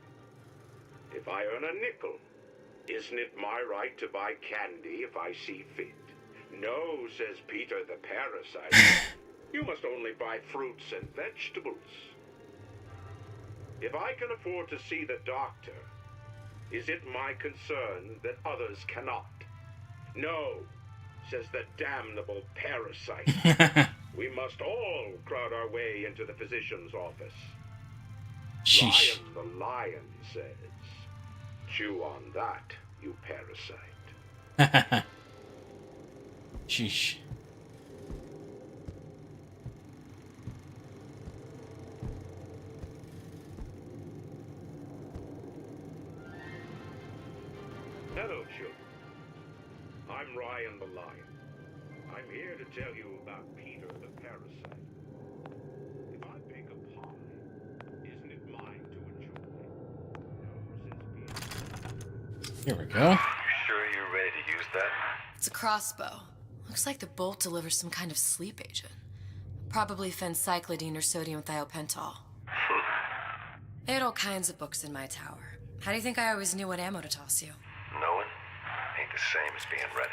If I earn a nickel, isn't it my right to buy candy if I see fit? No, says Peter the parasite. You must only buy fruits and vegetables. If I can afford to see the doctor, is it my concern that others cannot? No, says the damnable parasite. We must all crowd our way into the physician's office. Sheesh. Lion the lion says, chew on that, you parasite. Sheesh. Hello, children. I'm Ryan the lion. I'm here to tell you about Peter the parasite. If I bake a pie, isn't it mine to enjoy? No, says Peter. Here we go. You sure you're ready to use that? It's a crossbow. Looks like the bolt delivers some kind of sleep agent. Probably phencyclidine or sodium thiopental. They had all kinds of books in my tower. How do you think I always knew what ammo to toss you? Knowing ain't the same as being ready.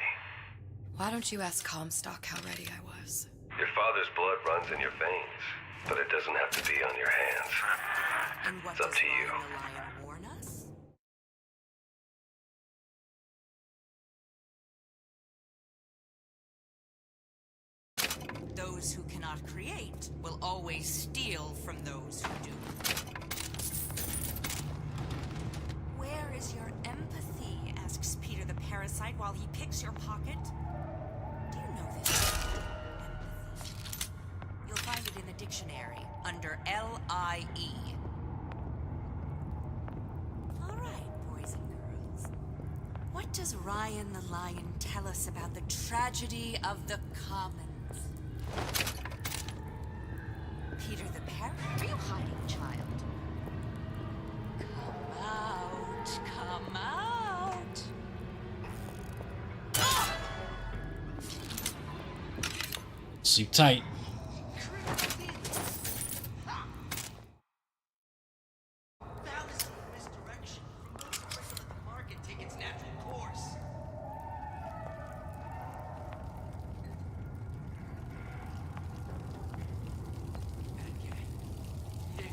Why don't you ask Comstock how ready I was? Your father's blood runs in your veins, but it doesn't have to be on your hands. And what It's up does to you. Ryan the lion warn us? Those who cannot create will always steal from those who do. Where is your empathy? Asks Peter the parasite while he picks your pocket. Do you know this? Empathy. You'll find it in the dictionary under L-I-E. All right, boys and girls. What does Ryan the lion tell us about the tragedy of the commons? Peter the parrot? Are you hiding, child? Come out, come out. Sleep tight.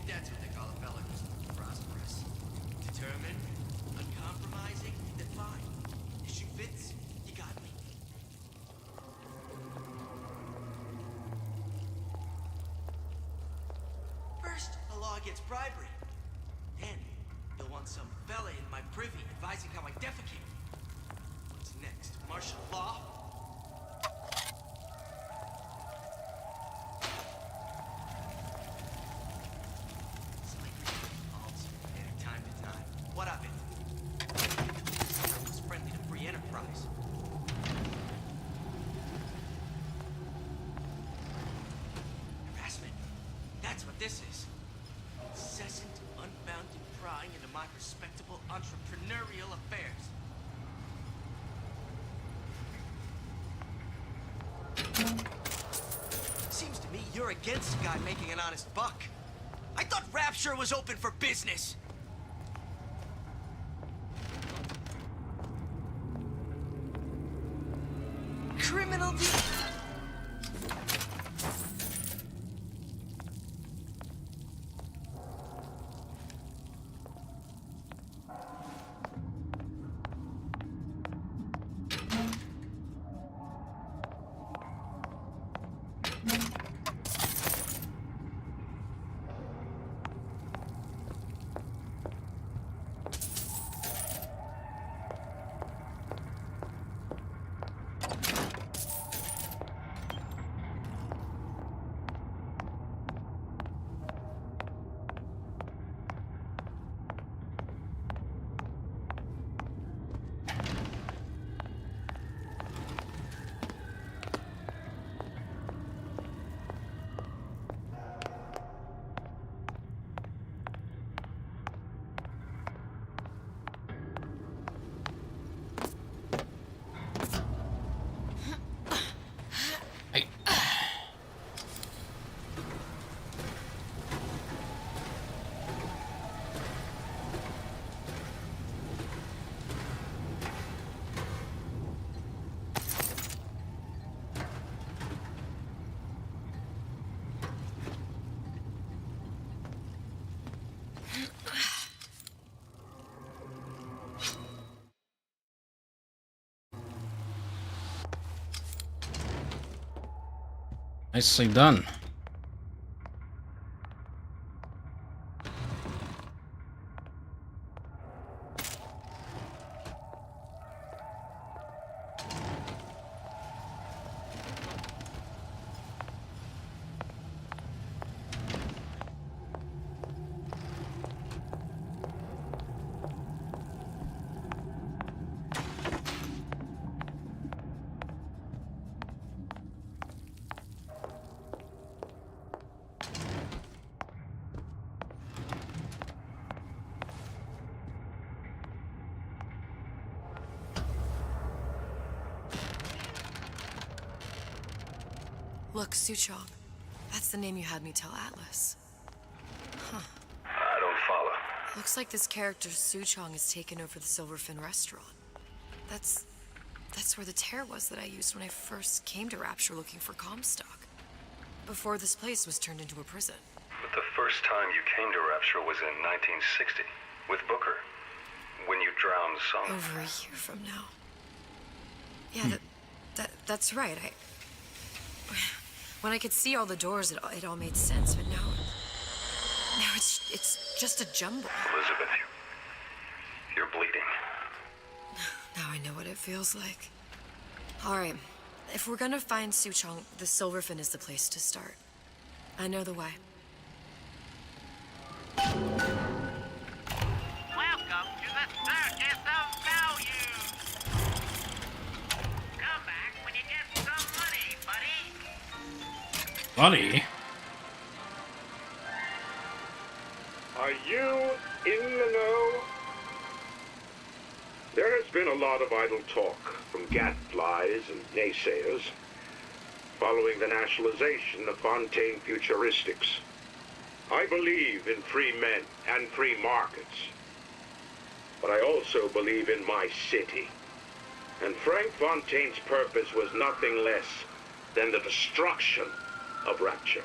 That's what they call a fella who's prosperous. Determined, uncompromising, then fine. If she fits, you got me. First, the law against bribery. Then, you'll want some fella in my privy advising how I defecate. What's next? Martial law? What of it? I was friendly to free enterprise. Harassment. That's what this is. Incessant, unbounded prying into my respectable entrepreneurial affairs. Seems to me you're against a guy making an honest buck. I thought Rapture was open for business. Criminal deal. Nicely done. Look, Suchong. That's the name you had me tell Atlas. Huh. I don't follow. Looks like this character Suchong has taken over the Silverfin restaurant. That's where the tear was that I used when I first came to Rapture looking for Comstock. Before this place was turned into a prison. But the first time you came to Rapture was in 1960, with Booker, when you drowned Song. Over a year from now. Yeah, that's right. When I could see all the doors, it all made sense, but now it's just a jumble. Elizabeth, you're bleeding. Now I know what it feels like. All right, if we're gonna find Suchong, the Silverfin is the place to start. I know the way. Welcome to the Circus of Value. Come back when you get some money, buddy. Buddy? Are you in the know? There has been a lot of idle talk from gadflies and naysayers following the nationalization of Fontaine Futuristics. I believe in free men and free markets, but I also believe in my city. And Frank Fontaine's purpose was nothing less than the destruction of Rapture.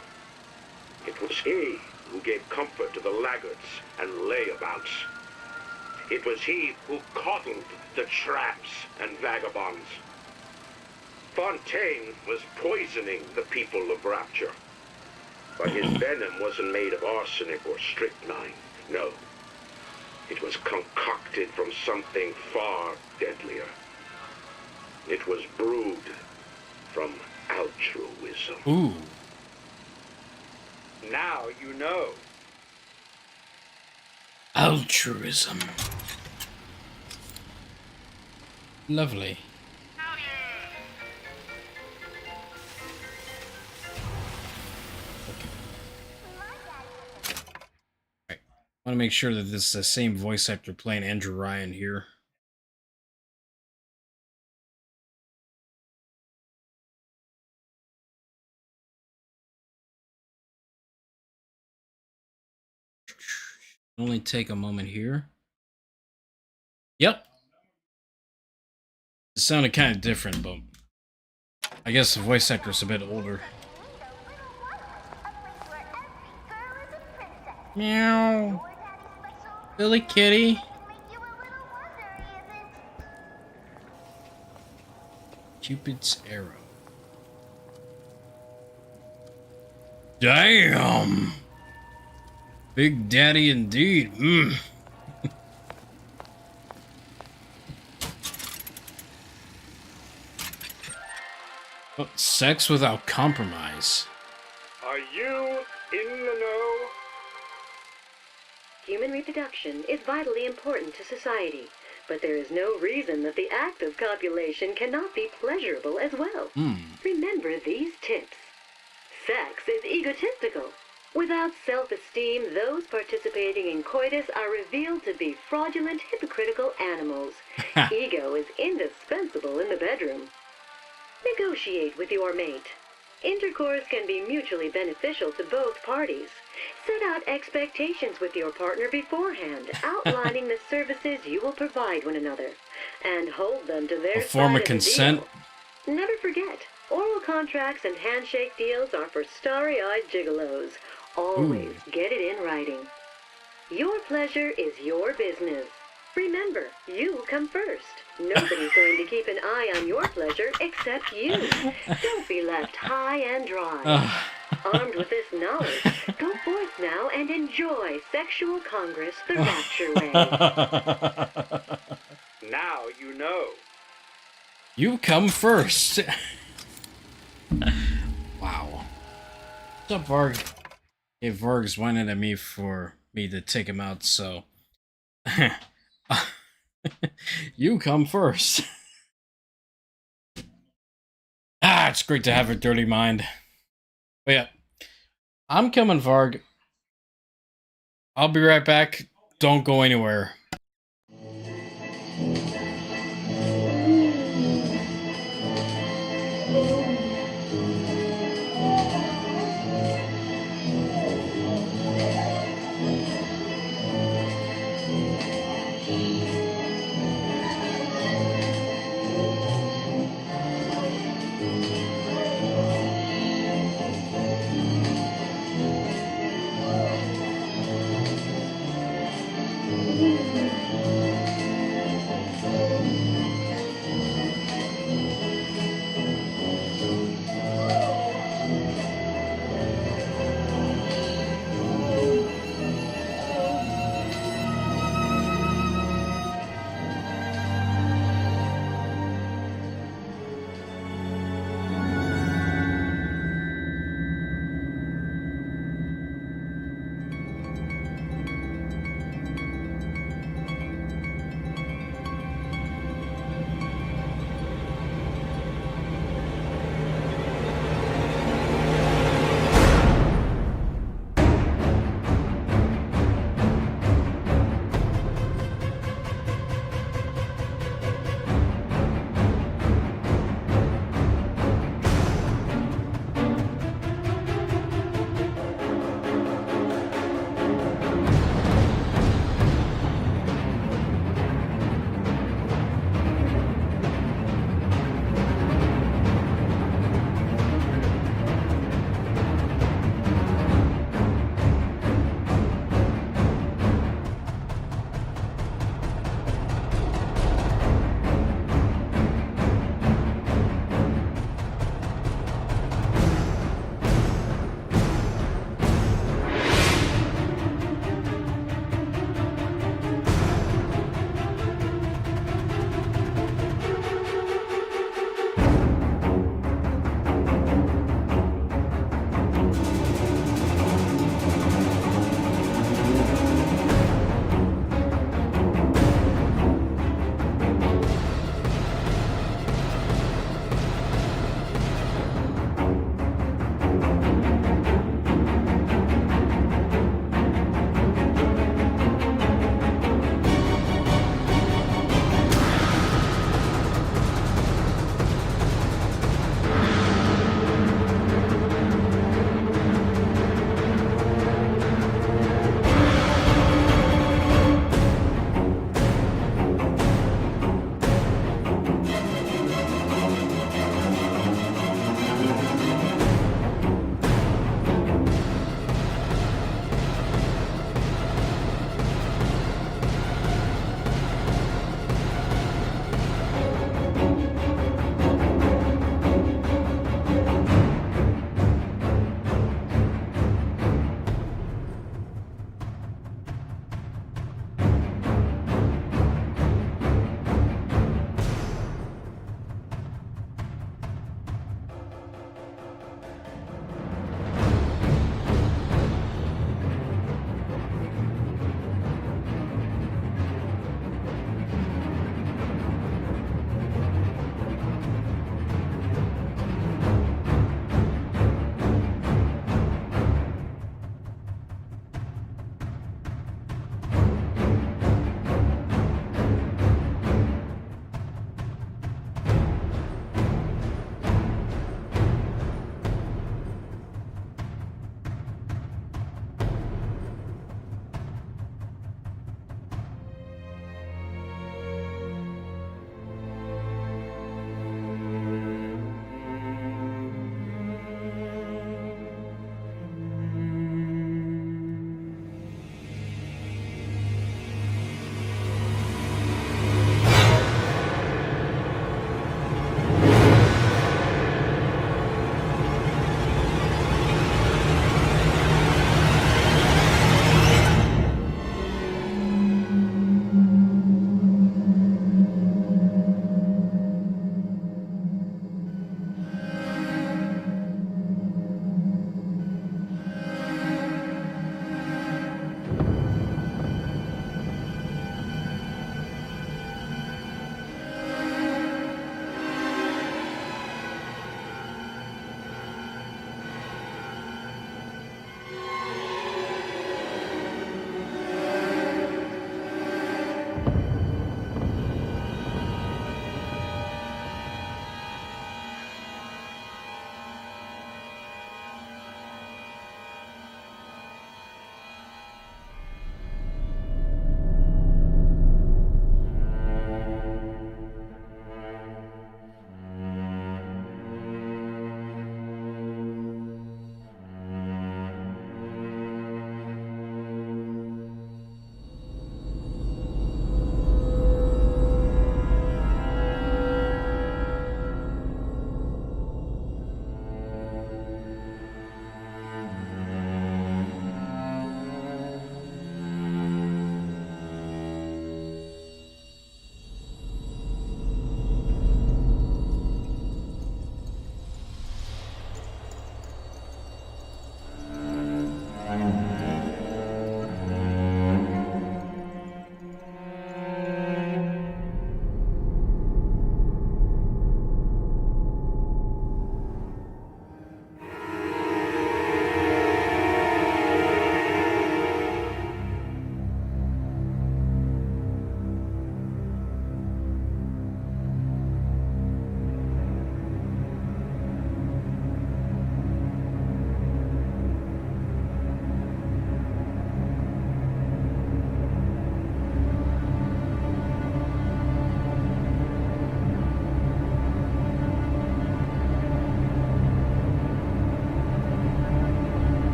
It was he who gave comfort to the laggards and layabouts. It was he who coddled the tramps and vagabonds. Fontaine was poisoning the people of Rapture. But his venom wasn't made of arsenic or strychnine. No. It was concocted from something far deadlier. It was brewed from altruism. Ooh. Now you know. Altruism. Lovely. I want to make sure that this is the same voice actor playing Andrew Ryan here. Only take a moment here. Yep. It sounded kind of different, but I guess the voice actor's a bit older. Meow. Billy Kitty. Cupid's arrow. Damn. Big Daddy indeed. Oh, sex without compromise. Are you in the know? Human reproduction is vitally important to society, but there is no reason that the act of copulation cannot be pleasurable as well. Remember these tips. Sex is egotistical. Without self-esteem, those participating in coitus are revealed to be fraudulent, hypocritical animals. Ego is indispensable in the bedroom. Negotiate with your mate. Intercourse can be mutually beneficial to both parties. Set out expectations with your partner beforehand, outlining the services you will provide one another, and hold them to their A form side of consent. the deal. Never forget, oral contracts and handshake deals are for starry-eyed gigolos. Always get it in writing. Your pleasure is your business, Remember, you come first. Nobody's going to keep an eye on your pleasure except you. Don't be left high and dry. Armed with this knowledge, go forth now and enjoy Sexual Congress the Rapture way. Now you know. You come first. Wow. What's up, Varg? Hey, Varg's whining at me for me to take him out, so... You come first. It's great to have a dirty mind. But yeah, I'm coming, Varg. I'll be right back. Don't go anywhere.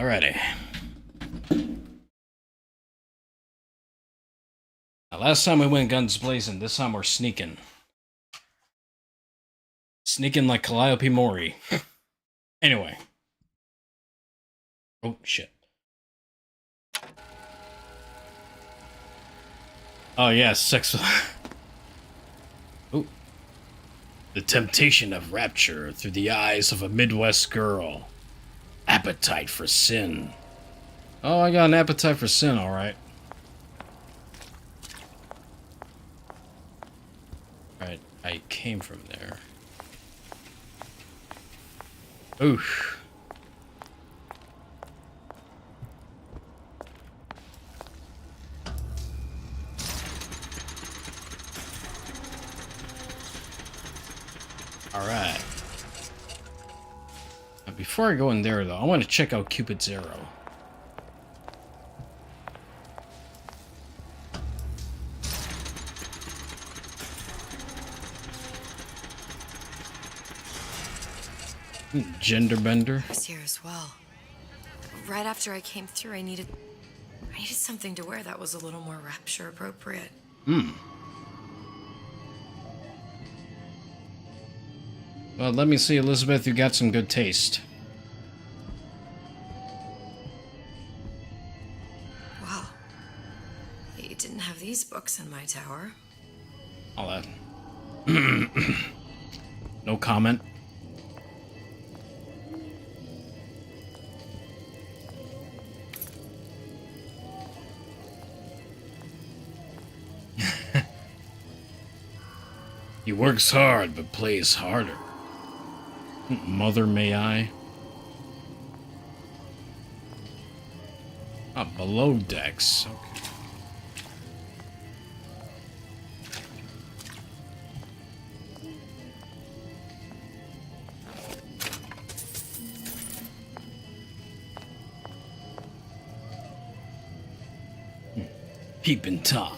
Alrighty. Now, last time we went guns blazing, this time we're sneaking. Sneaking like Calliope Mori. Anyway. Oh, shit. Oh, yeah, sex. Ooh. The temptation of rapture through the eyes of a Midwest girl. Appetite for sin. Oh, I got an appetite for sin, alright. Alright, I came from there. Oof. Alright. Now before I go in there, though, I want to check out Cupid's arrow. Gender bender. I was here as well. Right after I came through, I needed something to wear that was a little more rapture appropriate. Hmm. Well, let me see, Elizabeth, you got some good taste. Wow. You didn't have these books in my tower. All that. No comment. He works hard, but plays harder. Mother, may I? Ah, below decks. Okay. Peepin' Tom.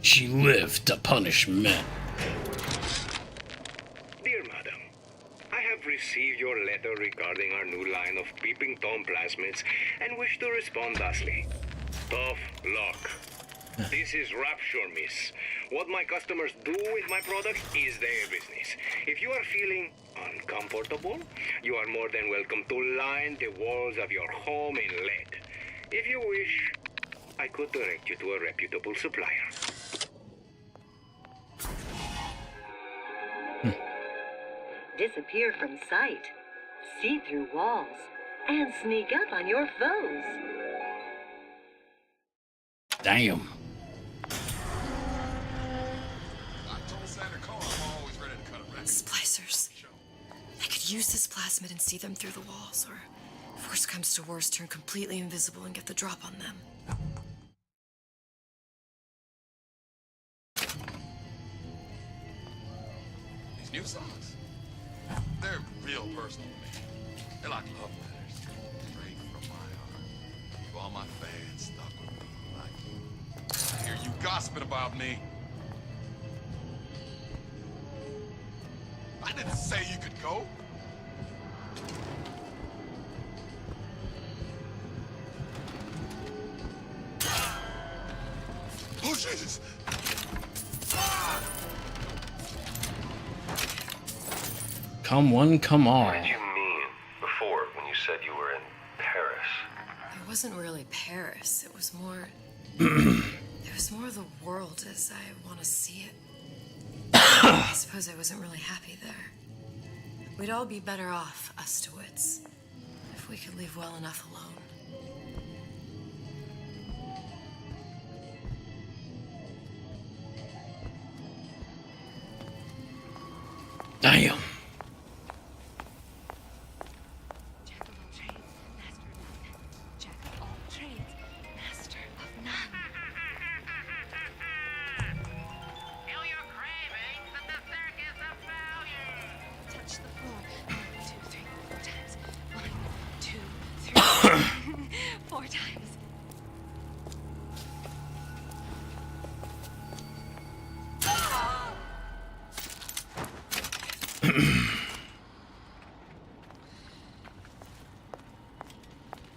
She lived to punish men. Dear Madam, I have received your letter regarding our new line of Peeping Tom plasmids and wish to respond thusly. Tough luck. This is Rapture, miss. What my customers do with my product is their business. If you are feeling uncomfortable, you are more than welcome to line the walls of your home in lead. If you wish, I could direct you to a reputable supplier. Disappear from sight, see through walls, and sneak up on your foes. Damn. Splicers. I could use this plasmid and see them through the walls, or if worst comes to worst, turn completely invisible and get the drop on them. These new songs, they're real personal to me. They're like love letters, straight from my heart. To all my fans stuck with me, like, I hear you gossiping about me. I didn't say you could go. Oh, Jesus! Come one, come all. What did you mean before when you said you were in Paris? It wasn't really Paris. It was more... it was more the world as I want to see it. I suppose I wasn't really happy there. We'd all be better off, us to wits, if we could leave well enough alone. Damn.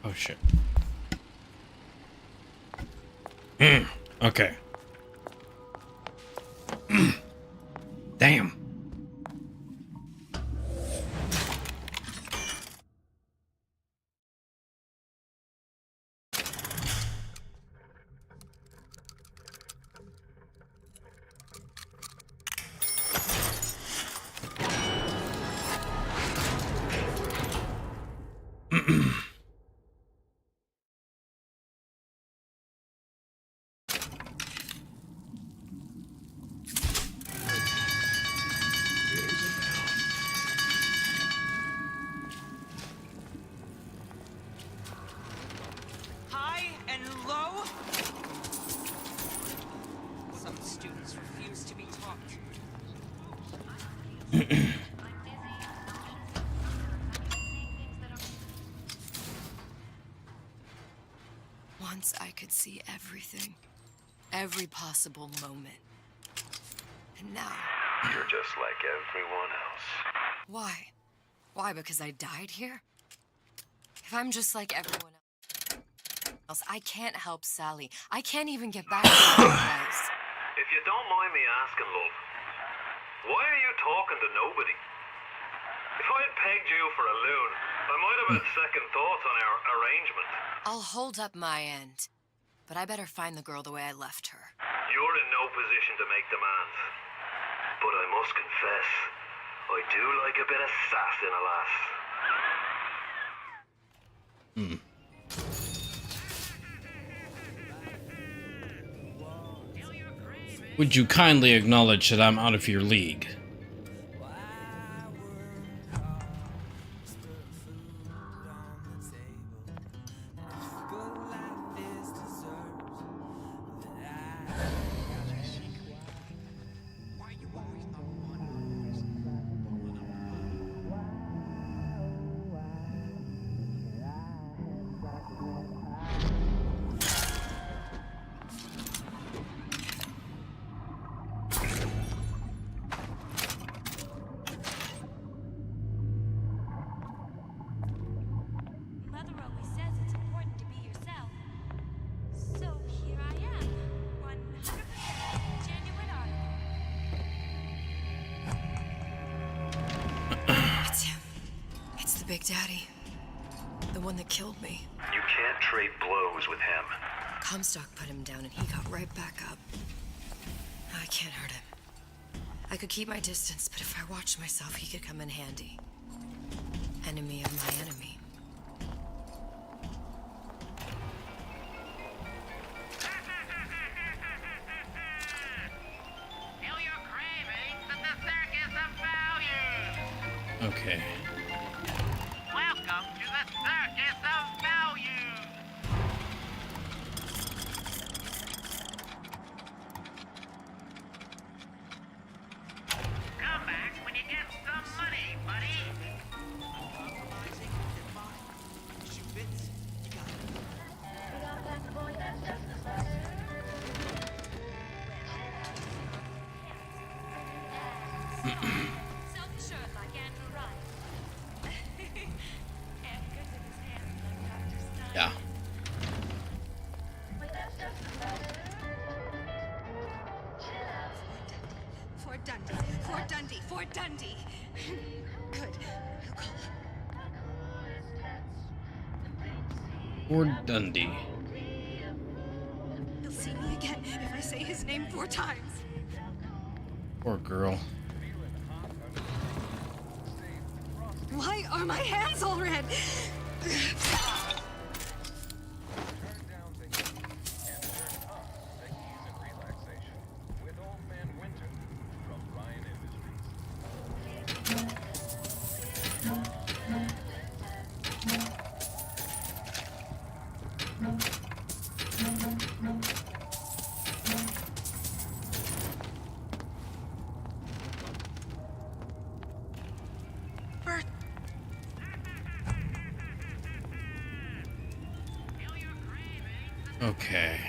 Oh shit. Okay. Damn. High and low? Some students refuse to be taught. Once I could see everything. Every possible moment. And now... You're just like everyone else. Why? Why, because I died here? If I'm just like everyone else, I can't help Sally. I can't even get back to where I was. If you don't mind me asking, love, why are you talking to nobody? If I had pegged you for a loon, I might have had second thoughts on our arrangement. I'll hold up my end. But I better find the girl the way I left her. You're in no position to make demands. But I must confess, I do like a bit of sass in a lass. Would you kindly acknowledge that I'm out of your league? Mother always says it's important to be yourself. So here I am, 100% genuine article. It's him. It's the Big Daddy. The one that killed me. You can't trade blows with him. Comstock put him down and he got right back up. I can't hurt him. I could keep my distance, but if I watched myself, he could come in handy. Enemy of my enemy. Feel your cravings at the Circus of Value. Okay. Welcome to the Circus of Value. Come back when you get some money, buddy. Self-assured like Andrew Ryan. And good with his hands like Dr. Stein. Yeah. Fort Dundee. Fort Dundee. Fort Dundee. Good. Ford Dundee. He'll see me again if I say his name 4 times. Poor girl. Why are my hands all red? Bert. Okay.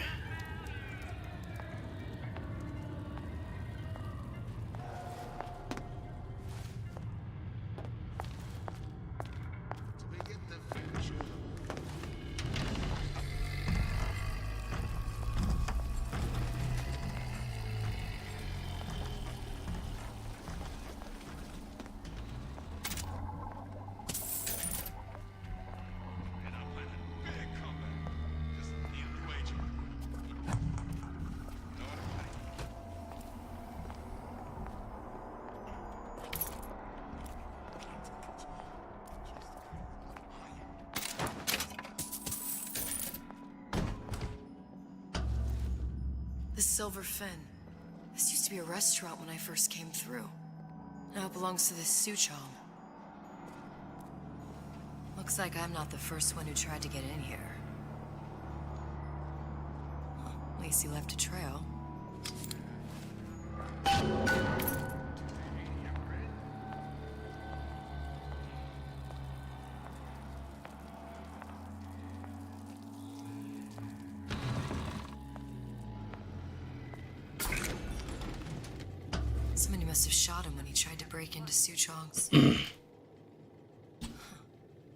The Silver Fin. This used to be a restaurant when I first came through. Now it belongs to this Suchong. Looks like I'm not the first one who tried to get in here. Well, at least he left a trail. Somebody must have shot him when he tried to break into Suchong's.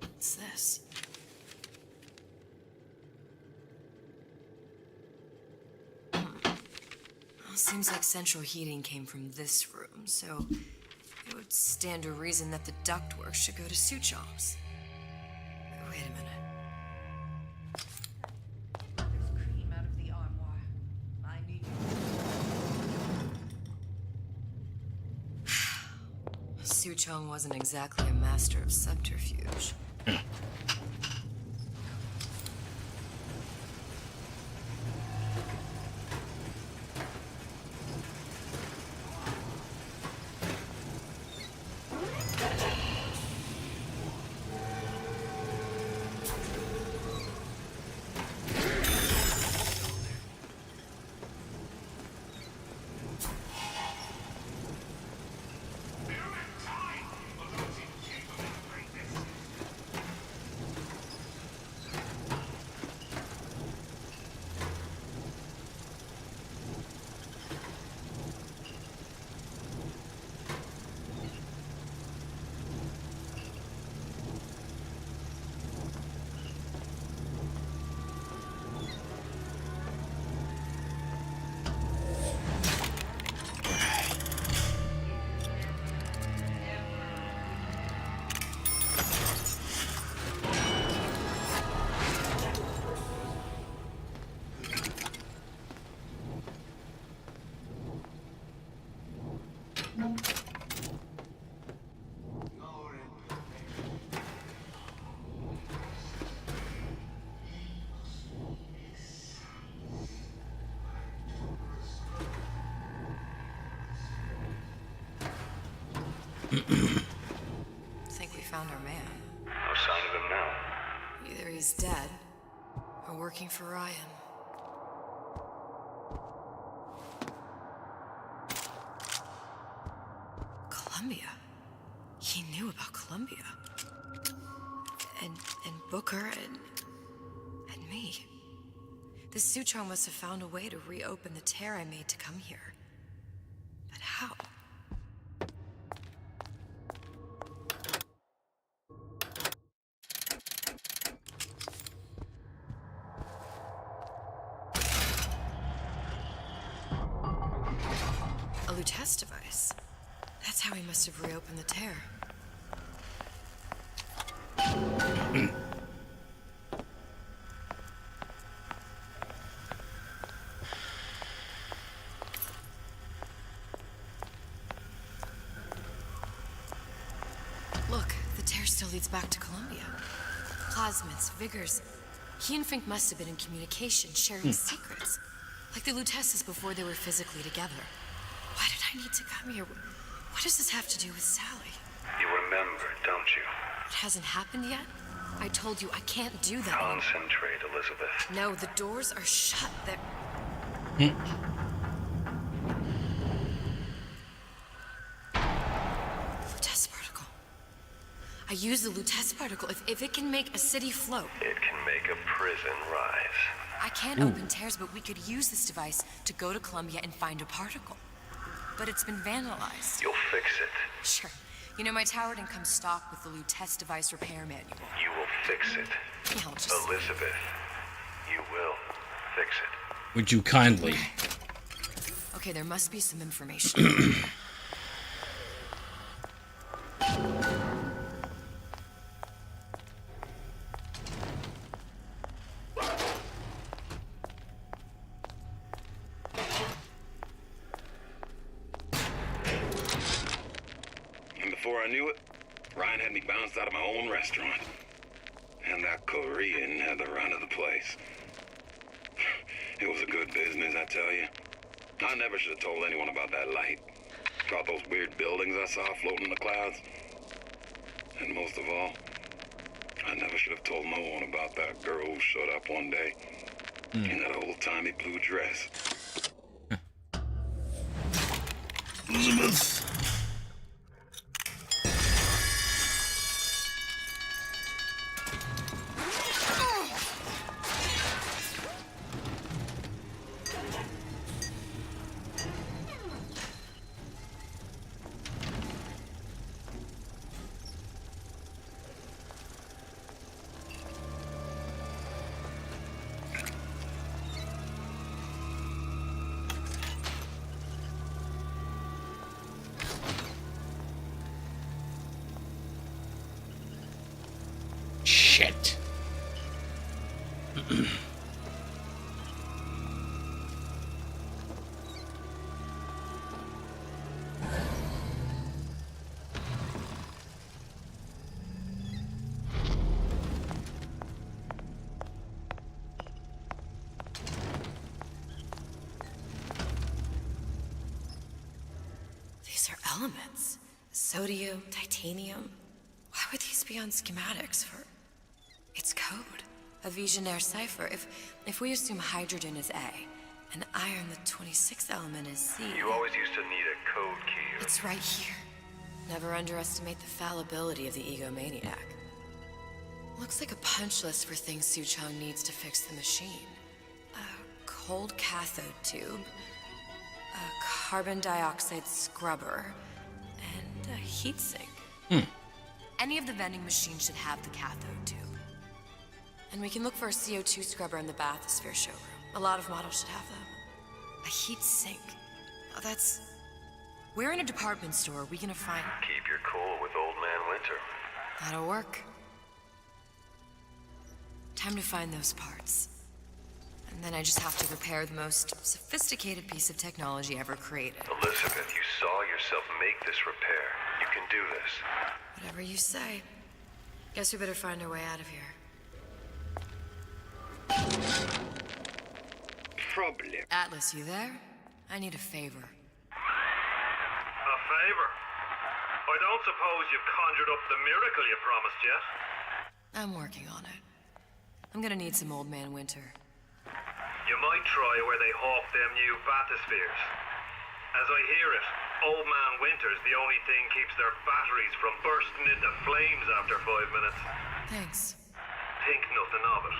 What's this? Well, seems like central heating came from this room, so it would stand to reason that the ductwork should go to Suchong's. Wait a minute. Cream out of the armoire. I need Suchong wasn't exactly a master of subterfuge. Think we found our man. No sign of him now. Either he's dead, or working for Ryan. Columbia. He knew about Columbia. And Booker and me. The Suchong must have found a way to reopen the tear I made to come here. But how? A Lutece device. That's how he must have reopened the tear. Look, the tear still leads back to Columbia. Plasmids, Vigors. He and Fink must have been in communication, sharing secrets. Like the Luteces before they were physically together. Why did I need to come here? What does this have to do with Sally? You remember, don't you? It hasn't happened yet? I told you I can't do that. Concentrate, Elizabeth. No, the doors are shut. They're... Lutece particle. I use the Lutece particle. If it can make a city float. It can make a prison rise. I can't open tears, but we could use this device to go to Columbia and find a particle. But it's been vandalized. You'll fix it. Sure. You know, my tower didn't come stocked with the Lutece device repair manual. You will fix it. Yeah, I'll just... Elizabeth, you will fix it. Would you kindly? Okay, there must be some information. And before I knew it, Ryan had me bounced out of my own restaurant. And that Korean had the run of the place. It was a good business, I tell you. I never should have told anyone about that light. About those weird buildings I saw floating in the clouds. And most of all, I never should have told no one about that girl who showed up one day in that old-timey blue dress. Elizabeth. Shit. These are elements. Sodium, titanium. Why would these be on schematics for... It's code. A Visionaire cipher. If we assume hydrogen is A, and iron, the 26th element, is C... You always used to need a code key. It's right here. Never underestimate the fallibility of the egomaniac. Looks like a punch list for things Suchong needs to fix the machine. A cold cathode tube, a carbon dioxide scrubber, and a heatsink. Any of the vending machines should have the cathode tube. And we can look for a CO2 scrubber in the bathysphere showroom. A lot of models should have them. A heat sink. Oh, that's... Where in a department store are we gonna find... Keep your cool with Old Man Winter. That'll work. Time to find those parts. And then I just have to repair the most sophisticated piece of technology ever created. Elizabeth, you saw yourself make this repair. You can do this. Whatever you say. Guess we better find our way out of here. Problem. Atlas, you there? I need a favor. A favor? I don't suppose you've conjured up the miracle you promised yet? I'm working on it. I'm gonna need some Old Man Winter. You might try where they hawk them new bathyspheres. As I hear it, Old Man Winter's the only thing keeps their batteries from bursting into flames after 5 minutes. Thanks. Think nothing of it.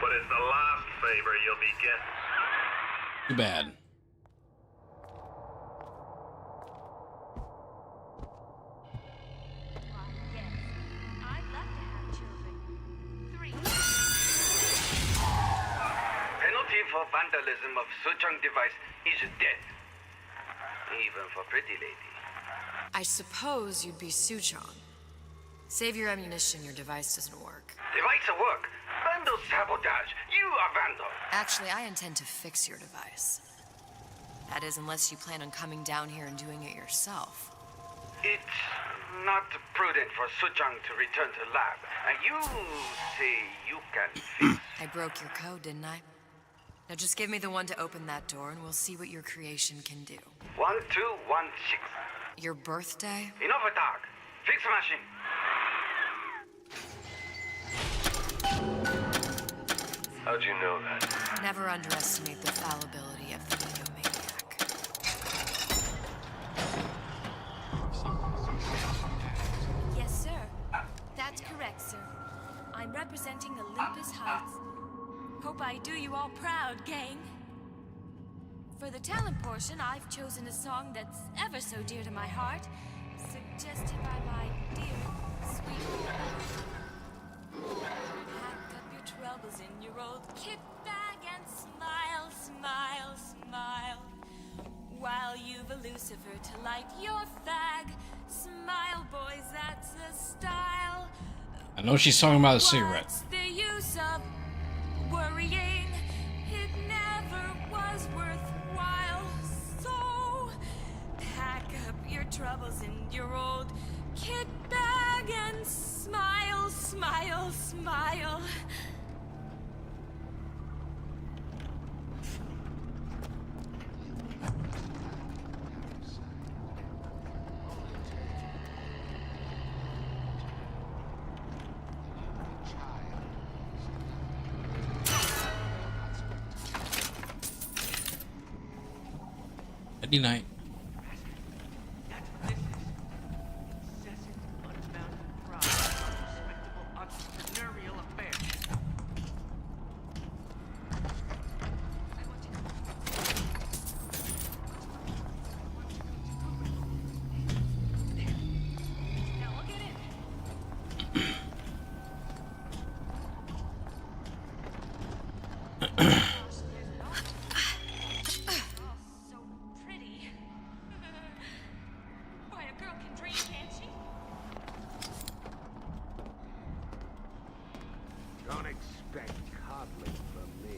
But it's the last favor you'll be getting. Too bad. I'd love to have children. 3. Penalty for vandalism of Suchong device is death. Even for pretty lady. I suppose you'd be Suchong. Save your ammunition, your device doesn't work. Device at work. Vandal sabotage. You are vandal. Actually, I intend to fix your device. That is, unless you plan on coming down here and doing it yourself. It's not prudent for Suchong to return to lab. And you say you can fix. I broke your code, didn't I? Now just give me the one to open that door and we'll see what your creation can do. 1216. Your birthday? Enough attack. Fix machine. How'd you know that? Never underestimate the fallibility of the egomaniac. Yes, sir. That's correct, sir. I'm representing Olympus Heights. Hope I do you all proud, gang. For the talent portion, I've chosen a song that's ever so dear to my heart, suggested by my dear, sweet Pack up your troubles in your old kit bag and smile, smile, smile. While you've a Lucifer to light your fag. Smile, boys, that's the style. I know she's talking about a cigarette. What's the use of worrying? It never was worthwhile. So pack up your troubles in your old kit bag and smile, smile, smile. Good night. Don't expect coddling from me.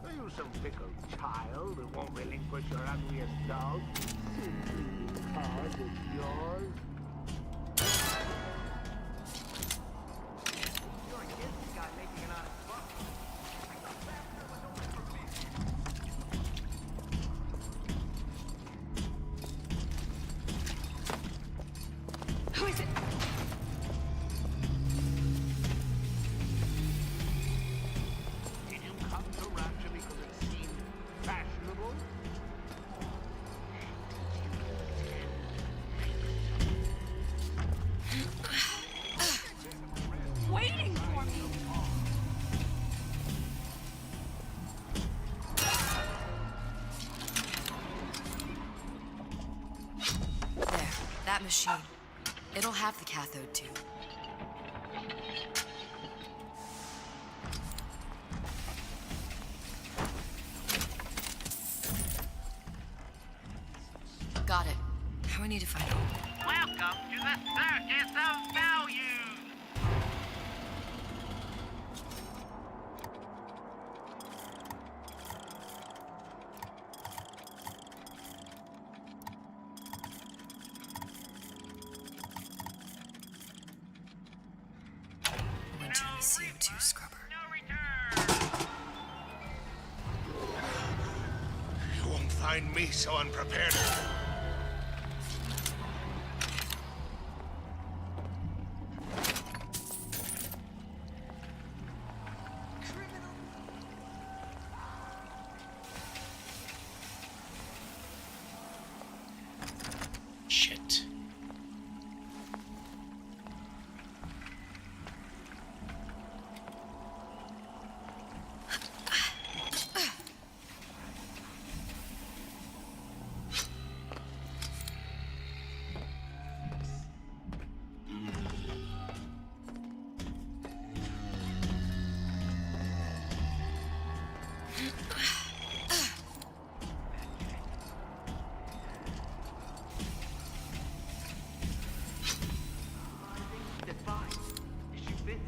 Are you some fickle child who won't relinquish your ugliest dog? Card is yours. You're a guilty guy making an honest buck. Who is it? Did you come to Rapture because it seemed fashionable? Waiting for me. There, that machine. It'll have the cathode too. Got it. Now I need to find out. Welcome to the Circus of Value! I went to a CO2 scrubber. You won't find me so unprepared. Shit. That's fine. The shoe fits.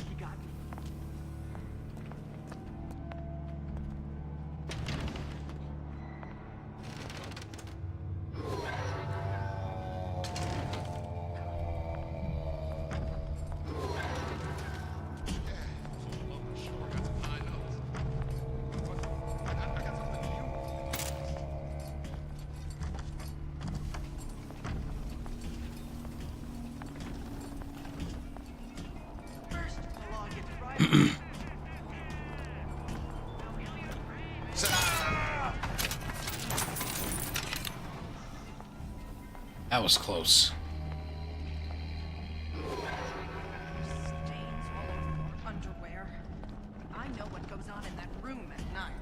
You got me. First, the law gets brighter. That was close. Underwear. I know what goes on in that room at night.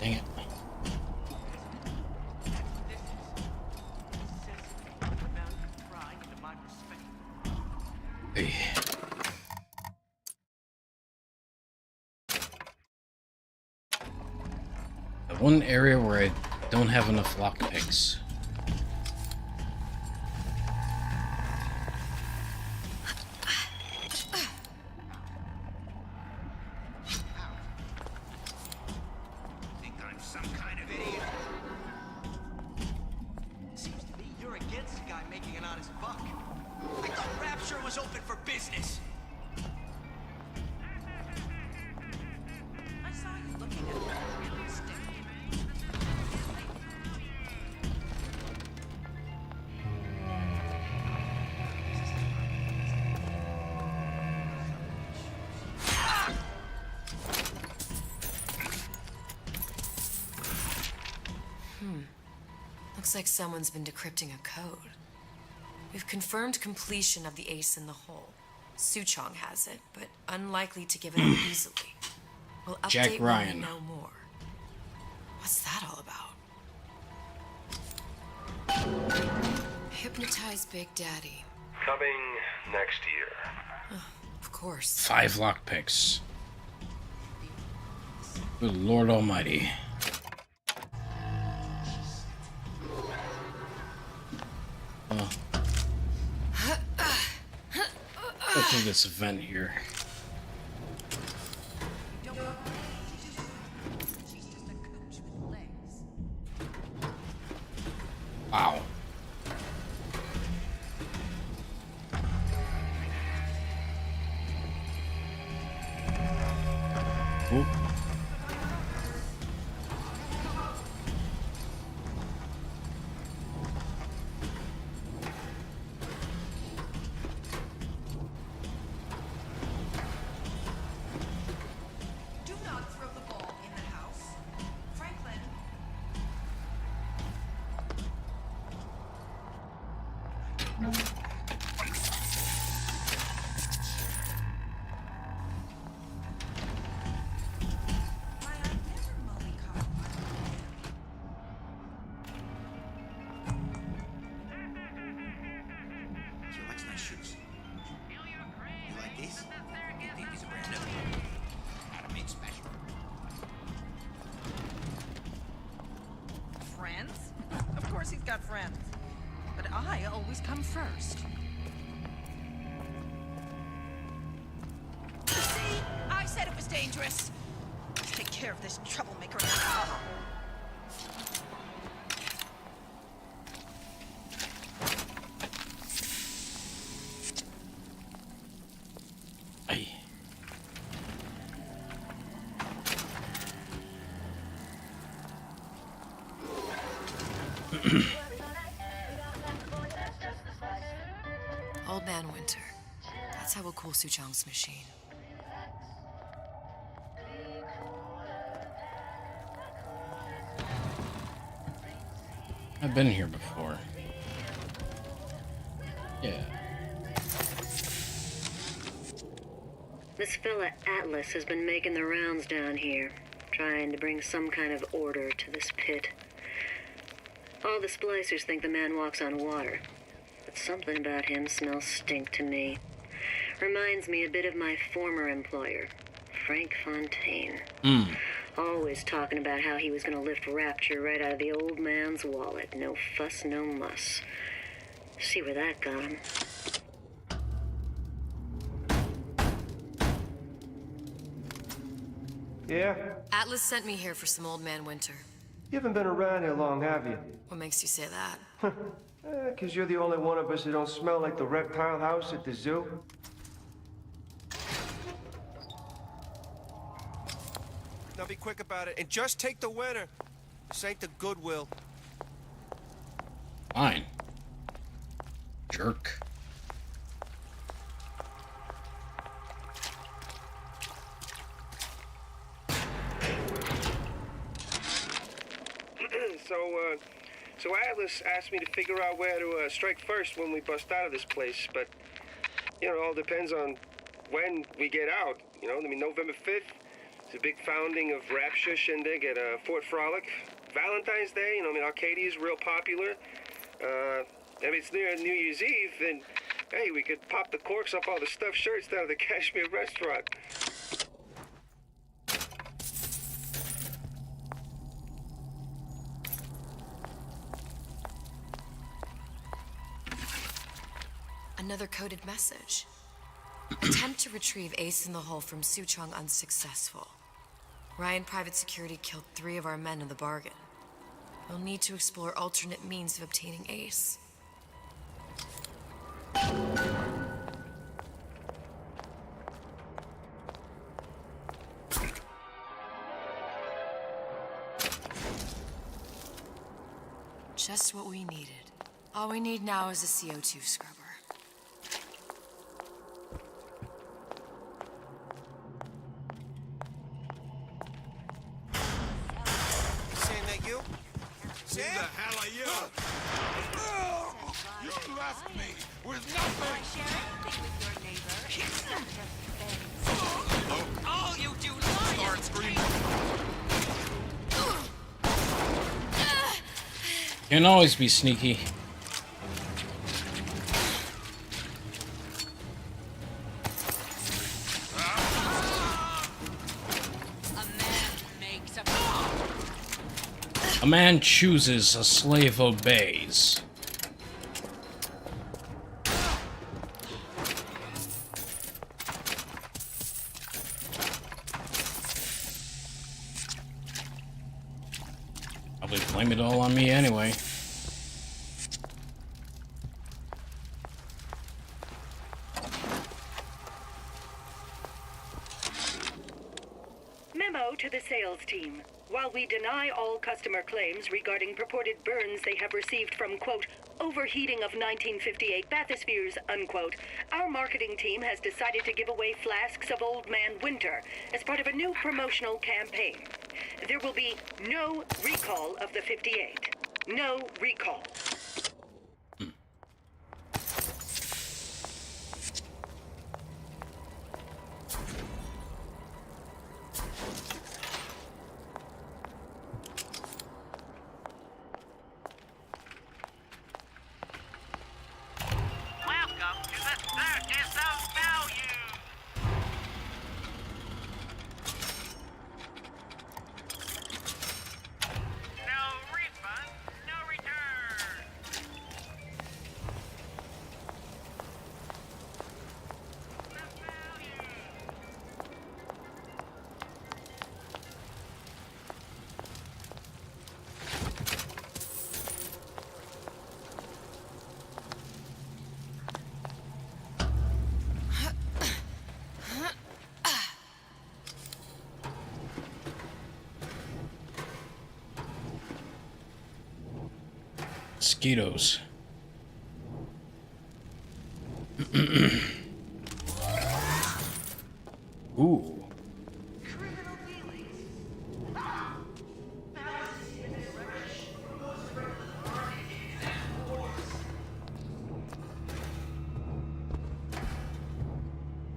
Dang it. Hey. The one area where I don't have enough lockpicks. Think I'm some kind of idiot? Seems to me you're against a guy making an honest buck. I thought Rapture was open for business. I saw you looking at that real estate. Looks like someone's been decrypting a code. We've confirmed completion of the ace in the hole. Suchong has it, but unlikely to give it up easily. We'll update Jack when Ryan. we know more. What's that all about? Hypnotize Big Daddy. Coming next year. Of course. 5 lockpicks. Good Lord Almighty. Go through this event here. Wow. Oop. Do not throw the ball in the house. Franklin. She likes nice shoes. You like these? I think these are brand new. Gotta make special. Friends? Of course he's got friends. But I always come first. See? I said it was dangerous. Take care of this troublemaker now. Aye. Old Man Winter. That's how we'll cool Suchong's machine. I've been here before. Yeah. This fella Atlas has been making the rounds down here, trying to bring some kind of order to this pit. All the splicers think the man walks on water, but something about him smells stink to me. Reminds me a bit of my former employer, Frank Fontaine. Always talking about how he was going to lift Rapture right out of the old man's wallet. No fuss, no muss. See where that got him. Yeah? Atlas sent me here for some Old Man Winter. You haven't been around here long, have you? What makes you say that? 'Cause you're the only one of us who don't smell like the reptile house at the zoo. Now be quick about it and just take the winner. This ain't the Goodwill. Fine. Jerk. So Atlas asked me to figure out where to strike first when we bust out of this place, but, you know, it all depends on when we get out. You know, I mean, November 5th is a big founding of Rapture shindig at Fort Frolic. Valentine's Day, you know, I mean, Arcadia is real popular. I mean, it's near New Year's Eve, and, hey, we could pop the corks off all the stuffed shirts down at the Kashmir restaurant. Another coded message. Attempt to retrieve Ace in the Hole from Suchong unsuccessful. Ryan Private Security killed 3 of our men in the bargain. We'll need to explore alternate means of obtaining Ace. Just what we needed. All we need now is a CO2 scrubber. Saying that you? Who the hell are you? You left me with nothing! All you do lies! Start screaming! You can always be sneaky. A man chooses, a slave obeys. Probably blame it all on me anyway. Memo to the sales team. While we deny all customer claims regarding purported burns they have received from, quote, overheating of 1958 bathyspheres, unquote, our marketing team has decided to give away flasks of Old Man Winter as part of a new promotional campaign. There will be no recall of the 58. No recall. Welcome to the Circus of Value! No refund, no return! Mosquitoes. Ooh.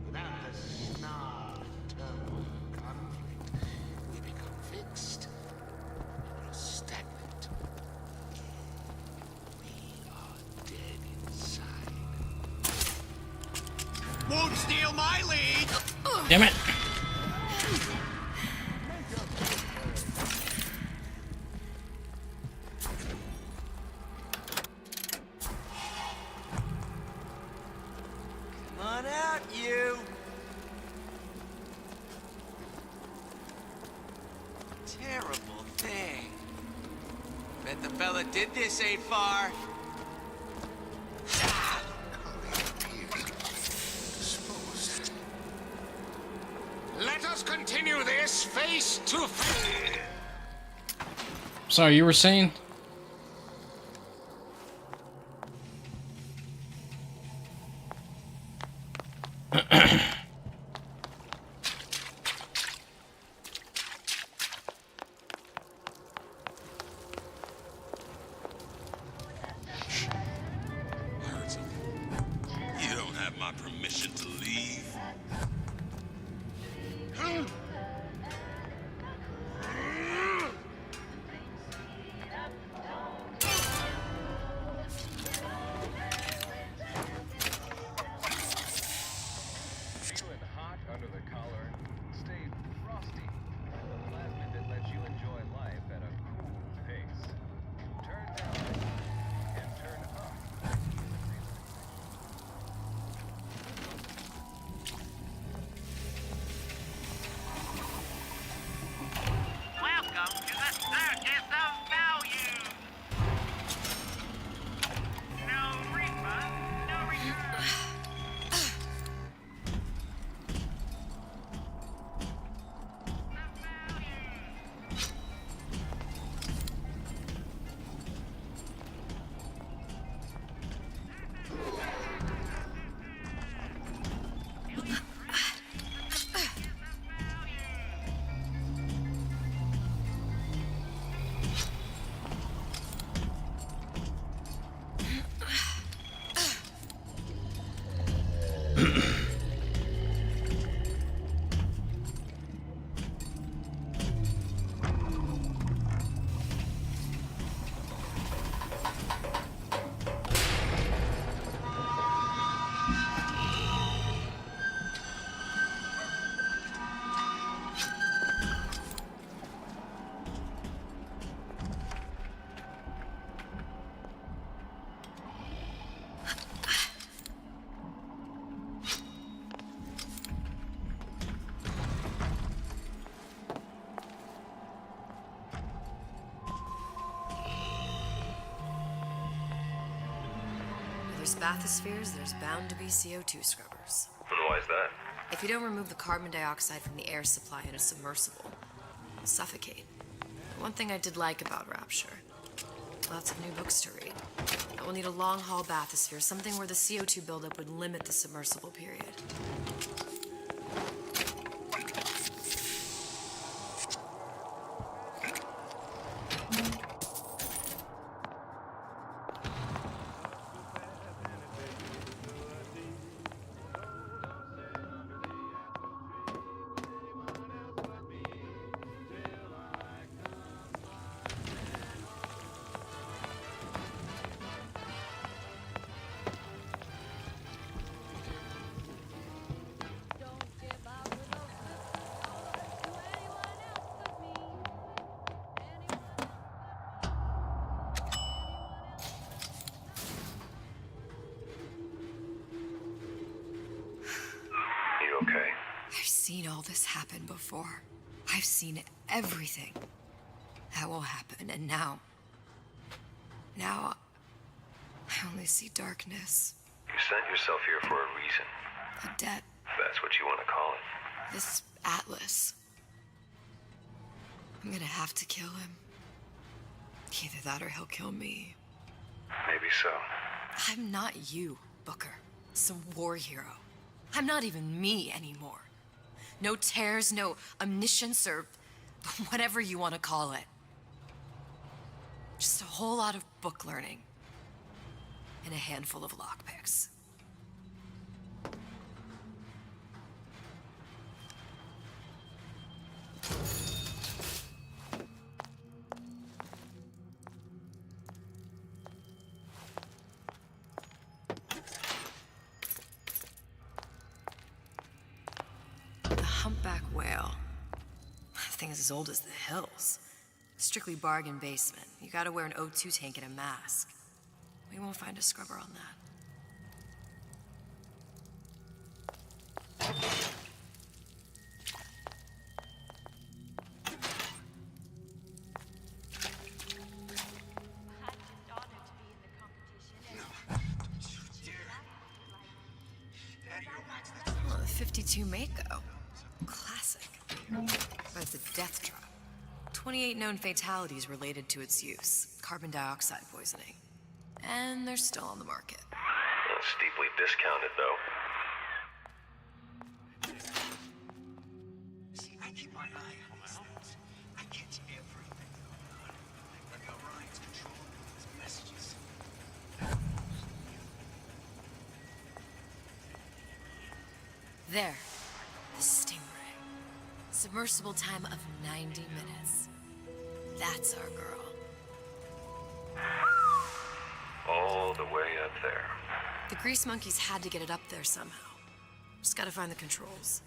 Without the snarl, turmoil, conflict, we become fixed. We grow stagnant. We are dead inside. Won't steal my lead! Damn it. Come on out, you! Terrible thing. Bet the fella did this ain't far. Let us continue this face to face. Sorry, you were saying? You don't have my permission to leave. there's bathyspheres, there's bound to be CO2 scrubbers. And why is that? If you don't remove the carbon dioxide from the air supply in a submersible, you'll suffocate. One thing I did like about Rapture, lots of new books to read. We'll need a long-haul bathysphere, something where the CO2 buildup would limit the submersible period. Okay. I've seen all this happen before. I've seen everything that will happen, and now I only see darkness. You sent yourself here for a reason. A debt. That's what you want to call it. This Atlas. I'm gonna have to kill him. Either that or he'll kill me. Maybe so. I'm not you, Booker. Some war hero. I'm not even me anymore. No tears, no omniscience, or whatever you want to call it. Just a whole lot of book learning. And a handful of lockpicks. Humpback whale. That thing is as old as the hills. Strictly bargain basement. You gotta wear an O2 tank and a mask. We won't find a scrubber on that. Oh, the 52 Mako. Classic. But it's a death trap. 28 known fatalities related to its use. Carbon dioxide poisoning. And they're still on the market. Steeply discounted, though. See, I keep my eye on these things. I catch everything going on. Like Orion's controlling his messages. There. The Stingray. Submersible time of 90 minutes. That's our girl. All the way up there. The grease monkeys had to get it up there somehow. Just gotta find the controls.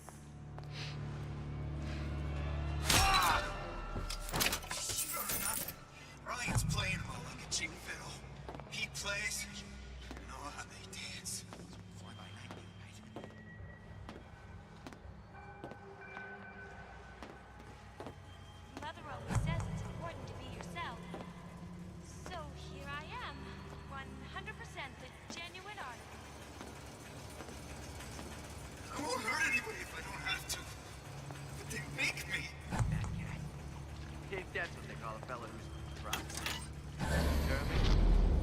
Ryan's playing more like a cheap fiddle. He plays, you know how they dance. Fly by night, right? Mother always says it's important to be yourself. So here I am, 100% the genuine artist. I won't hurt anybody if I don't have to. But they make me. If that's what they call a fella who's rough. Determined,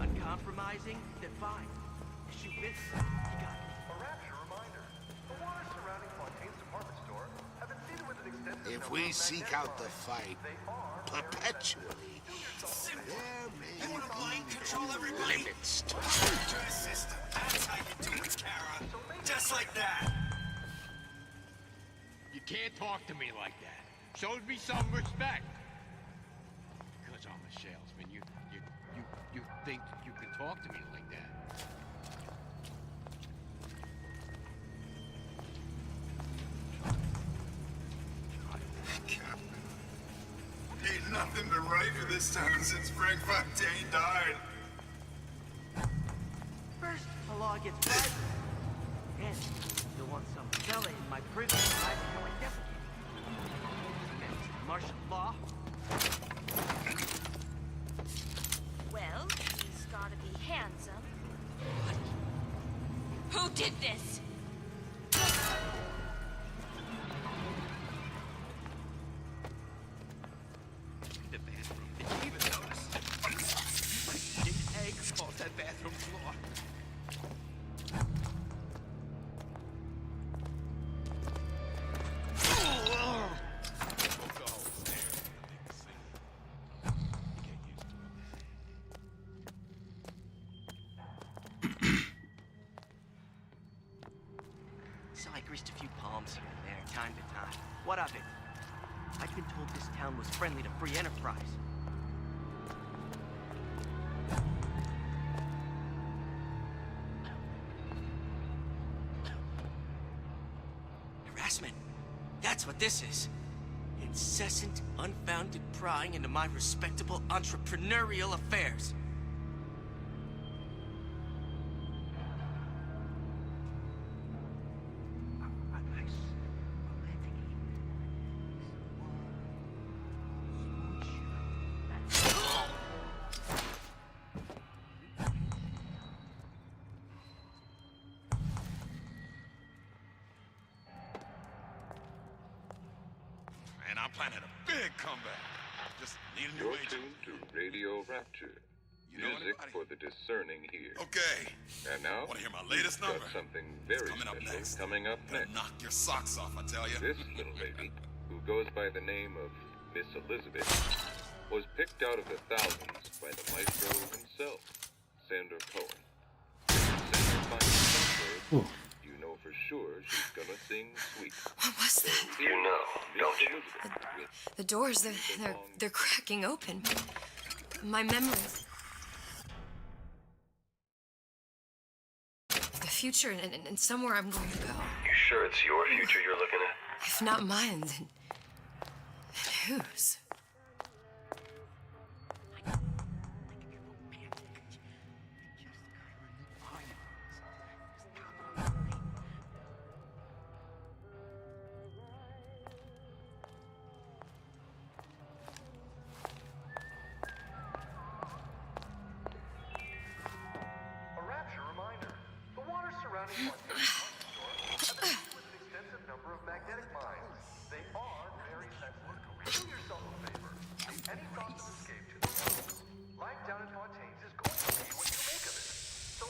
uncompromising, then fine. Shoot this, you got it. A Rapture reminder. The waters surrounding Fontaine's department store have been seeded with an extensive If number we of seek magnetic out the lines. fight They are perpetually, Simple. there They may want to be mind control everybody. limits to Dress system. That's how you do it, Kara. Just like that. You can't talk to me like that. Shows me some respect. Because I'm a salesman, you think you can talk to me like that. Ain't nothing been right for this town since Frank Fontaine died. First, the law gets brighter. Then, you'll want some fella in my prison advising how I defecate. Next, martial law. Well, he's gotta be handsome. greased a few palms here and there, time to time. What of it? I'd been told this town was friendly to free enterprise. Harassment. That's what this is. Incessant, unfounded prying into my respectable entrepreneurial affairs. And I'm planning a big comeback. Just need a new You're agent. tuned to Radio Rapture. You know Music anybody? for the discerning here. Okay. And now, Want to hear my latest we've number? got something very coming up special next. coming up Gonna next. knock your socks off, I tell you. This little lady, who goes by the name of Miss Elizabeth, was picked out of the thousands by the maestro himself, Sander Cohen. Sander finds some words, you know for sure she's gonna sing sweet. What was that? You know, don't you? The doors, they're cracking open. My memories. The future and somewhere I'm going to go. You sure it's your future you're looking at? If not mine, then whose? A Rapture reminder. The water surrounding Montana is with an extensive number of magnetic mines. They are very sensitive. Do yourself a favor. Any thoughts of escape to the mountains? Life down in Fontaines is going to be what you make of it. So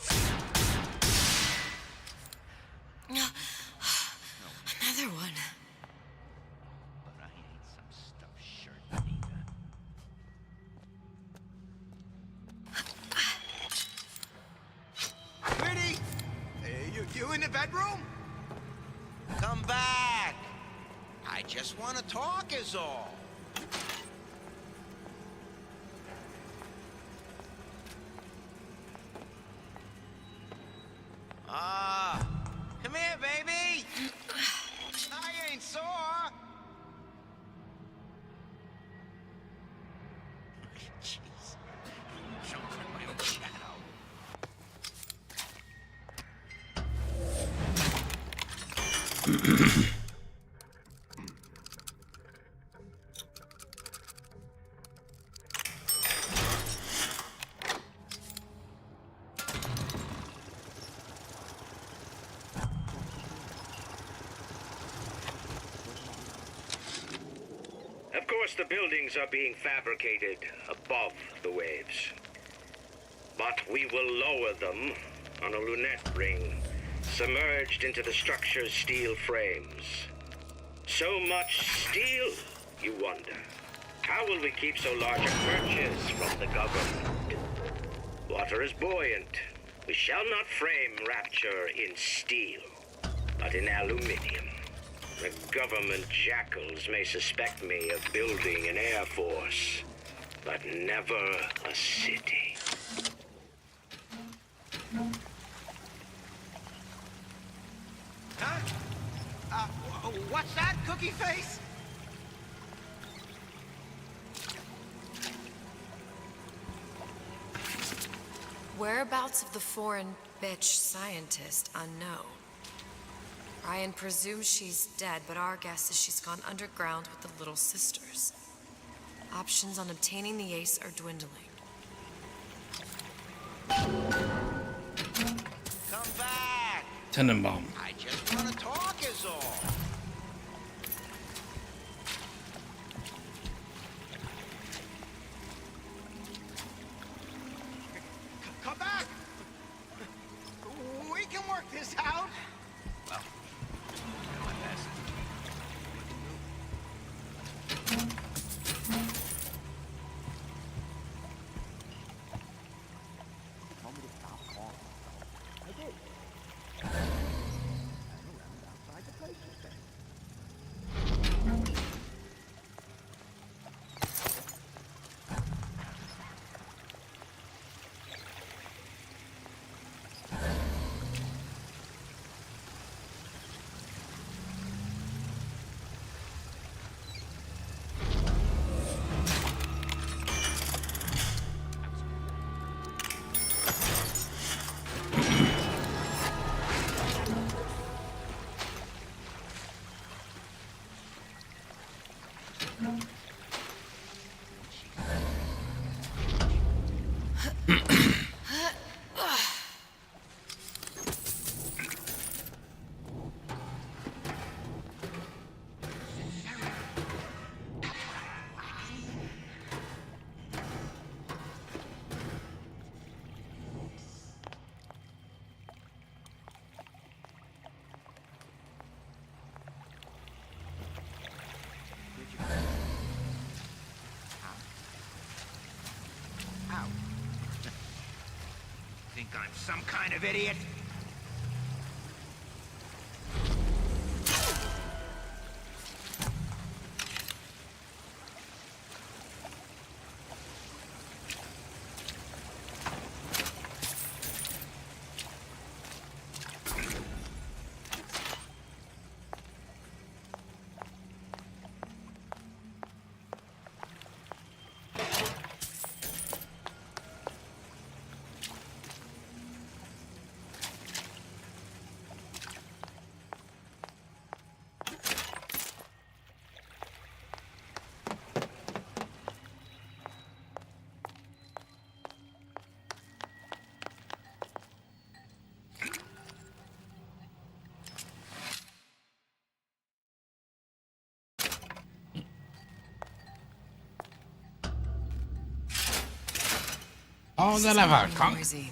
Another one. But I ain't some stuffed shirt neither. Pretty! You in the bedroom? Come back! I just want to talk is all. Come here, baby! I ain't sore! Jeez. Jumping in my own shadow. Of course, the buildings are being fabricated above the waves. But we will lower them on a lunette ring, submerged into the structure's steel frames. So much steel, you wonder. How will we keep so large a purchase from the government? Water is buoyant. We shall not frame Rapture in steel, but in aluminium. The government jackals may suspect me of building an air force, but never a city. Huh? What's that, Cookie Face? Whereabouts of the foreign bitch scientist unknown. Ryan presumes she's dead, but our guess is she's gone underground with the Little Sisters. Options on obtaining the ace are dwindling. Come back! Tenenbaum. I just want to talk is all. Come back! We can work this out. Well, my best. Told me to stop calling. I did. I ran outside the Ow. Think I'm some kind of idiot? Oh, that I've had. Noisy.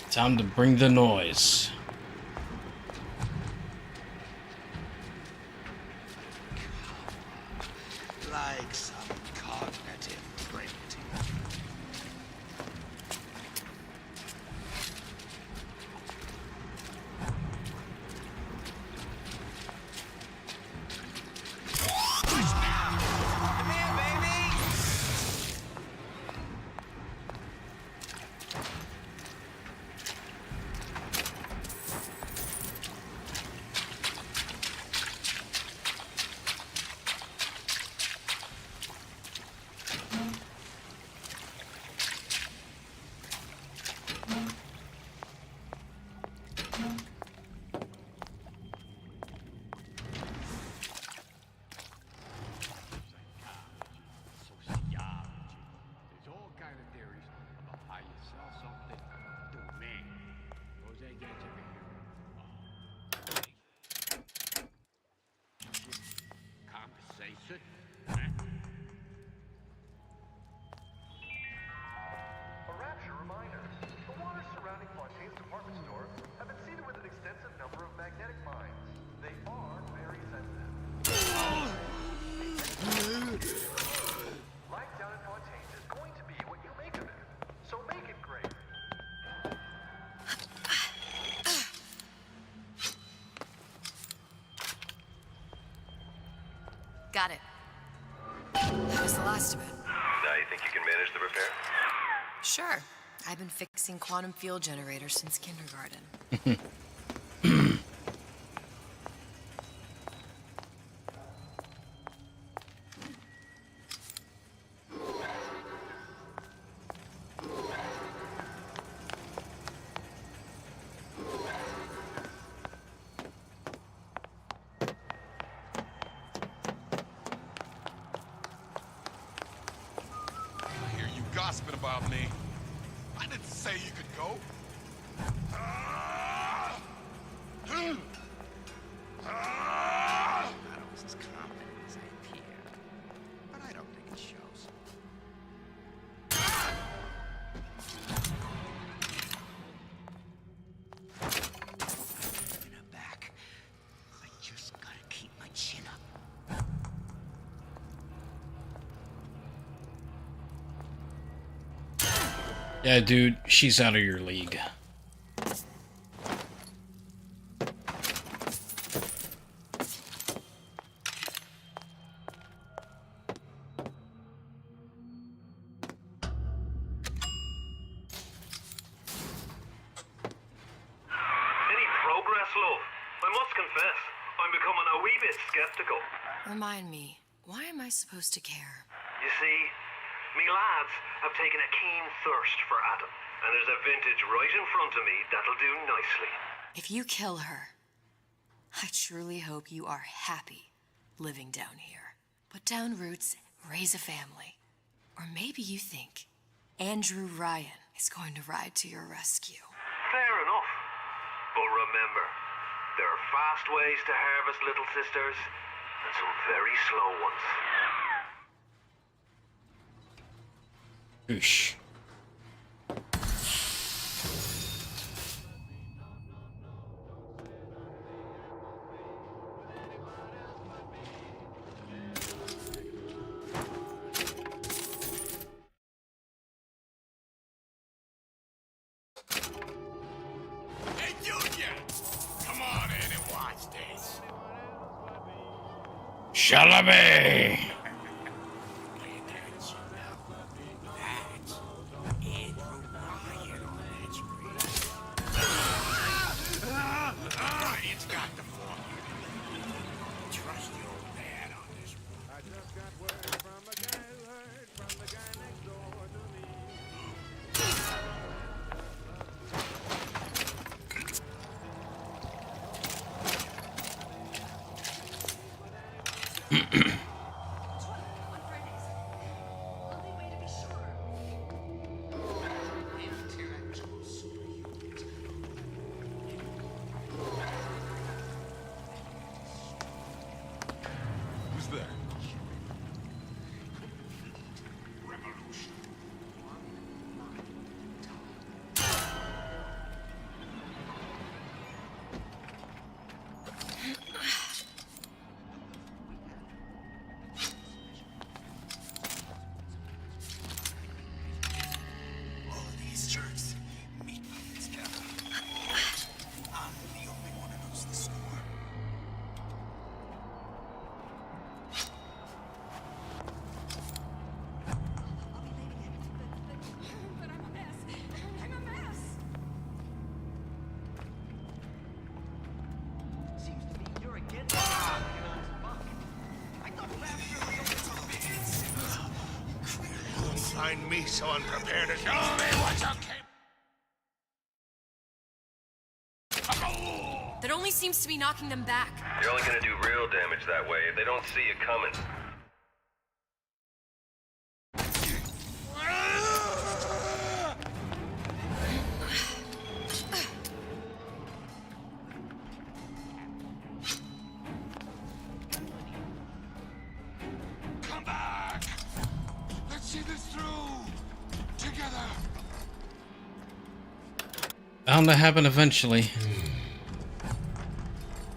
Time to bring the noise. Like some cognitive primitive. There's all kind of theories about how you sell something to a man. Those agents over here. Conversation. A rapture reminder. The waters surrounding Fontaine's department store have been seeded with an extensive number of magnetic mines. They are very sensitive. Life down in Fontaine's is going to be what you make of it. So make it great. Got it. That was the last of it. Now you think you can manage the repair? Sure. I've been fixing quantum field generators since kindergarten. I hear you gossiping about me. I didn't say you could go. Not always as confident as I appear, but I don't think it shows. In her back. I just gotta keep my chin up. Yeah, dude, she's out of your league. Any progress, love? I must confess, I'm becoming a wee bit skeptical. Remind me, why am I supposed to care? You see, me lads have taken a keen thirst for Adam, and there's a vintage right in front of me that'll do nicely. If you kill her, I truly hope you are happy living down here. Put down roots, raise a family. Or maybe you think Andrew Ryan is going to ride to your rescue. Fair enough. But remember, there are fast ways to harvest little sisters, and some very slow ones. Oosh. Hey, Junior! Come on in and watch this. Shalaby! It's got the formula. Trust the old man on this one. I just got word from a guy who heard from the guy next door to me. Who's there? Revolution. All of these jerks meet together. I'm the only one who knows the score. But I'm a mess. I'm a mess. Seems to me you're against organized fuck. I thought Rapture was only for kids. You won't find me so unprepared as show me what's okay. That only seems to be knocking them back. You're only gonna do real damage that way if they don't see you coming. Come back. Let's see this through. Together. Bound to happen eventually.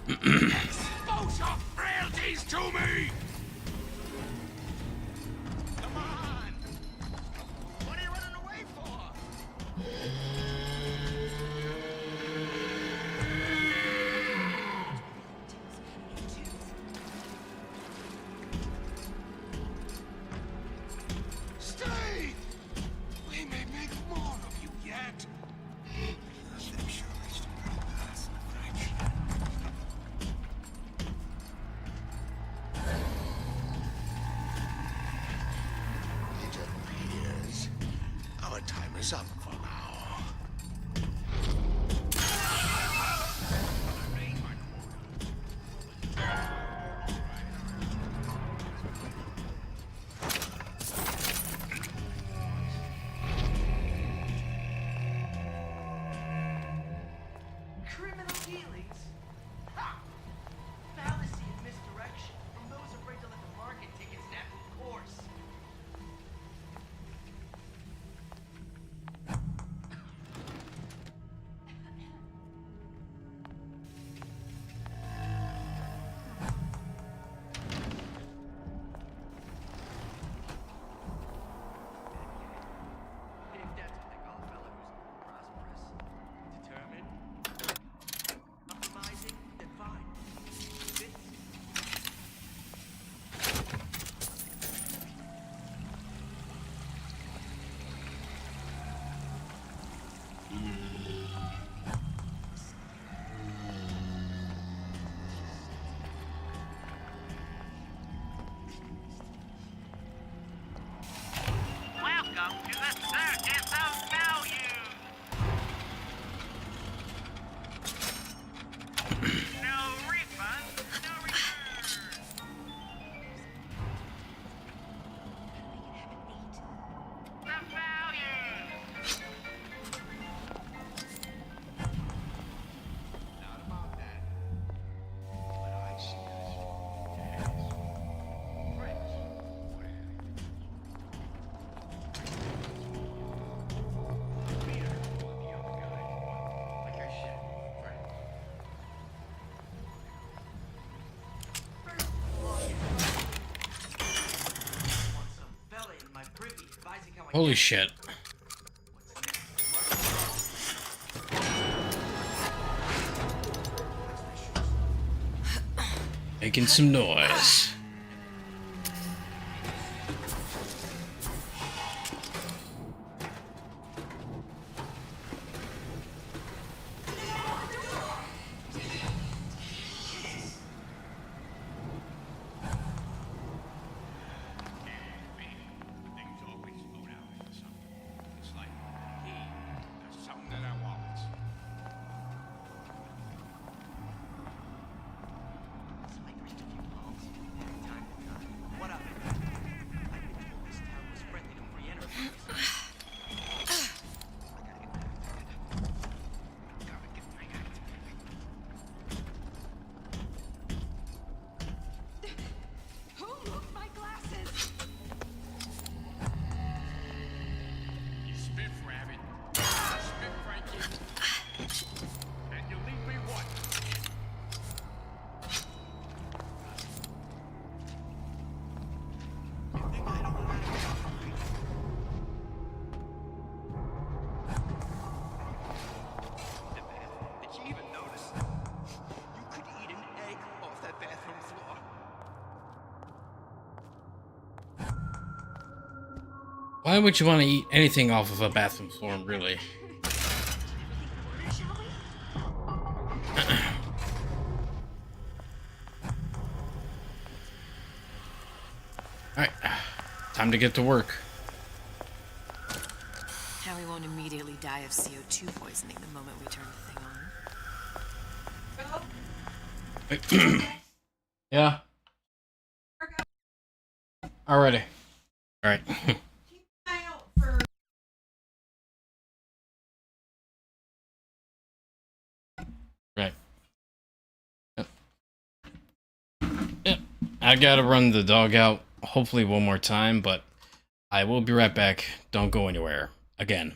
Expose your frailties to me. Come on. What are you running away for? Stay. We may make more of you yet. Nothing sure reached a pass in a fraction. It appears our time is up for now. Criminal dealings? Ha! Fallacy and misdirection from those afraid to let the market take its natural course. Holy shit. Making some noise. Who moved my glasses? You spiff, Rabbit. Spiff, Frankie. And you leave me what? Did you even notice? You could eat an egg off that bathroom floor. Why would you want to eat anything off of a bathroom floor, really? Alright, time to get to work. How we won't immediately die of CO2 poisoning the moment we turn the thing on. Yeah. Alrighty. Alright. Right. Yep. Yep. I gotta run the dog out, hopefully one more time, but I will be right back. Don't go anywhere. Again.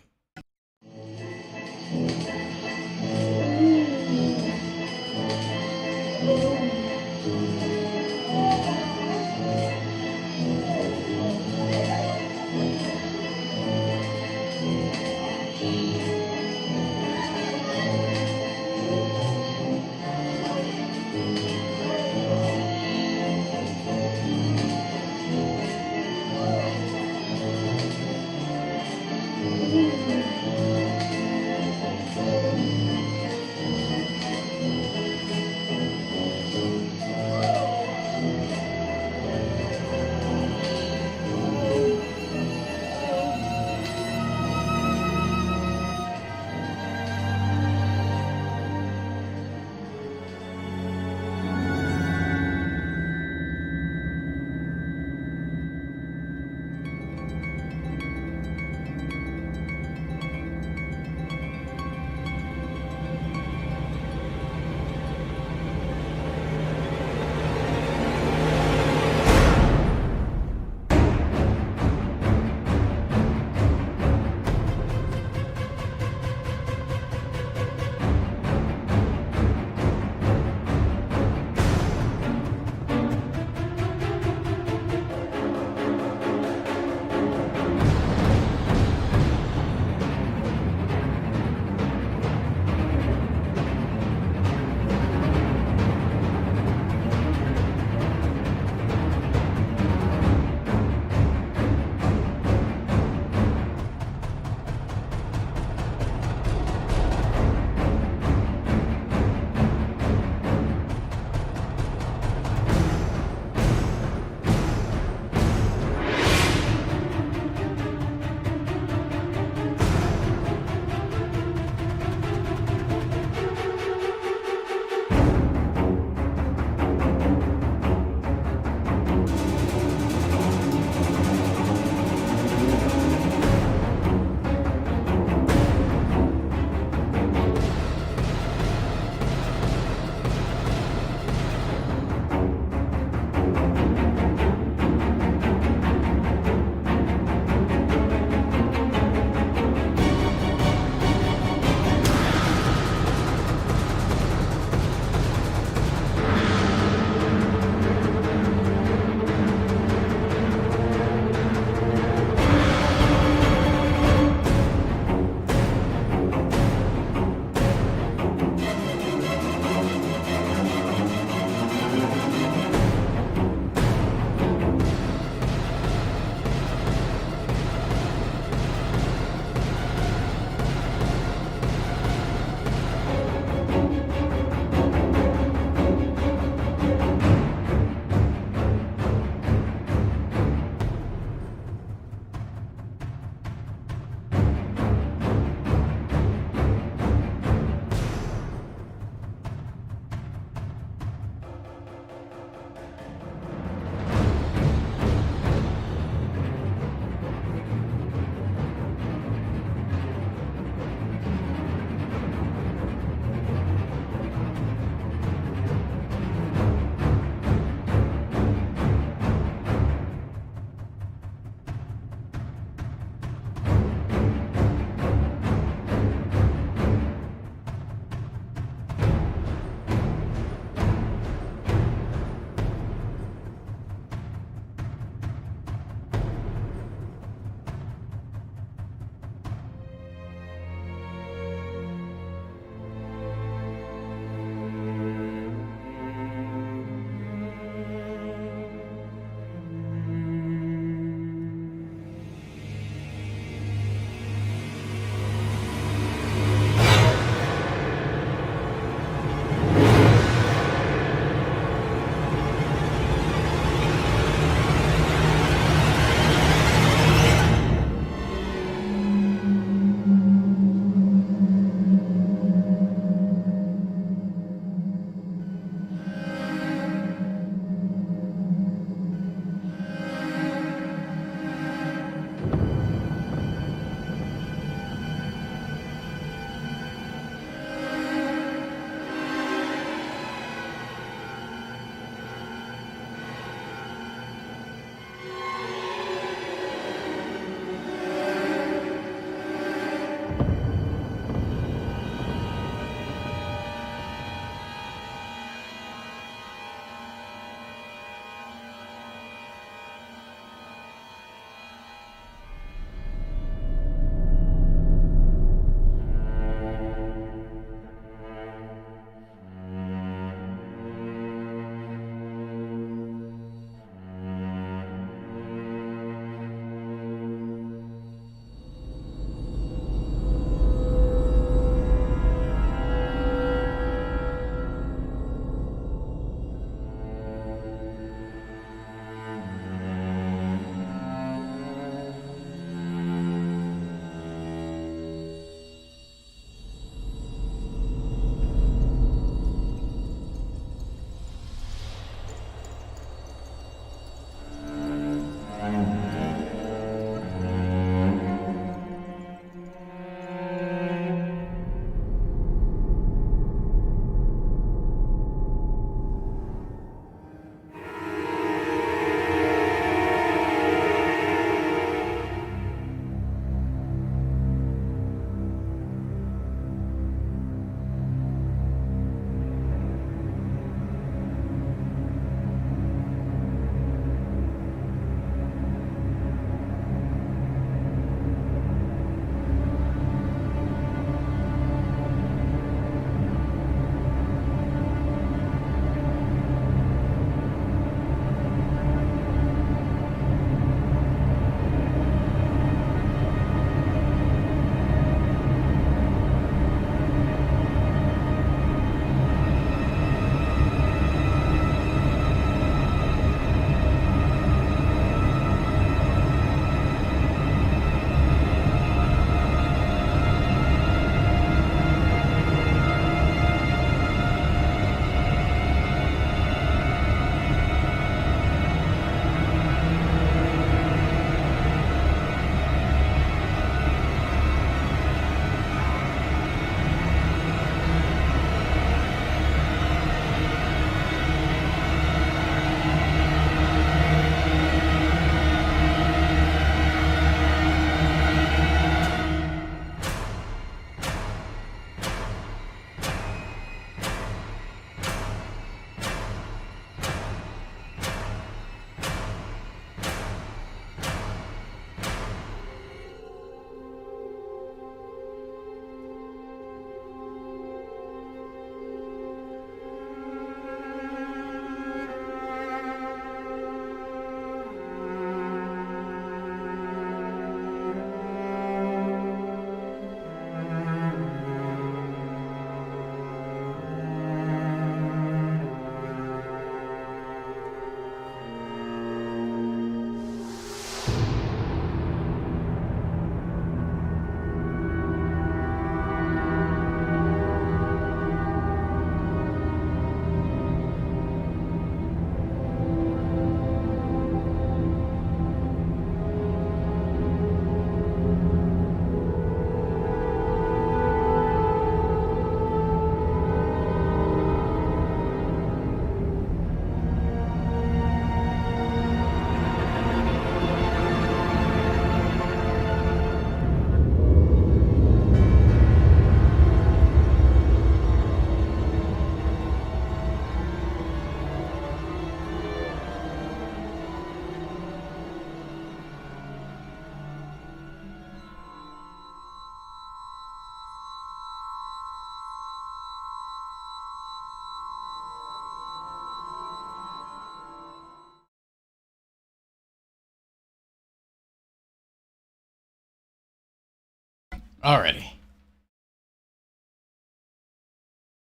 Alrighty.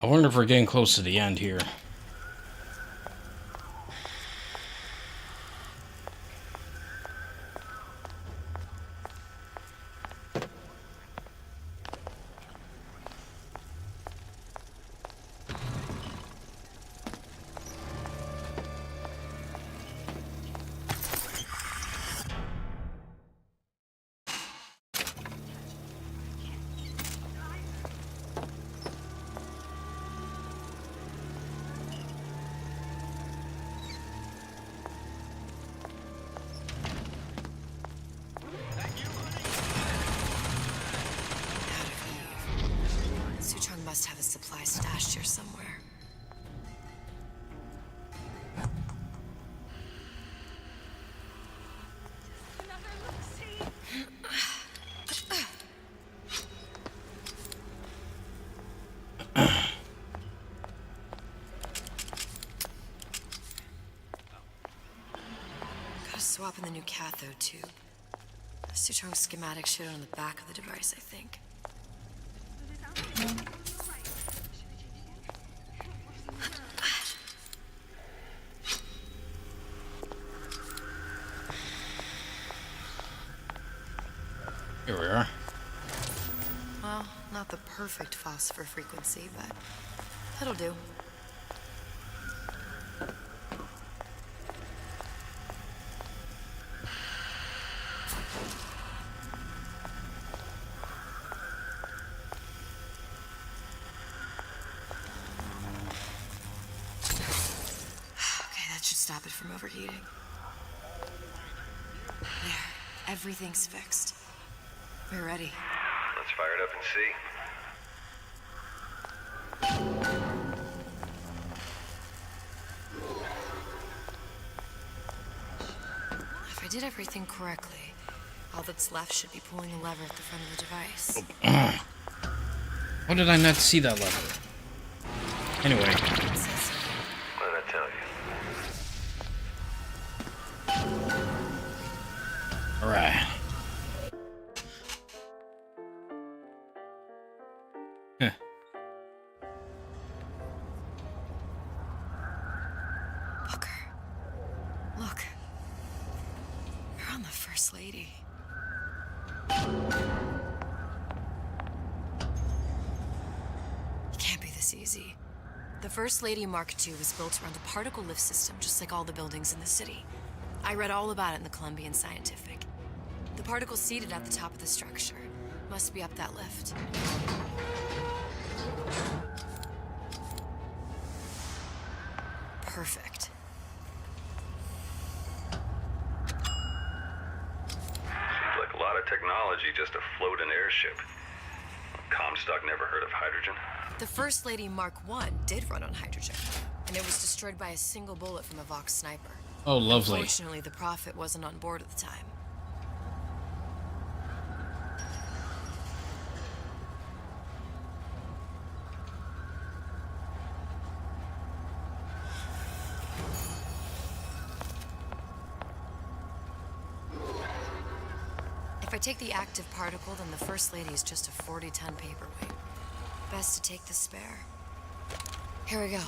I wonder if we're getting close to the end here. Must have a supply stashed here somewhere. Gotta swap in the new cathode tube. Suchong's schematic showed on the back of the device, I think. Here we are. Well, not the perfect phosphor frequency, but that'll do. Okay, that should stop it from overheating. There, everything's fixed. We're ready. Let's fire it up and see. If I did everything correctly, all that's left should be pulling the lever at the front of the device. How did I not see that lever? Anyway. What did I tell you? Alright. Look. You're on the First Lady. It can't be this easy. The First Lady Mark II was built around a particle lift system, just like all the buildings in the city. I read all about it in the Columbian Scientific. The particles seated at the top of the structure must be up that lift. Perfect. Seems like a lot of technology just to float an airship. Comstock never heard of hydrogen. The First Lady Mark I did run on hydrogen, and it was destroyed by a single bullet from a Vox sniper. Oh, lovely. Unfortunately, the Prophet wasn't on board at the time. If I take the active particle, then the First Lady is just a 40-ton paperweight. Best to take the spare. Here we go.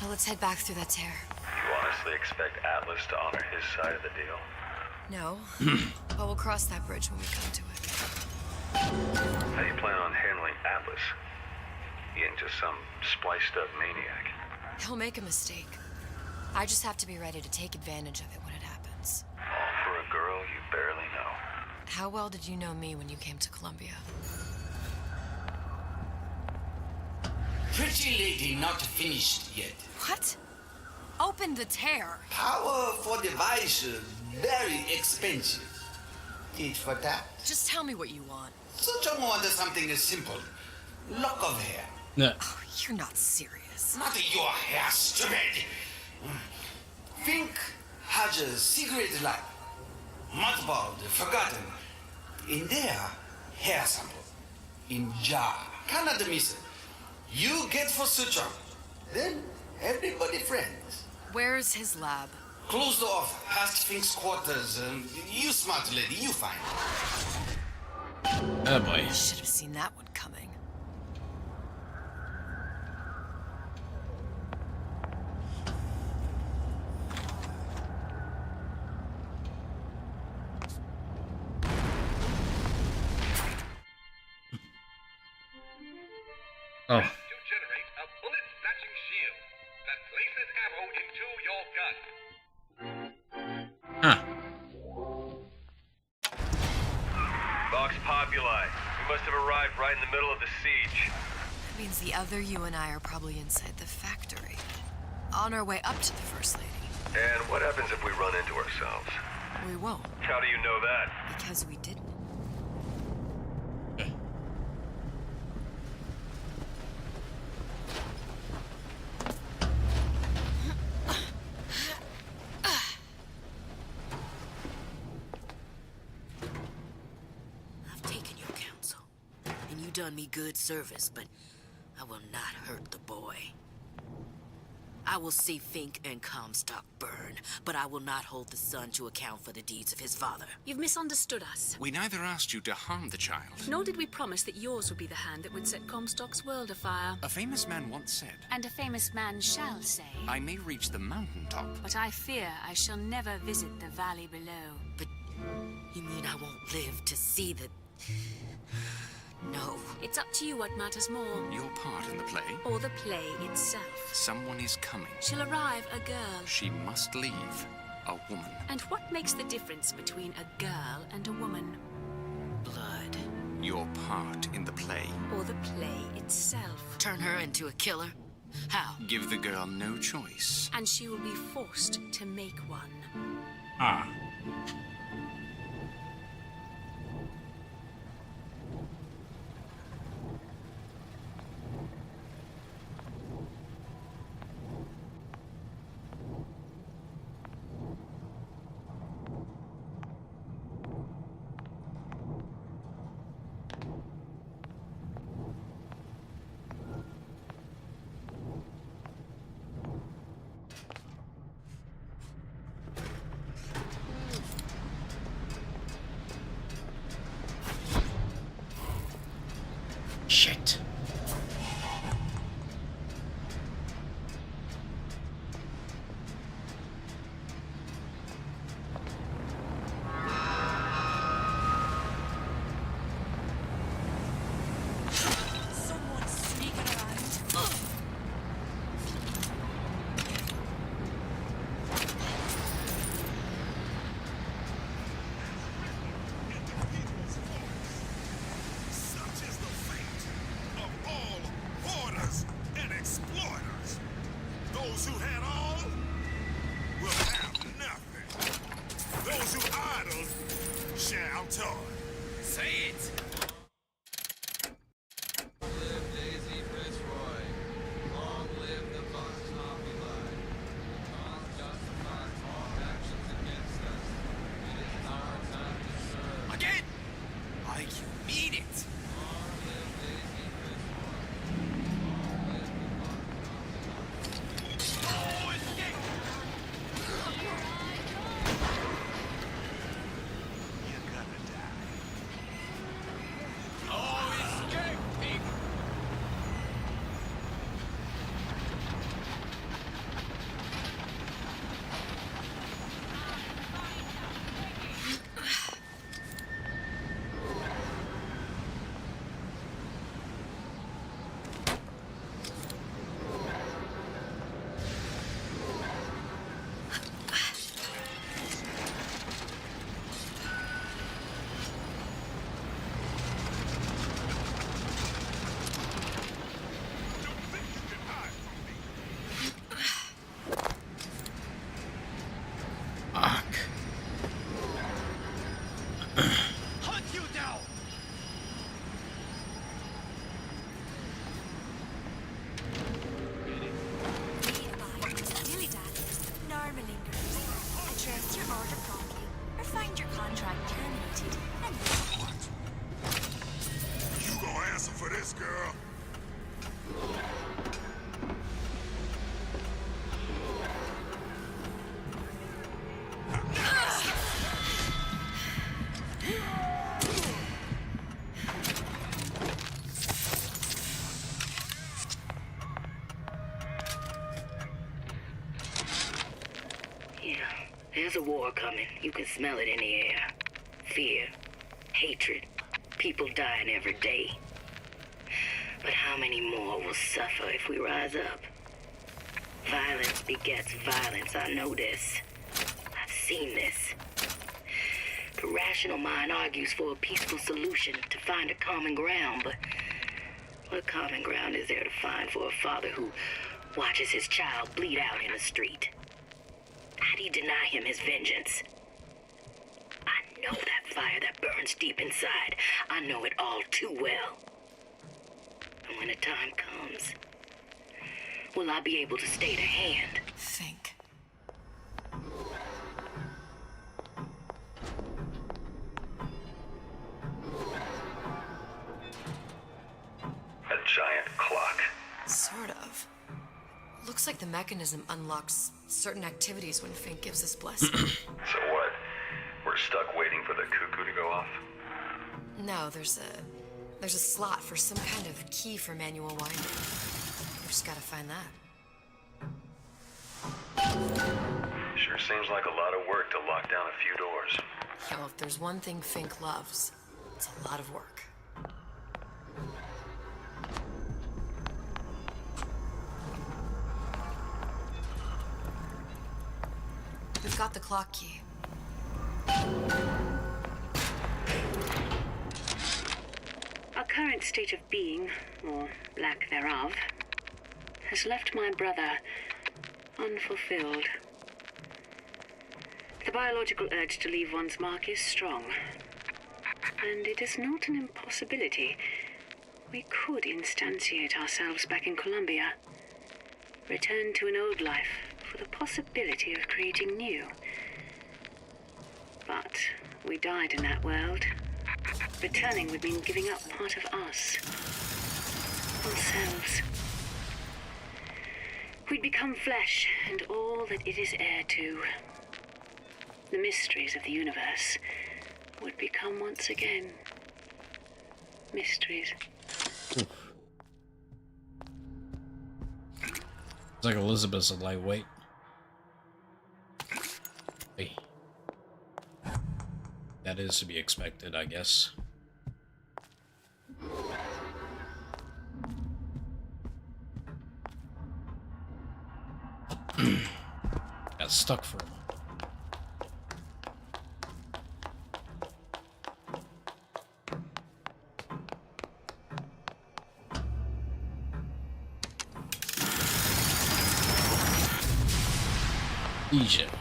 Now let's head back through that tear. You honestly expect Atlas to honor his side of the deal? No, but we'll cross that bridge when we come to it. How do you plan on handling Atlas? He ain't just some spliced-up maniac. He'll make a mistake. I just have to be ready to take advantage of it when it happens. All for a girl you barely know. How well did you know me when you came to Columbia? Pretty lady not finished yet. What? Open the tear. Power for device very expensive. Tit for tat. Just tell me what you want. Such a want something simple. Lock of hair. No. Oh, you're not serious. Not your hair, stupid. Think has a secret life. Mothballed, forgotten. In there, hair sample. In jar. Cannot miss it. You get for Suchong. Then everybody friends. Where's his lab? Closed off, past Fink's quarters. You smart lady, you find. Oh boy. Should have seen that one coming. Oh. To generate a bullet-snatching shield that places ammo into your gun. Huh. Vox Populi. We must have arrived right in the middle of the siege. That means the other you and I are probably inside the factory. On our way up to the First Lady. And what happens if we run into ourselves? We won't. How do you know that? Because we didn't. I've taken your counsel, and you done me good service, but I will not hurt the boy. I will see Fink and Comstock burn, but I will not hold the son to account for the deeds of his father. You've misunderstood us. We neither asked you to harm the child. Nor did we promise that yours would be the hand that would set Comstock's world afire. A famous man once said, And a famous man shall say, I may reach the mountaintop, but I fear I shall never visit the valley below. But you mean I won't live to see the... No. It's up to you what matters more. Your part in the play? Or the play itself. Someone is coming. She'll arrive a girl. She must leave a woman. And what makes the difference between a girl and a woman? Blood. Your part in the play. Or the play itself. Turn her into a killer? How? Give the girl no choice. And she will be forced to make one. Ah. Shit. Someone's sneaking around. Such is the fate of all hoarders and exploiters. Those who had all will have nothing. Those who idle shall toil. Say it. Live Daisy Fitzroy. Long live the Vox Populi. Cause justifies all actions against us. It is our time to serve. Again? Like you mean it. Long live Daisy Fitzroy. Long live the Vox Populi. Oh, escape! You're gonna die. Oh, escape, pig! Fuck. Hunt you down! Dilly dally. Normal lingers. Address your order promptly, or find your contract terminated, and You gonna answer for this, girl? Yeah, there's a war coming. You can smell it in the air. Fear, hatred, people dying every day. But how many more will suffer if we rise up? Violence begets violence, I know this. I've seen this. The rational mind argues for a peaceful solution to find a common ground, but what common ground is there to find for a father who watches his child bleed out in the street? How do you deny him his vengeance? I know that fire that burns deep inside. I know it all too well. And when the time comes, will I be able to stay the hand? Think. A giant clock. Sort of. Looks like the mechanism unlocks certain activities when Fink gives his blessing. So what? We're stuck waiting for the cuckoo to go off? No, there's a slot for some kind of key for manual winding. We just gotta find that. Sure seems like a lot of work to lock down a few doors. Yeah, well, if there's one thing Fink loves, it's a lot of work. We've got the clock key. Our current state of being, or lack thereof, has left my brother unfulfilled. The biological urge to leave one's mark is strong, and it is not an impossibility. We could instantiate ourselves back in Columbia, return to an old life for the possibility of creating new. But we died in that world. Returning would mean giving up part of us. Ourselves. We'd become flesh and all that it is heir to. The mysteries of the universe would become once again mysteries. It's like Elizabeth's a lightweight. Hey. That is to be expected, I guess. Got stuck for a moment. Egypt.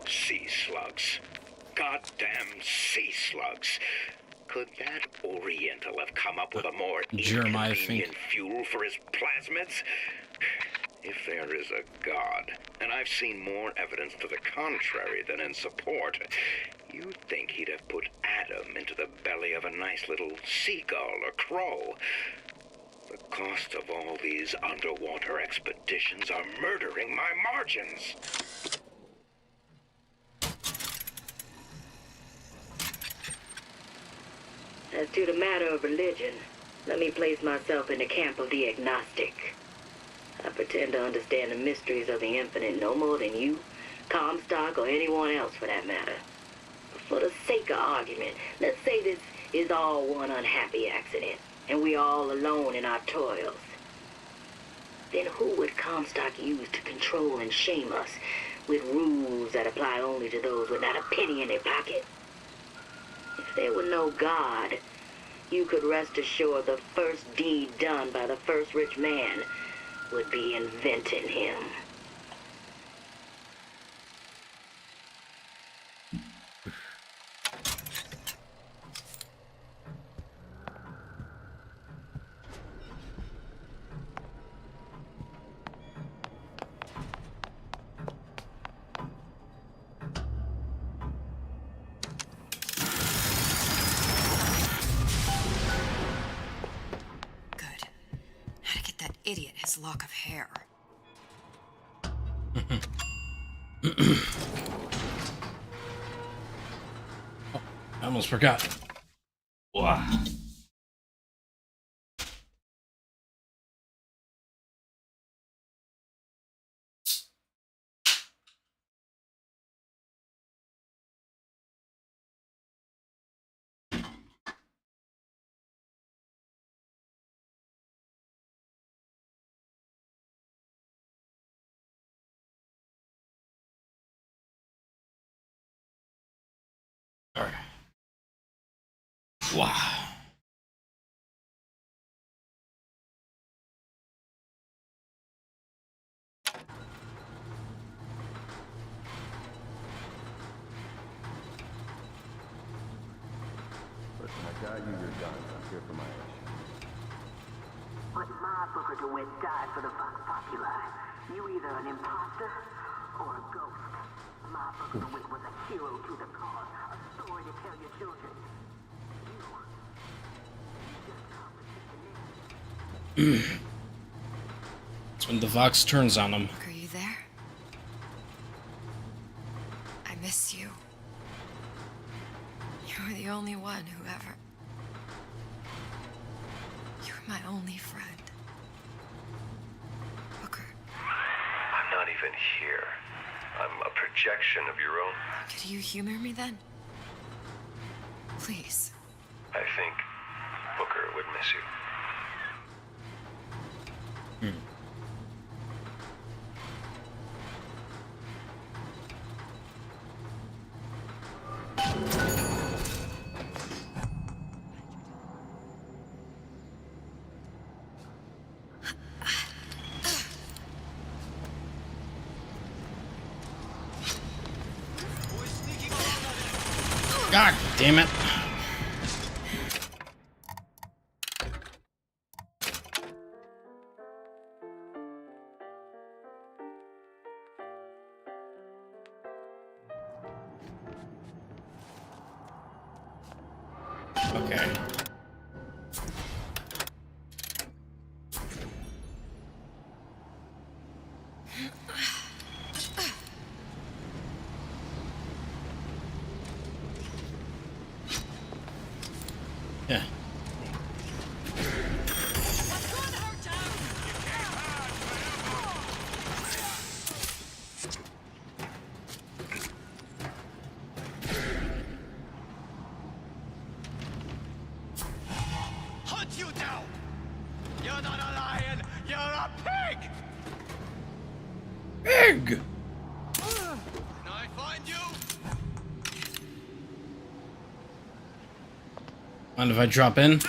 Sea slugs. Goddamn sea slugs. Could that Oriental have come up with a more Jeremiah inconvenient fuel for his plasmids? If there is a God, and I've seen more evidence to the contrary than in support, you'd think he'd have put Adam into the belly of a nice little seagull or crow. The cost of all these underwater expeditions are murdering my margins. As to the matter of religion, let me place myself in the camp of the agnostic. I pretend to understand the mysteries of the infinite no more than you, Comstock, or anyone else for that matter. But for the sake of argument, let's say this is all one unhappy accident, and we're all alone in our toils. Then who would Comstock use to control and shame us with rules that apply only to those with not a penny in their pocket? If there were no God, you could rest assured the first deed done by the first rich man would be inventing him. Idiot, his lock of hair. Oh, I almost forgot. Wow. Wow. Listen, I got you your guns. I'm here for my mission. But my Booker DeWitt died for the Vox Populi. You either an imposter or a ghost. My Booker DeWitt was a hero to the cause, a story to tell your children. That's when the Vox turns on him. Are you there? I miss you. You were the only one who ever... You were my only friend. Booker. I'm not even here. I'm a projection of your own. Could you humor me then? Please. I think Booker would miss you. God damn it. Okay. Yeah. Hunt you down! You're not a lion, you're a pig! Pig! Can I find you? Mind if I drop in?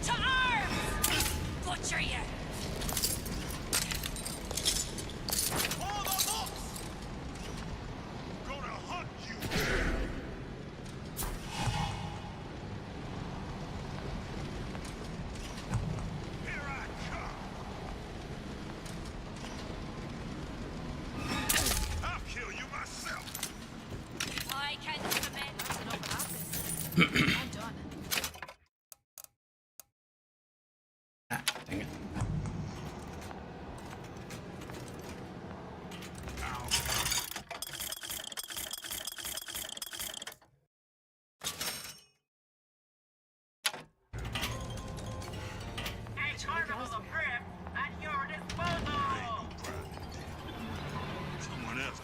To arms! Butcher you! I'll kill you myself. I can commend. That's an open office. I'm done. Dang it. A carnival of grip at your disposal! Someone else.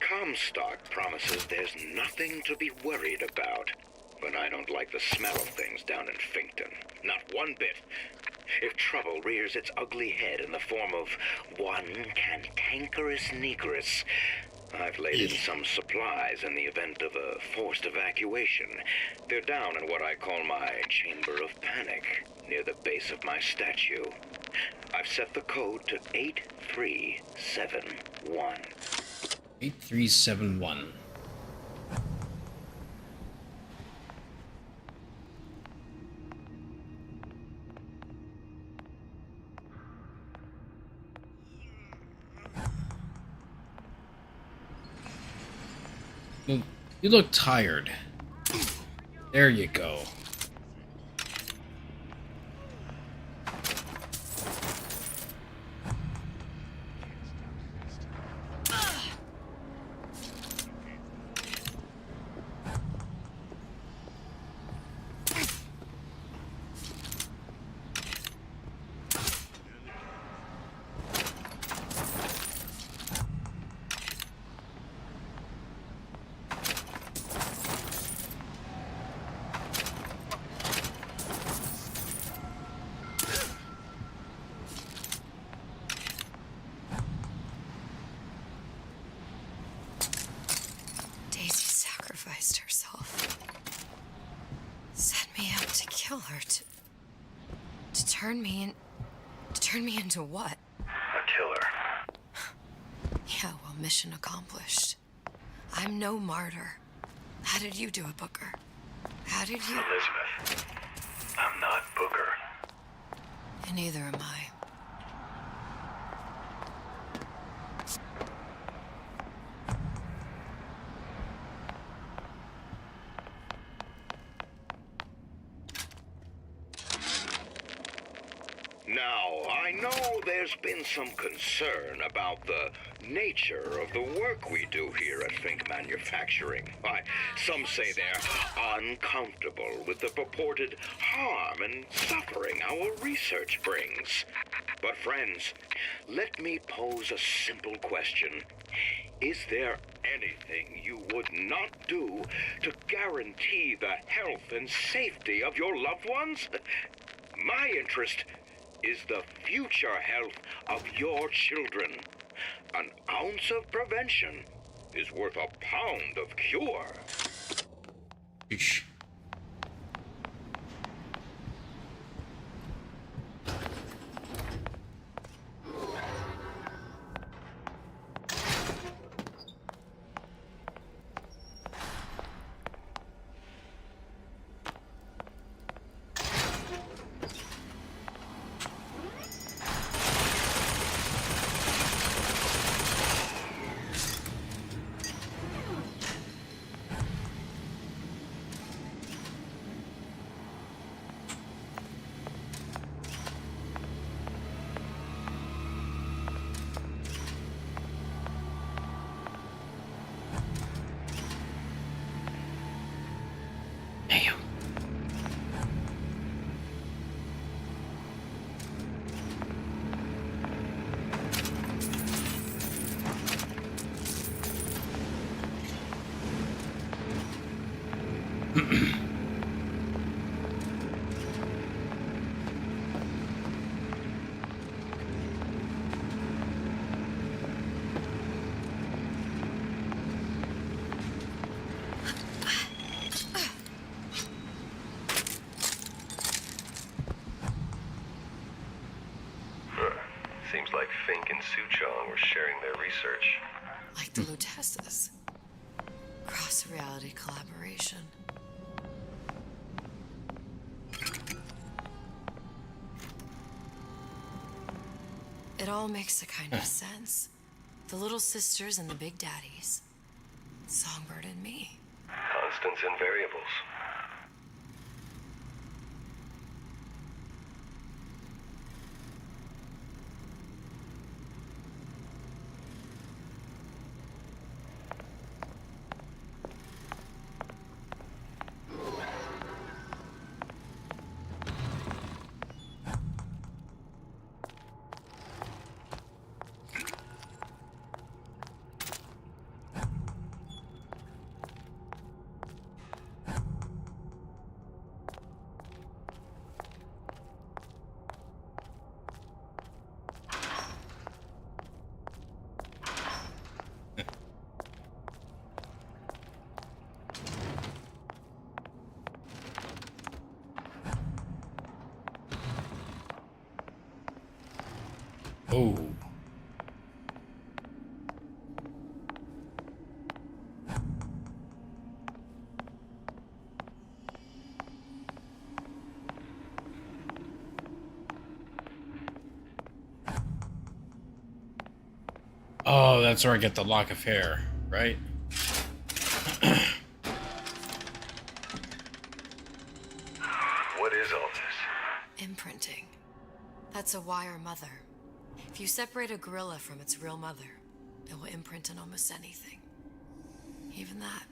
Comstock promises there's nothing to be worried about. But I don't like the smell of things down in Finkton. Not one bit. If trouble rears its ugly head in the form of one cantankerous negress, I've laid in some supplies in the event of a forced evacuation. They're down in what I call my chamber of panic, near the base of my statue. I've set the code to 8371. 8371. You look tired. There you go. Herself. Set me up to kill her, to turn me into what? A killer. Yeah, well, mission accomplished. I'm no martyr. How did you do it, Booker? How did you... Elizabeth, I'm not Booker. And neither am I. Now, I know there's been some concern about the nature of the work we do here at Fink Manufacturing. Why, some say they're uncomfortable with the purported harm and suffering our research brings. But friends, let me pose a simple question. Is there anything you would not do to guarantee the health and safety of your loved ones? My interest is the future health of your children. An ounce of prevention is worth a pound of cure. Ish. Seems like Fink and Suchong were sharing their research. Like the Lutesses. Cross-reality collaboration. It all makes a kind of sense. The little sisters and the big daddies. Songbird and me. Constants and variables. Oh. Oh, that's where I get the lock of hair, right? What is all this? Imprinting. That's a wire mother. If you separate a gorilla from its real mother, it will imprint on almost anything. Even that.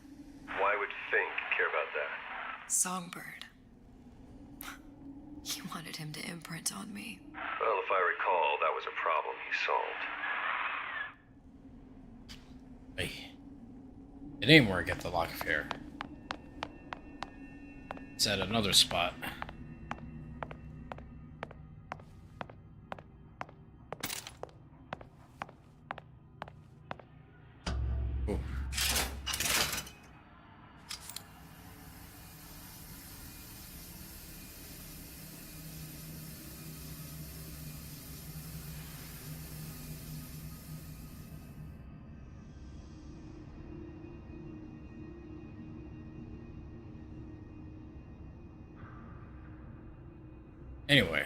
Why would Fink care about that? Songbird. He wanted him to imprint on me. Well, if I recall, that was a problem he solved. Hey. It ain't where I get the lock of hair. It's at another spot. Oh. Anyway.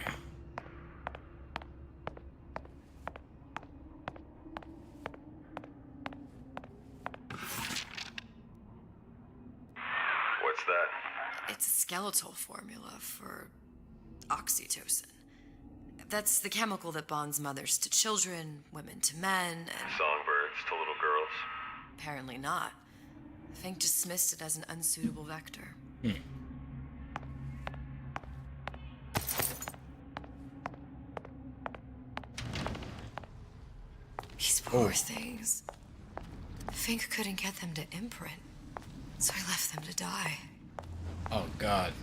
What's that? It's a skeletal formula for oxytocin. That's the chemical that bonds mothers to children, women to men, and... Songbirds to little girls? Apparently not. Fink dismissed it as an unsuitable vector. These poor things. Fink couldn't get them to imprint, so I left them to die. Oh, God.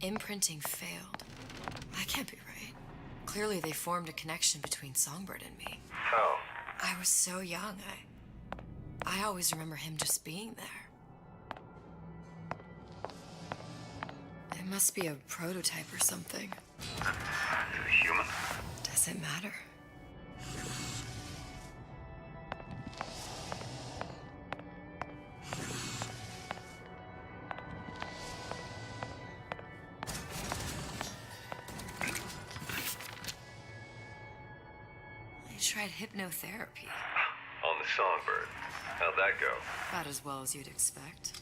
Imprinting failed. That can't be right. Clearly they formed a connection between Songbird and me. How? I was so young, I always remember him just being there. It must be a prototype or something. Is it human? Does it matter? I tried hypnotherapy. On the Songbird. How'd that go? About as well as you'd expect.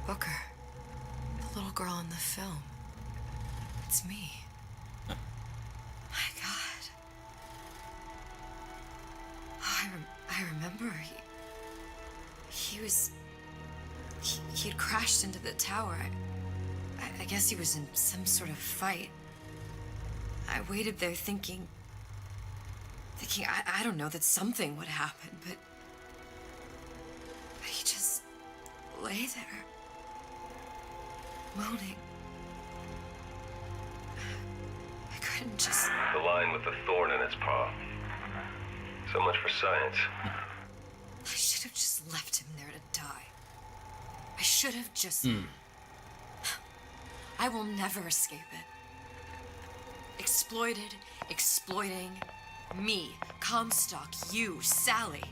Booker. The little girl in the film. It's me. My God. Oh, I remember. He'd crashed into the tower. I guess he was in some sort of fight. I waited there thinking I don't know, that something would happen, but he just lay there, moaning. I couldn't just... The line with the thorn in its paw. So much for science. I should have just left him there to die. I should have just... I will never escape it. Exploited, exploiting, me, Comstock, you, Sally.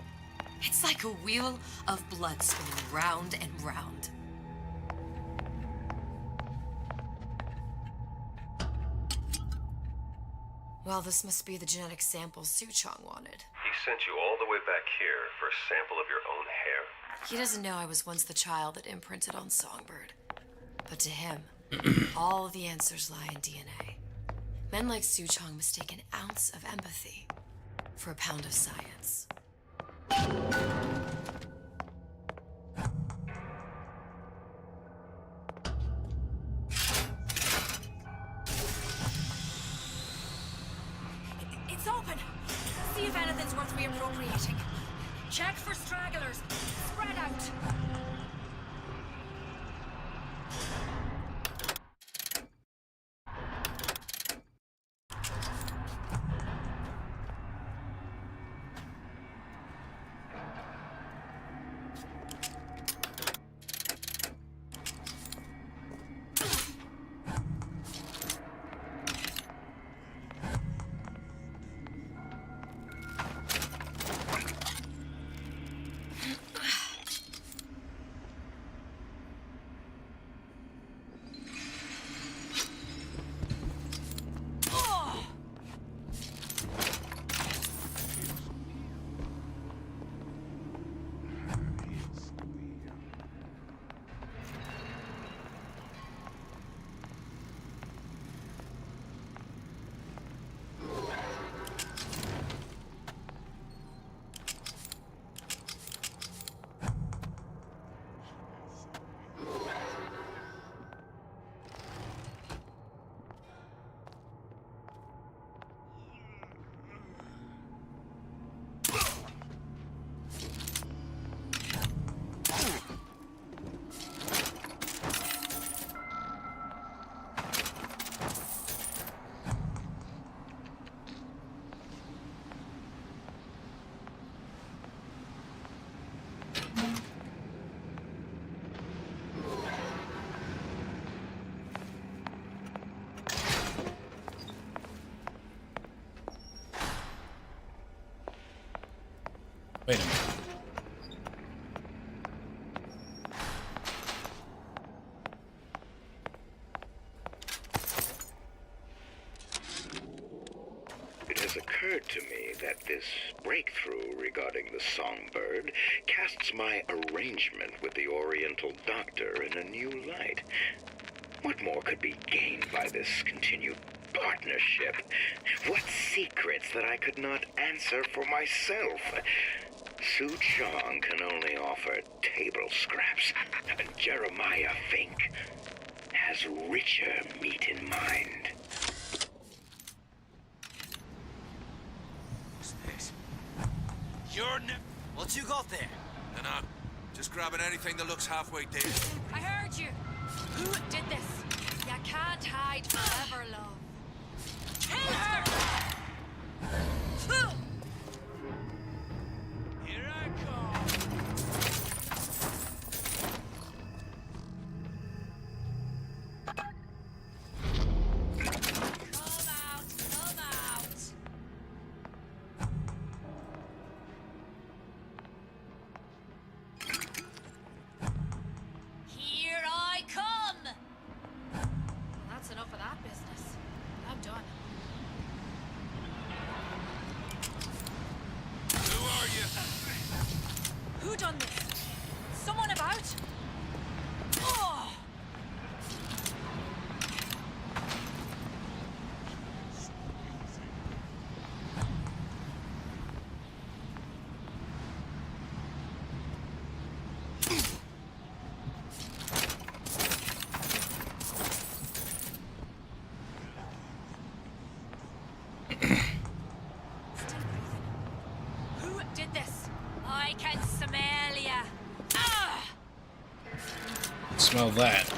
It's like a wheel of blood spinning round and round. Well, this must be the genetic sample Suchong wanted. He sent you all the way back here for a sample of your own hair? He doesn't know I was once the child that imprinted on Songbird. But to him, All the answers lie in DNA. Men like Suchong mistake an ounce of empathy for a pound of science. It's open! See if anything's worth reappropriating. Check for stragglers. Spread out. Wait a minute. It has occurred to me that this breakthrough regarding the songbird casts my arrangement with the Oriental Doctor in a new light. What more could be gained by this continued partnership? What secrets that I could not answer for myself? Suchong can only offer table scraps, and Jeremiah Fink has richer meat in mind. What's this? What you got there? Nah, just grabbing anything that looks halfway decent. I heard you. Who did this? You can't hide forever, love. Kill her! Here I come. Come out, come out. Here I come. Well, that's enough of that business. I'm done. Who are you? Who done this? Someone about? Oh! Who did this? I can smell ya. Ah! Smell that.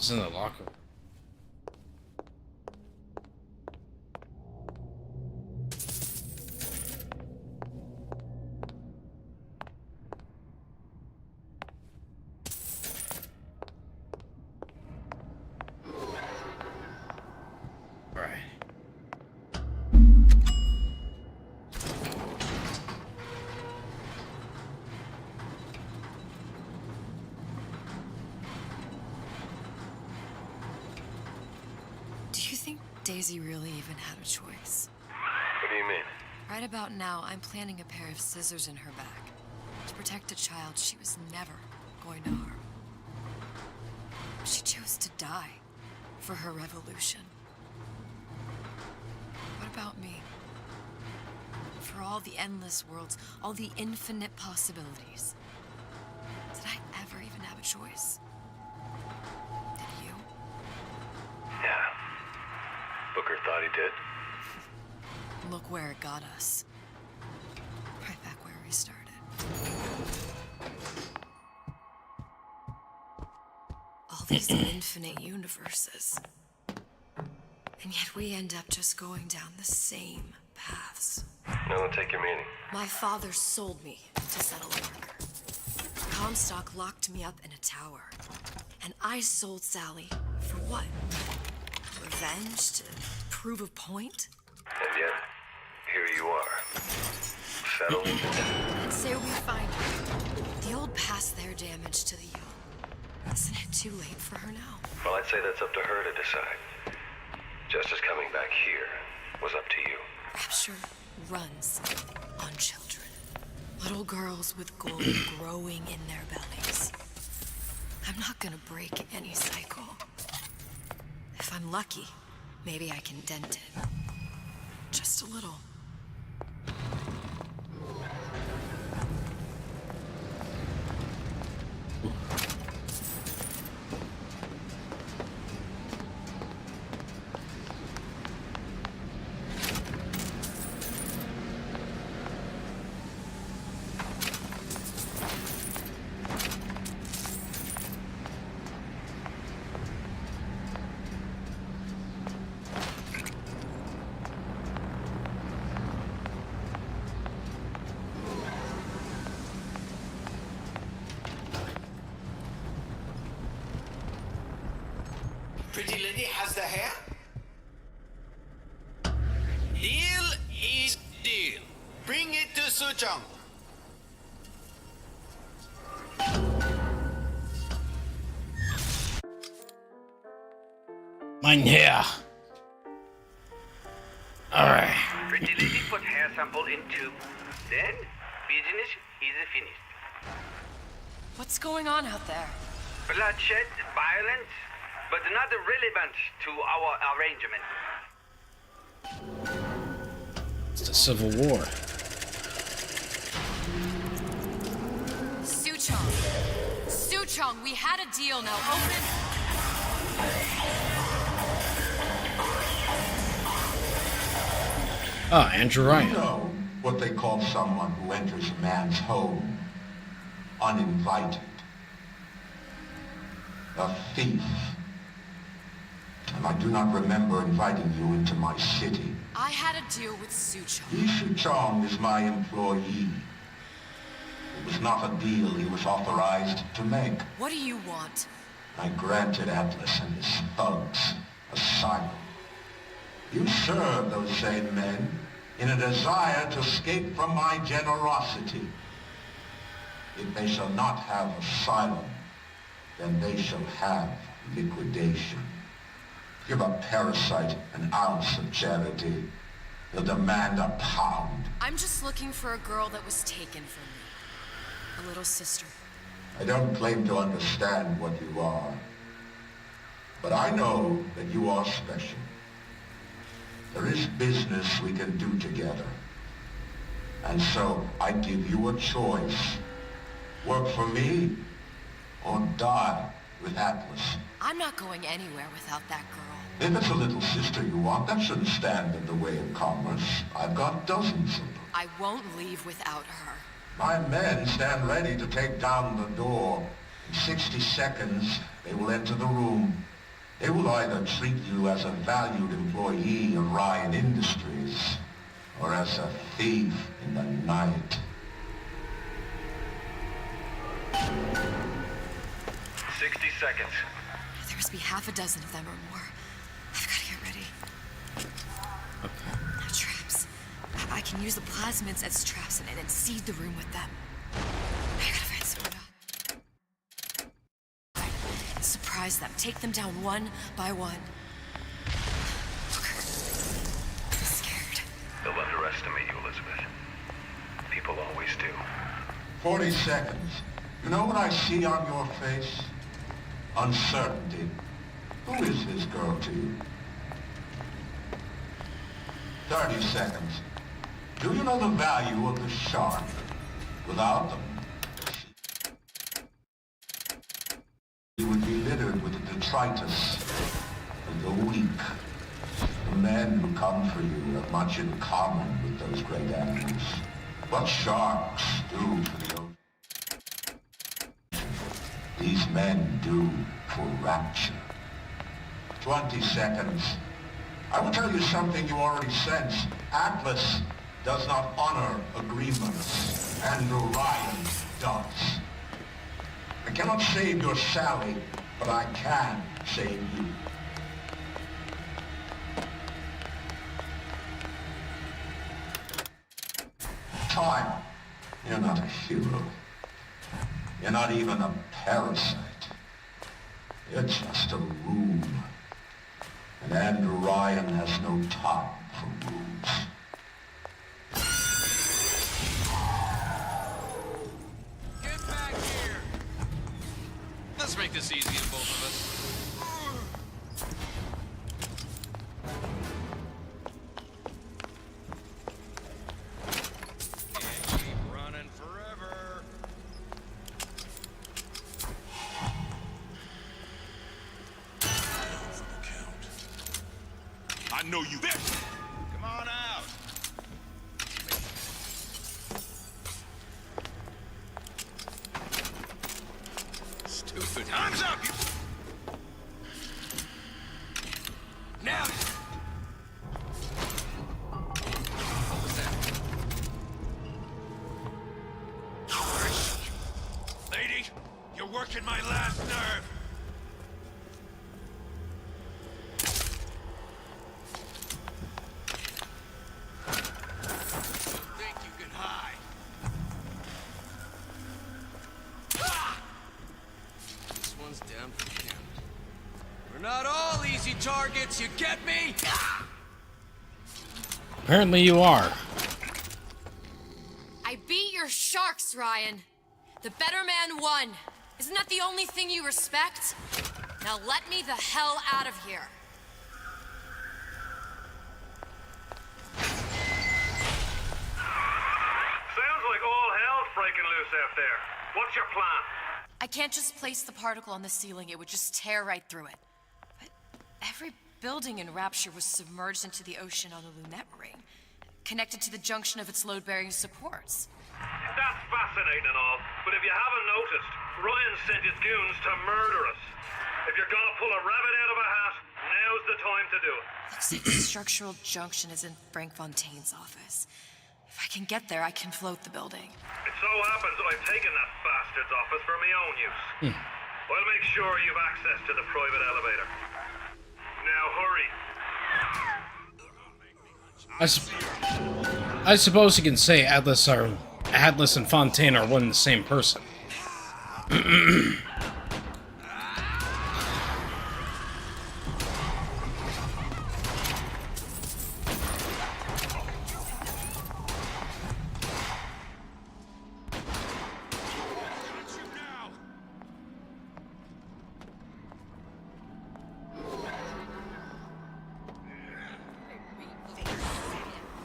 It's in the locker room. Daisy really even had a choice. What do you mean? Right about now, I'm planting a pair of scissors in her back to protect a child she was never going to harm. She chose to die for her revolution. What about me? For all the endless worlds, all the infinite possibilities. Did I ever even have a choice? Did you? Yeah. Booker thought he did. Look where it got us. Right back where we started. All these infinite universes. And yet we end up just going down the same paths. No, don't take your meaning. My father sold me to settle worker. Comstock locked me up in a tower. And I sold Sally for what? Revenge? To prove a point? And yet, here you are. Settled. Let's say we find her. The old past their damage to the young. Isn't it too late for her now? Well, I'd say that's up to her to decide. Justice coming back here was up to you. Rapture runs on children. Little girls with gold growing in their bellies. I'm not gonna break any cycle. If I'm lucky, maybe I can dent it. Just a little. Pretty lady has the hair? Deal is deal. Bring it to Suchong. Mine hair. Alright. Pretty lady put hair sample in tube. Then, business is finished. What's going on out there? Bloodshed, violence, but not relevant to our arrangement. It's the Civil War. Suchong. Suchong, we had a deal. Now open. Ah, Andrew Ryan. You know what they call someone who enters a man's home uninvited? A thief. And I do not remember inviting you into my city. I had a deal with Suchong. Ishu Chong is my employee. It was not a deal he was authorized to make. What do you want? I granted Atlas and his thugs asylum. You serve those same men in a desire to escape from my generosity. If they shall not have asylum, then they shall have liquidation. Give a parasite an ounce of charity, they'll demand a pound. I'm just looking for a girl that was taken from me. A little sister. I don't claim to understand what you are, but I know that you are special. There is business we can do together. And so I give you a choice. Work for me or die with Atlas. I'm not going anywhere without that girl. If it's a little sister you want, that shouldn't stand in the way of commerce. I've got dozens of them. I won't leave without her. My men stand ready to take down the door. In 60 seconds, they will enter the room. They will either treat you as a valued employee of Ryan Industries or as a thief in the night. 60 seconds. There must be half a dozen of them or more. I've got to get ready. Now, traps. I can use the plasmids as traps and seed the room with them. I gotta find someone to surprise them. Take them down one by one. I'm scared. They'll underestimate you, Elizabeth. People always do. 40 seconds. You know what I see on your face? Uncertainty. Who is this girl to you? 30 seconds. Do you know the value of the shark? Without them, you would be littered with the detritus of the weak. The men who come for you have much in common with those great animals. What sharks do for the ocean, these men do for rapture. 20 seconds. I will tell you something you already sense. Atlas does not honor agreements. Andrew Ryan does. I cannot save your Sally, but I can save you. Time. You're not a hero. You're not even a parasite. You're just a room. And Andrew Ryan has no time for rooms. Get back here! Let's make this easy on both of us. Can't keep running forever. I know you. Come on out. Stupid. Time's up. Now. What was that? Lady, you're working my last nerve. Think you can hide? This one's down for the count. We're not all easy targets, you get me? Apparently you are. I beat your sharks, Ryan. The better man won. Isn't that the only thing you respect? Now let me the hell out of here. Sounds like all hell's breaking loose out there. What's your plan? I can't just place the particle on the ceiling. It would just tear right through it. But every building in Rapture was submerged into the ocean on the Lunette ring, connected to the junction of its load-bearing supports. That's fascinating and all, but if you haven't noticed, Ryan sent his goons to murder us. If you're gonna pull a rabbit out of a hat, now's the time to do it. Looks like the structural junction is in Frank Fontaine's office. If I can get there, I can float the building. It so happens I've taken that bastard's office for my own use. I'll make sure you've access to the private elevator. Now hurry. I suppose you can say Atlas and Fontaine are one and the same person.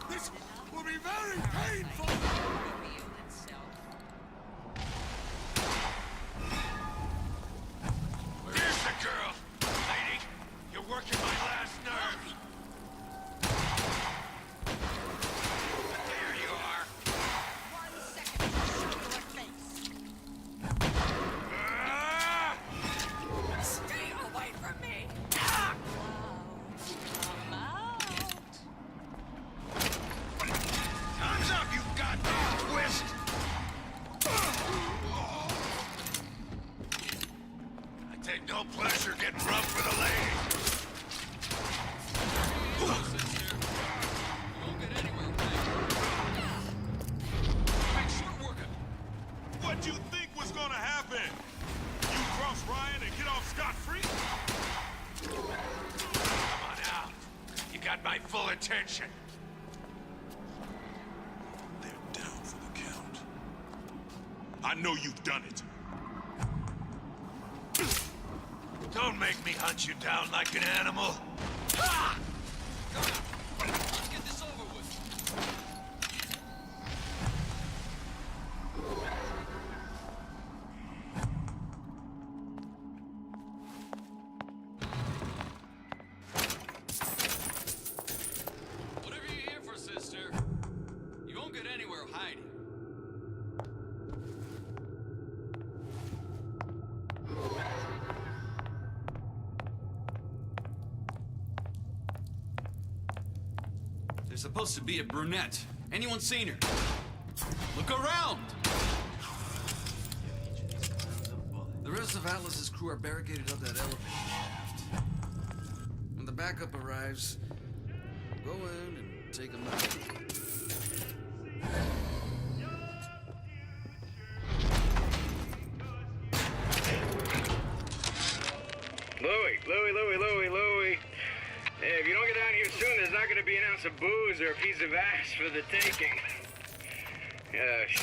This will be very painful. Here's the girl. Lady, you're working my last nerve. There you are. 1 second to show your face. Ah! Stay away from me! my full attention. They're down for the count. I know you've done it. Don't make me hunt you down like an animal. Ha! Let's get this over with. Whatever you're here for, sister, you won't get anywhere hiding. There's supposed to be a brunette. Anyone seen her? Look around! The rest of Atlas's crew are barricaded up that elevator shaft. When the backup arrives, go in and take them out. Louie. Hey, if you don't get down here soon, there's not gonna be an ounce of booze or a piece of ass for the taking.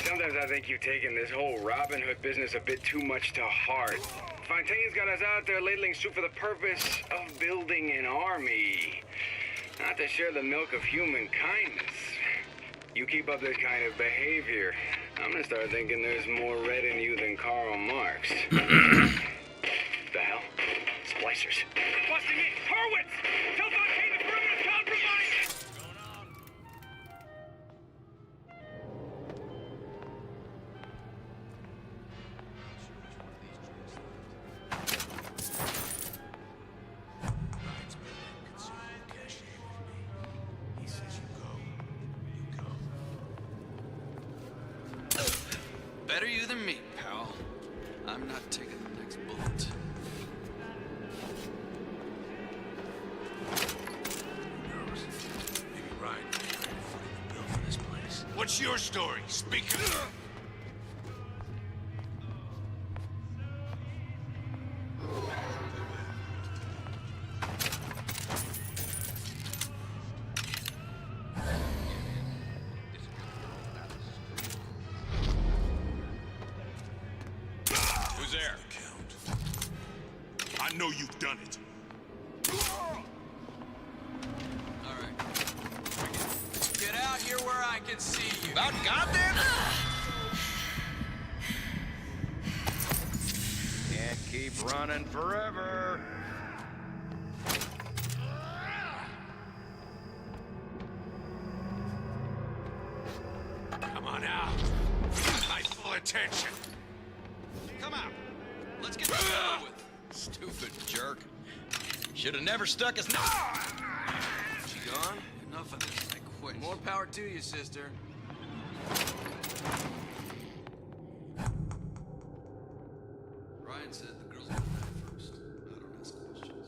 Sometimes I think you've taken this whole Robin Hood business a bit too much to heart. Fontaine's got us out there ladling soup for the purpose of building an army. Not to share the milk of human kindness. You keep up this kind of behavior, I'm gonna start thinking there's more red in you than Karl Marx. The hell? Splicers. Busting in! Horwitz! Tell Fontaine the perimeter's compromised! Better you than me, pal. I'm not taking the next bullet. Maybe Ryan will be ready footing the bill for this place. What's your story? Speak up. Who's there? I know you've done it. Alright. Get out here where I can see you. About goddamn Can't keep running forever. Come on out. My full attention. Come out. Let's get this over with. Stupid jerk. Should have never stuck his She gone? Enough of this. I quit. More power to you, sister. Ryan said the girl's gonna die first. I don't ask questions.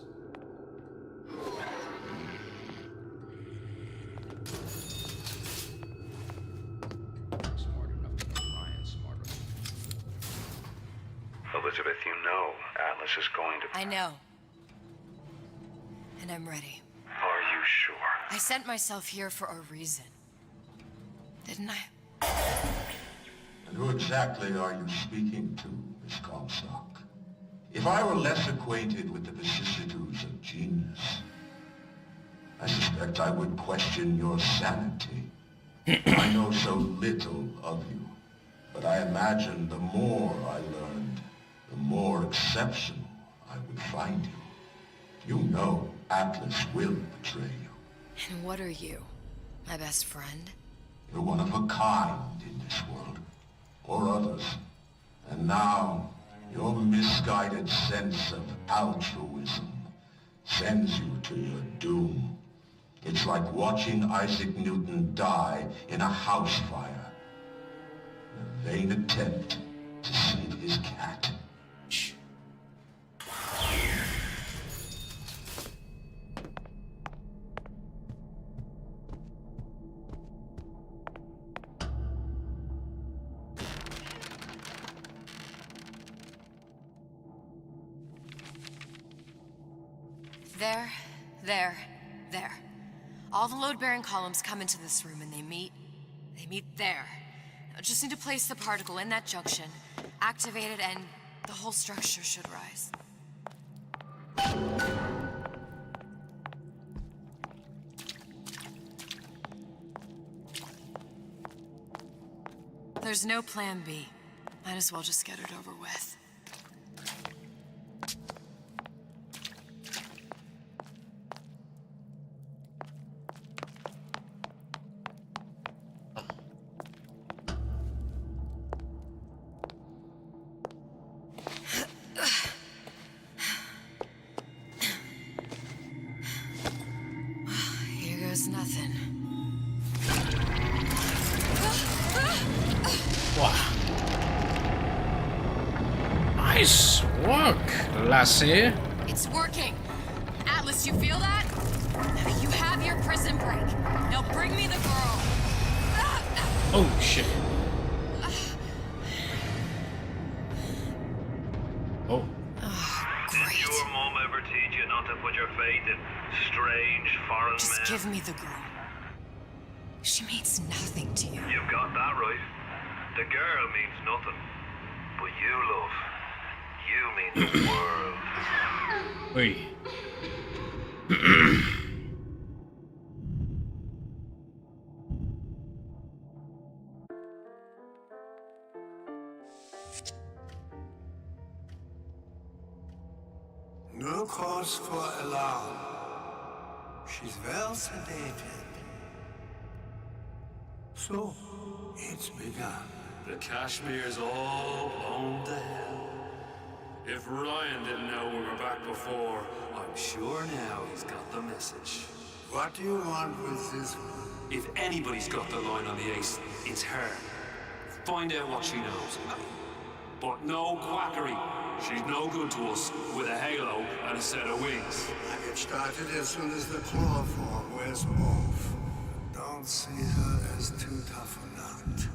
Smart enough to make Ryan smarter. Elizabeth, you know Atlas is going to... I know. And I'm ready. Are you sure? I sent myself here for a reason. Didn't I? And who exactly are you speaking to, Miss Comstock? If I were less acquainted with the vicissitudes of genius, I suspect I would question your sanity. I know so little of you, but I imagine the more I learned, the more exceptional I would find you. You know Atlas will betray you. And what are you? My best friend? You're one of a kind in this world, or others. And now, your misguided sense of altruism sends you to your doom. It's like watching Isaac Newton die in a house fire. In a vain attempt to save his cat. There. All the load-bearing columns come into this room and they meet there. I just need to place the particle in that junction, activate it, and the whole structure should rise. There's no plan B. Might as well just get it over with. Here goes nothing. Wow. Nice work, lassie. It's working. Atlas, you feel that? You have your prison break. Now bring me the girl. Oh, shit. Oh. Did your mom ever teach you not to put your faith in strange foreign men? Just give me the girl. She means nothing to you. You've got that right. The girl means nothing. But you, love, you mean the world. Wait. No cause for alarm. She's well sedated. So, it's begun. The Kashmir's all blown to hell. If Ryan didn't know we were back before, I'm sure now he's got the message. What do you want with this one? If anybody's got the line on the ace, it's her. Find out what she knows. But no quackery. She's no good to us with a halo and a set of wings. I get started as soon as the claw form wears off. Don't see her as too tough a nut.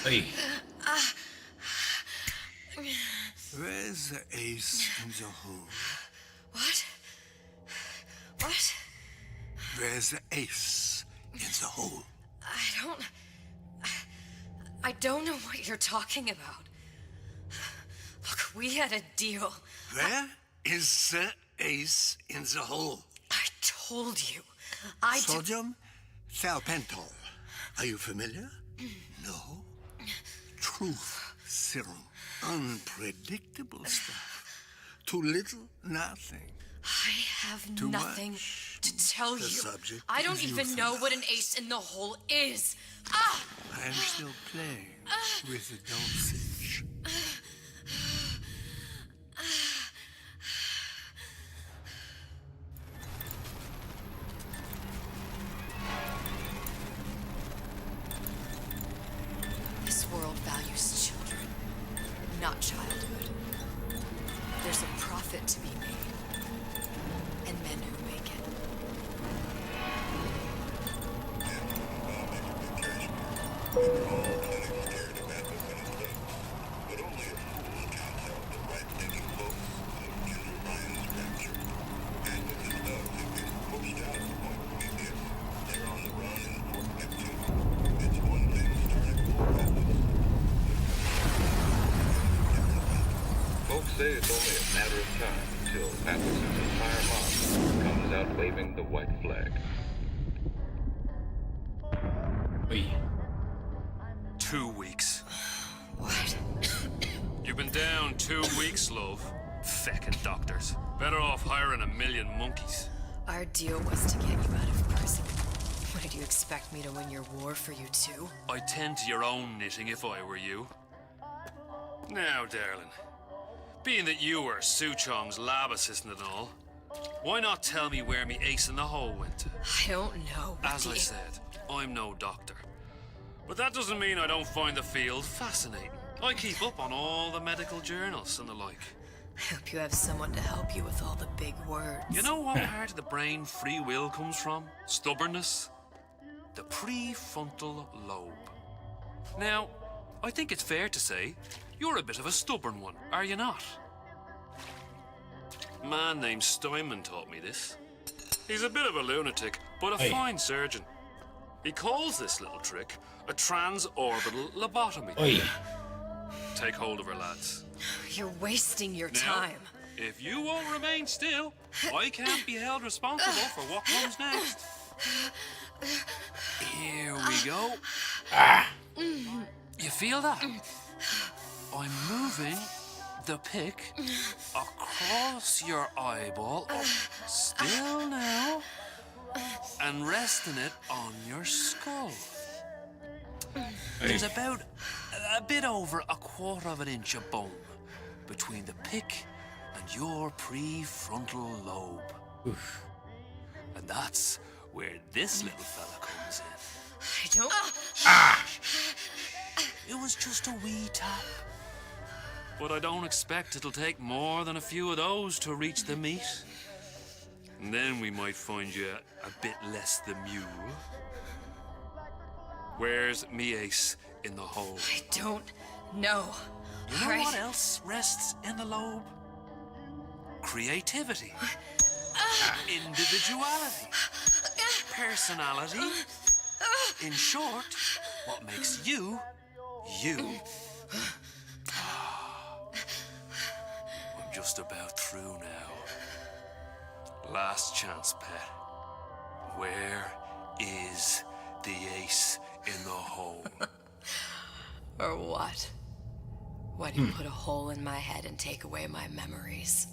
Hey. Where's the ace in the hole? What? What? Where's the ace in the hole? I don't know what you're talking about. Look, we had a deal. Where is the ace in the hole? I told you. Sodium thiopental. Are you familiar? No. Truth serum. Unpredictable stuff. Too little, nothing. I have Too nothing much. to tell The you. subject I don't is even know what an ace in the hole is. Ah! I am still playing with the dosage. This world values children, not childhood. There's a profit to be made, and men who make it. Folks say it's only a matter of time until Atlas's entire mob comes out waving the white flag. Wait. 2 weeks. What? You've been down 2 weeks, love. Feckin' doctors. Better off hiring a million monkeys. Our deal was to get you out of prison. What, did you expect me to win your war for you too? I'd tend to your own knitting if I were you. Now, darling, being that you were Suchong's lab assistant and all, why not tell me where me ace in the hole went to? I don't know. As I said, I'm no doctor. But that doesn't mean I don't find the field fascinating. I keep up on all the medical journals and the like. I hope you have someone to help you with all the big words. You know what part of the brain free will comes from? Stubbornness? The prefrontal lobe. Now, I think it's fair to say you're a bit of a stubborn one, are you not? A man named Steinman taught me this. He's a bit of a lunatic, but a fine surgeon. He calls this little trick a transorbital lobotomy. Take hold of her, lads. You're wasting your Now, time. if you won't remain still, I can't be held responsible for what comes next. Here we go. You feel that? I'm moving the pick across your eyeball, still now, and resting it on your skull. There's about a bit over 1/4 of an inch of bone between the pick and your prefrontal lobe. Oof. And that's where this little fella comes in. I don't... It was just a wee tap. But I don't expect it'll take more than a few of those to reach the meat. And then we might find you a bit less the mule. Where's me ace in the hole? I don't know. You know what else rests in the lobe? Creativity. Individuality. Personality. In short, what makes you, you. I'm just about through now. Last chance, pet. Where is the ace in the hole? Or what? Why do you put a hole in my head and take away my memories?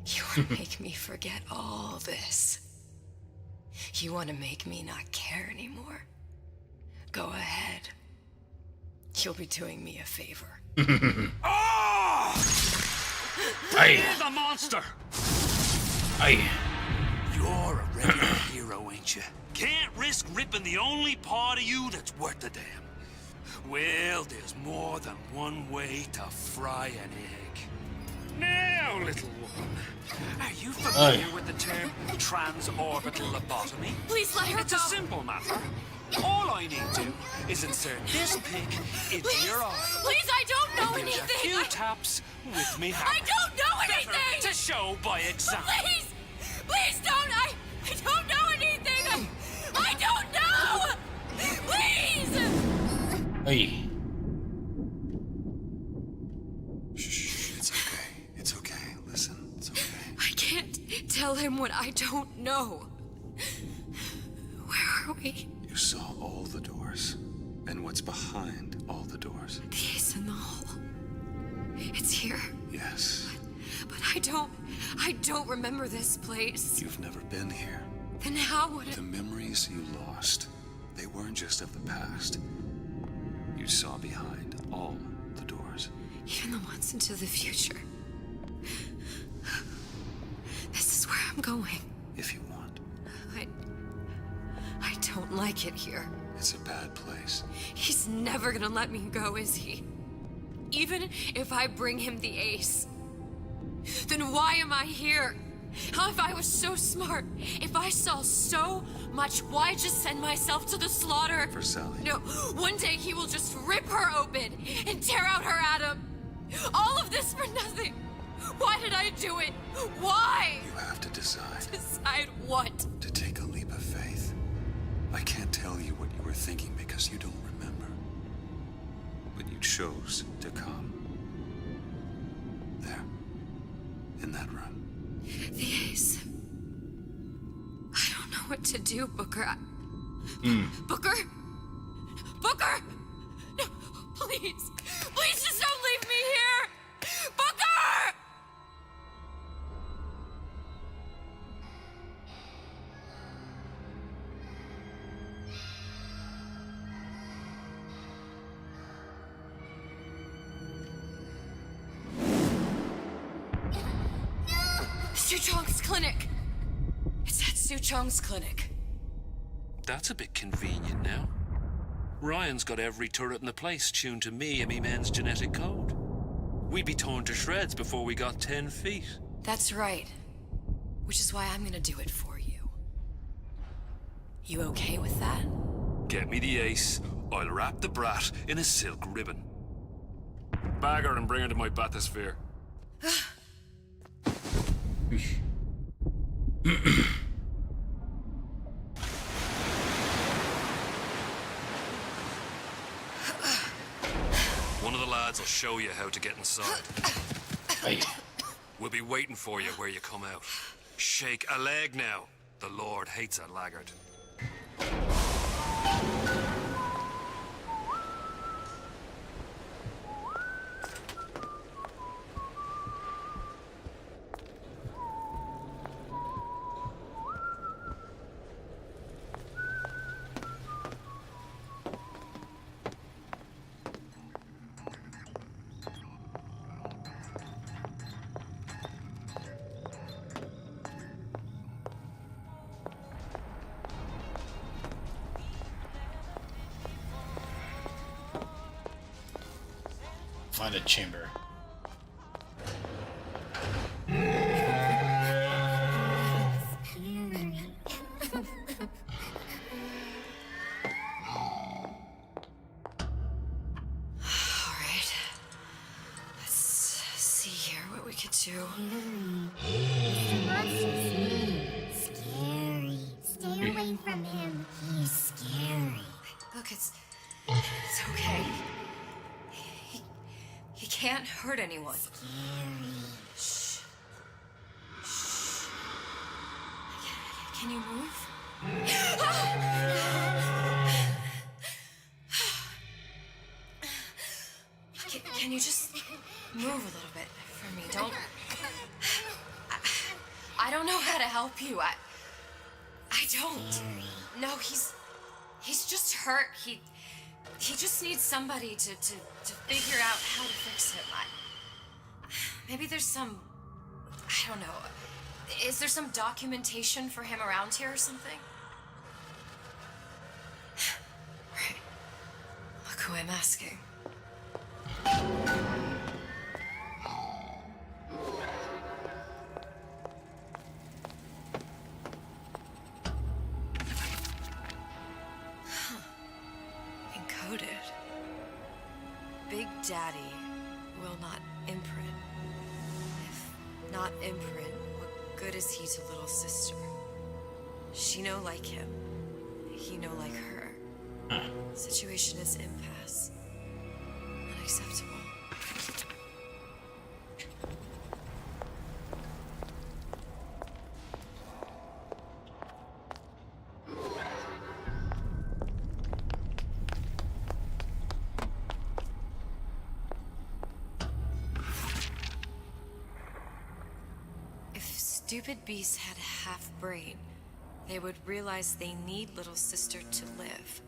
You want to make me forget all this. You want to make me not care anymore. Go ahead. You'll be doing me a favor. Ah! Aye. The monster! Aye. You're a regular hero, ain't you? Can't risk ripping the only part of you that's worth a damn. Well, there's more than one way to fry an egg. Now, little one, are you familiar with the term transorbital lobotomy? Please let her It's go. a simple matter. All I need to is insert this pick into your eye. Please, I don't know Give anything. a few taps with me hand. I don't know Better anything. to show by example. Please, please don't. I don't know anything. I don't know. Please. Hey. Shh, it's okay. It's okay. Listen, it's okay. I can't tell him what I don't know. Where are we? You saw all the doors. And what's behind all the doors? The ace in the hole. It's here. Yes. But I don't remember this place. You've never been here. Then how would it... The memories you lost, they weren't just of the past. You saw behind all the doors. Even the ones into the future. This is where I'm going. If you want. I don't like it here. It's a bad place. He's never gonna let me go, is he? Even if I bring him the ace. Then why am I here? How if I was so smart? If I saw so much, why just send myself to the slaughter? For Sally. No, one day he will just rip her open and tear out her atom. All of this for nothing. Why did I do it? Why? You have to decide. Decide what? To take a leap of faith. I can't tell you what you were thinking because you don't remember. But you chose to come. There. In that room. The ace. I don't know what to do, Booker. Booker? Booker! No, please. Please just don't leave me here! Booker! Suchong's clinic. It's at Suchong's clinic. That's a bit convenient now. Ryan's got every turret in the place tuned to me and me men's genetic code. we'd be torn to shreds before we got 10 feet. That's right. Which is why I'm gonna do it for you. You okay with that? Get me the ace, I'll wrap the brat in a silk ribbon. Bag her and bring her to my bathysphere. One of the lads will show you how to get inside. We'll be waiting for you where you come out. Shake a leg now. The Lord hates a laggard. Find a chamber. Alright. Let's see here what we could do. Scary. Stay away from him. He's scary. Look, it's okay. He can't hurt anyone. Shh. Shh. Can you move? Can you just move a little bit for me? Don't. I don't know how to help you. I don't. No, he's just hurt. He just needs somebody to figure out how to fix him. Maybe there's some, I don't know. Is there some documentation for him around here or something? Right. Look who I'm asking. Encoded. Big Daddy will not imprint. If not imprint, what good is he to little sister? She no like him. He no like her. Situation is impasse. Unacceptable. Stupid beasts had a half brain, they would realize they need little sister to live.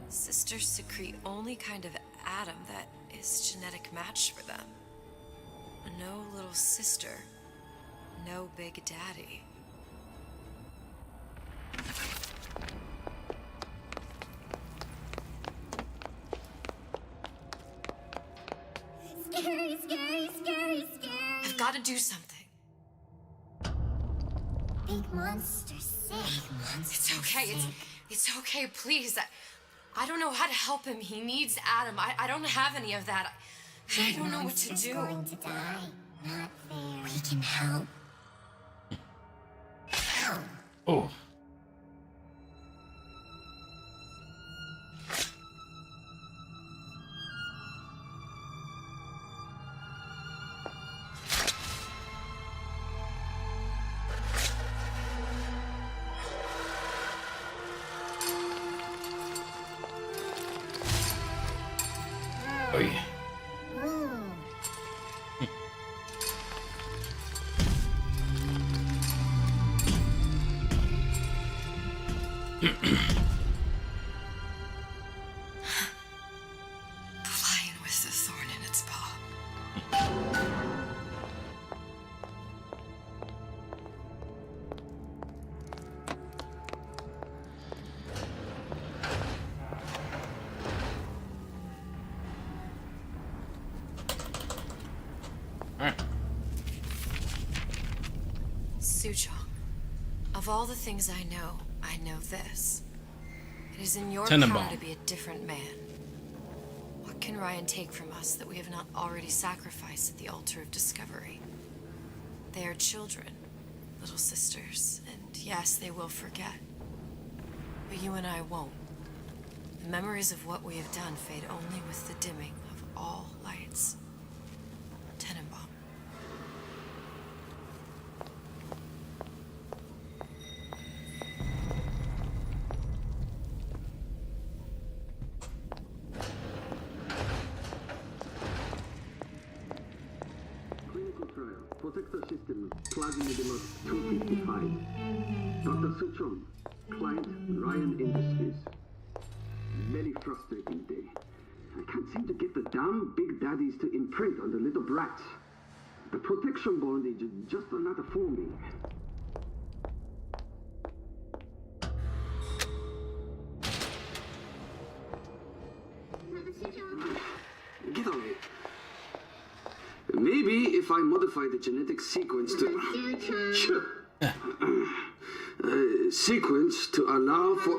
Sisters secrete only kind of atom that is genetic match for them. No little sister, no Big Daddy. Scary, scary, scary, scary. I've got to do something. Big monster sick. It's okay. It's okay. Please. I don't know how to help him. He needs Adam. I don't have any of that. I don't know what to do. Going to die. Not fair. We can help. Help. Oh. Oy. The lion with the thorn in its paw. Suchong, of all the things I know this. It is in your Tenenbaum. power to be a different man. What can Ryan take from us that we have not already sacrificed at the altar of discovery? They are children, little sisters, and yes, they will forget. But you and I won't. The memories of what we have done fade only with the dimming of all lights. Tenenbaum. Clinical trial. Protector system. Plasma deluxe 255. Dr. Suchong. Client Ryan Industries. Very frustrating day. I can't seem to get the damn big daddies to imprint on the little brats. The protection bond is just not forming. Get on it. Maybe if I modify the genetic sequence to... Sure. Sequence to allow for...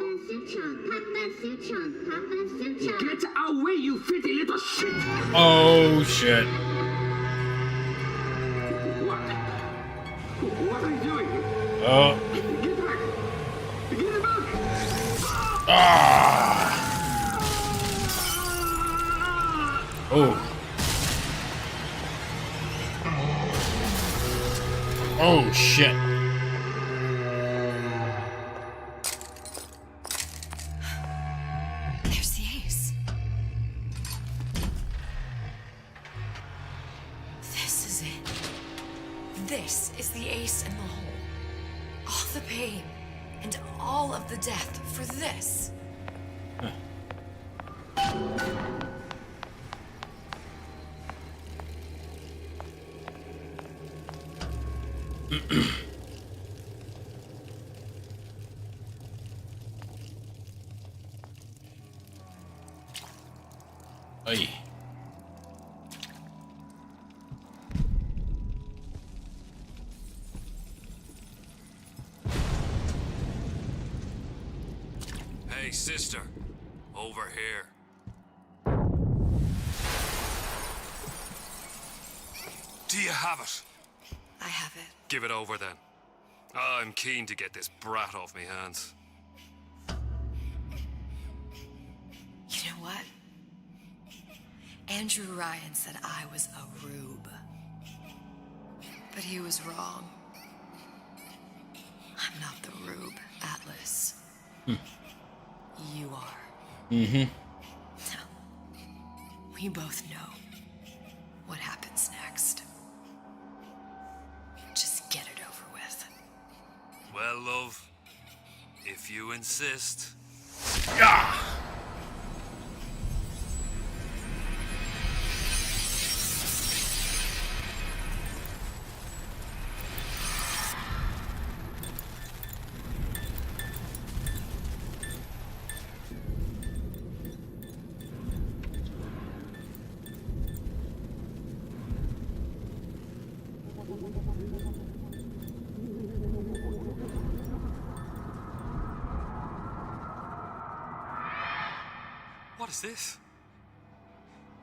Get away, you filthy little shit! Oh, shit. What are you doing? Oh. Get back! Get back! Ah. Oh. Oh, shit. There's the ace. This is it. This is the ace in the hole. All the pain and all of the death for this. Ay. Hey, sister. Over here. Do you have it? I have it. Give it over then. I'm keen to get this brat off me hands. You know what? Andrew Ryan said I was a rube. But he was wrong. I'm not the rube, Atlas. You are. Mm-hmm. We both know what happens next. Just get it over with. Well, love, if you insist. Ah! What is this?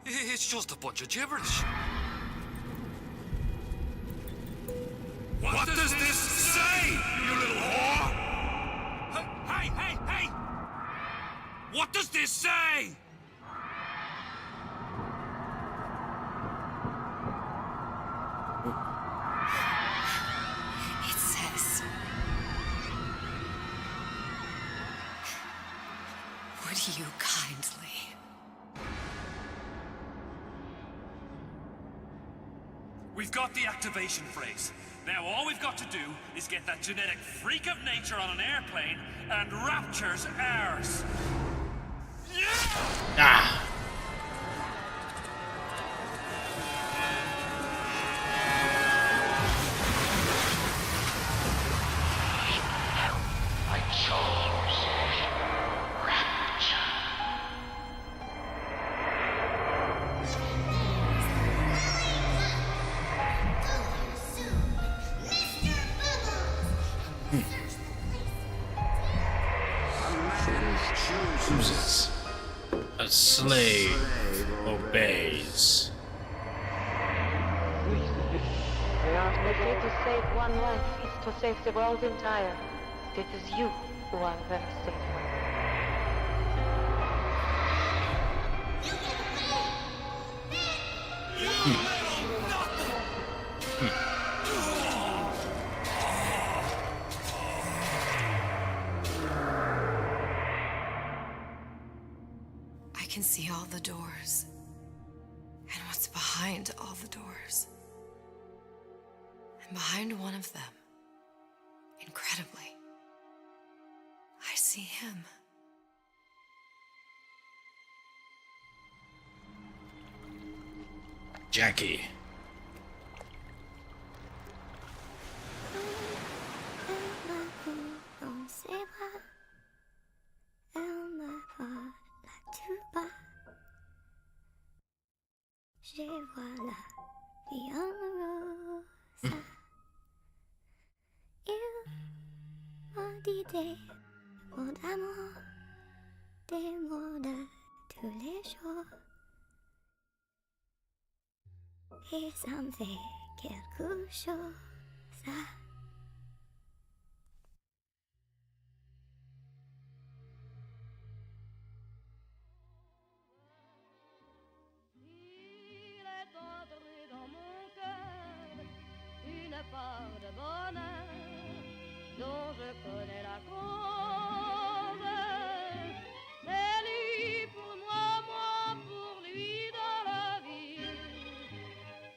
It's just a bunch of gibberish. What does this say, you little whore? Hey! What does this say? It says, would you kindly? We've got the activation phrase. Now all we've got to do is get that genetic freak of nature on an airplane, and Rapture's ours. Ah. I chose Rapture. Chooses. A slave obeys. They say to save one life is to save the world entire. It is you who are the safe one. I can see all the doors. And what's behind all the doors. And behind one of them, incredibly, I see him. Jackie. Je vois la vie en rose. Il m'a dit des mots d'amour, des mots de tous les jours. Et ça me fait quelque chose. Une part de bonheur dont je connais la cause. C'est lui pour moi, moi pour lui dans la vie.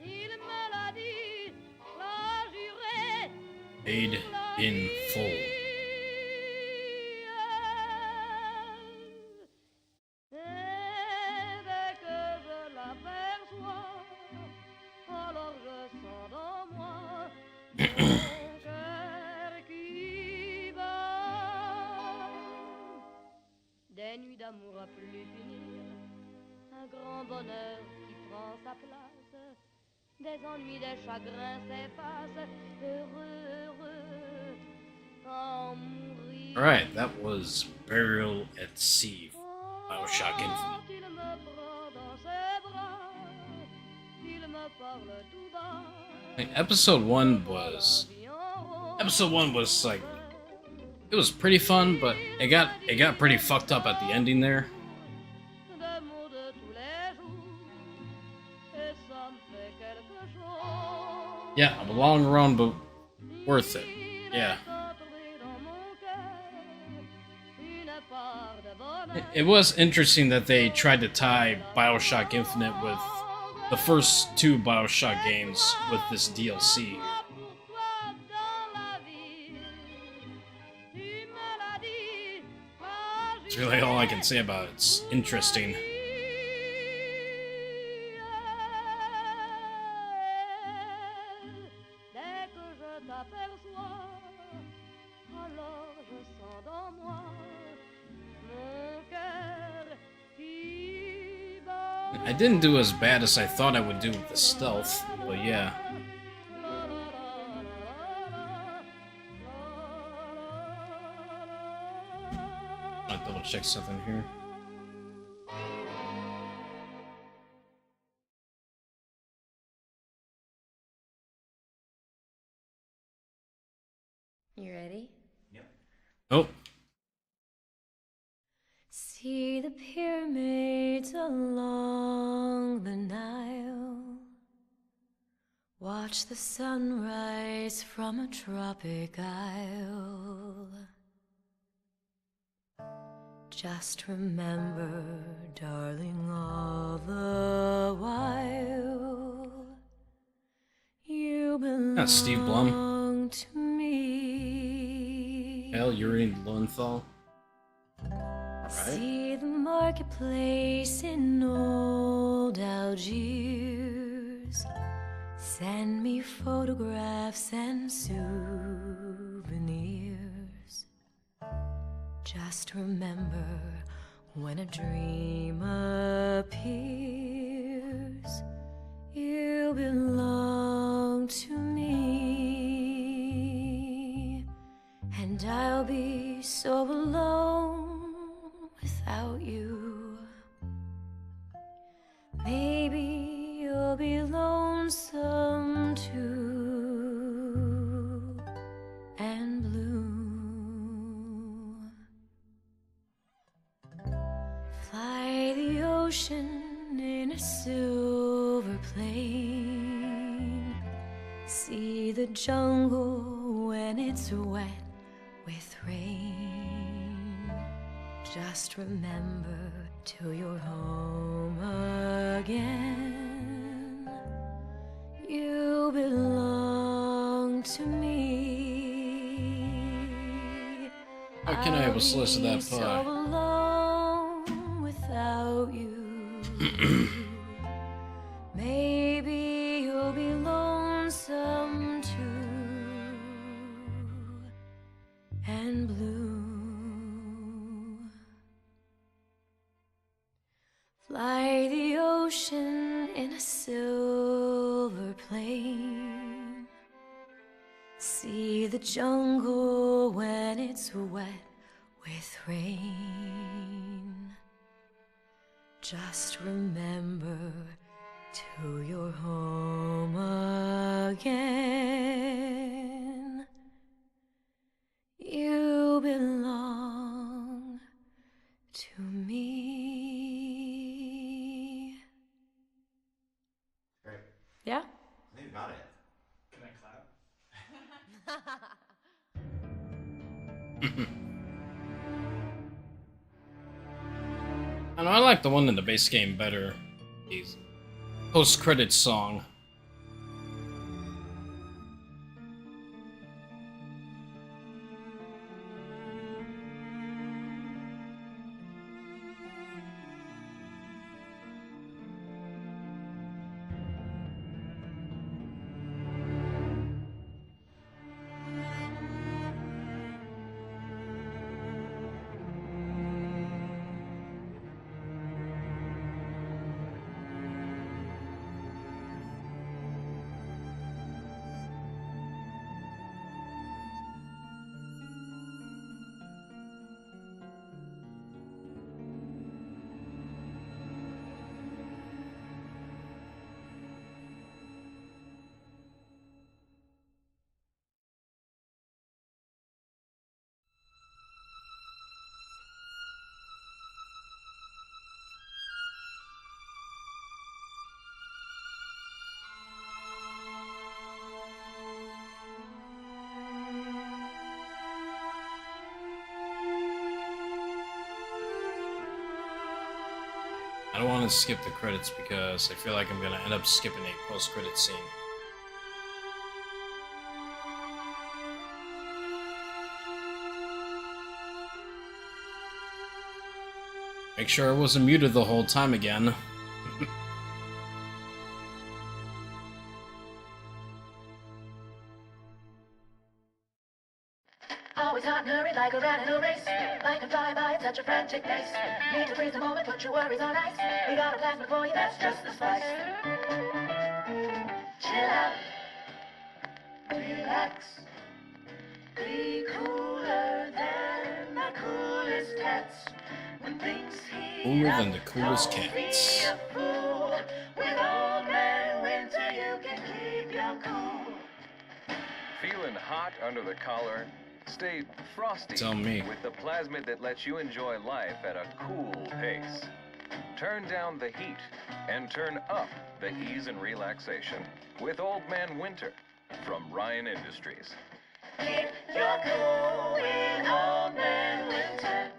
Il me l'a dit, l'a juré. Paid in full. Et dès que je l'aperçois, alors je sens dans moi mon cœur qui bat. Des nuits d'amour à plus finir, un grand bonheur qui prend sa place. Des ennuis, des chagrins s'effacent, heureux, heureux, en mourir. Alright, that was Burial at Sea, Bioshock Infinite. Il me prend dans ses bras, il me parle tout bas. Like, episode one was like, it was pretty fun, but it got pretty fucked up at the ending there. Yeah, a long run, but worth it. Yeah. It was interesting that they tried to tie Bioshock Infinite with the first two Bioshock games with this DLC. That's really all I can say about it. It's interesting. I didn't do as bad as I thought I would do with the stealth, but yeah. I'll double check something here. You ready? Oh. See the pyramids along the Nile. Watch the sunrise from a tropic isle. Just remember, darling, all the while you belong Steve Blum. to me. Hell, you're in Lowenthal. See the marketplace in old Algiers. Send me photographs and souvenirs. Just remember, when a dream appears, you belong to me. And I'll be so alone without you. Maybe you'll be lonesome too, and blue. Fly the ocean in a silver plane. See the jungle when it's wet with rain. Just remember till you're home again, you belong to me. How can I have a slice of that I'll be so pie? alone without you. Maybe you'll be lonesome too, and blue. Fly the ocean in a silver plane. See the jungle when it's wet with rain. Just remember till you're home again, you belong to me. Great. Yeah? I think you got it. Can I clap? I know I like the one in the base game better. The post-credits song. I don't want to skip the credits because I feel like I'm gonna end up skipping a post-credit scene. Make sure I wasn't muted the whole time again. Always hot and hurried like a rat in a race. Life can fly by at such a frantic pace. Need to freeze the moment, put your worries on ice. We got a plasma for you, that's just the spice. Chill out, relax, be cooler than the coolest cats. When things heat Cooler up, than the coolest don't cats. be a fool. With Old Man Winter, you can keep your cool. Feeling hot under the collar? Stay frosty Tell me. with the plasmid that lets you enjoy life at a cool pace. Turn down the heat and turn up the ease and relaxation with Old Man Winter from Ryan Industries. Keep your cool with Old Man Winter.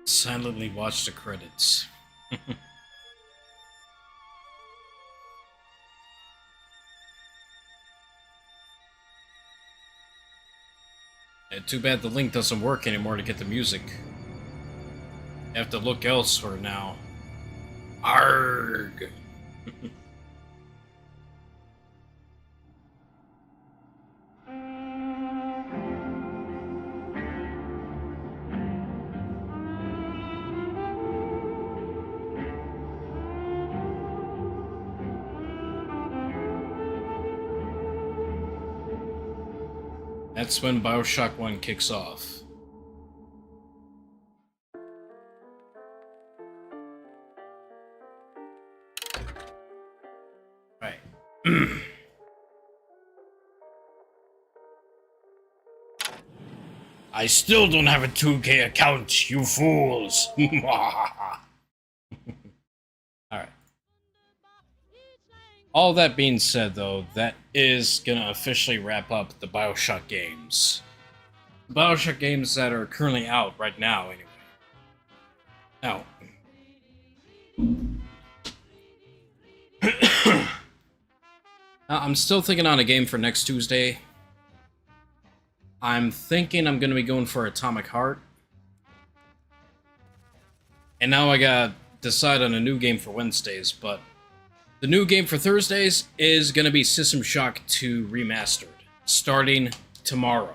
Silently watch the credits. Too bad the link doesn't work anymore to get the music. You have to look elsewhere now. Arg! That's when Bioshock 1 kicks off. Right. I still don't have a 2K account, you fools! Alright. All that being said, though, that is gonna officially wrap up the Bioshock games. The Bioshock games that are currently out right now, anyway. Now, I'm still thinking on a game for next Tuesday. I'm thinking I'm gonna be going for Atomic Heart. And now I gotta decide on a new game for Wednesdays, but the new game for Thursdays is gonna be System Shock 2 Remastered, starting tomorrow.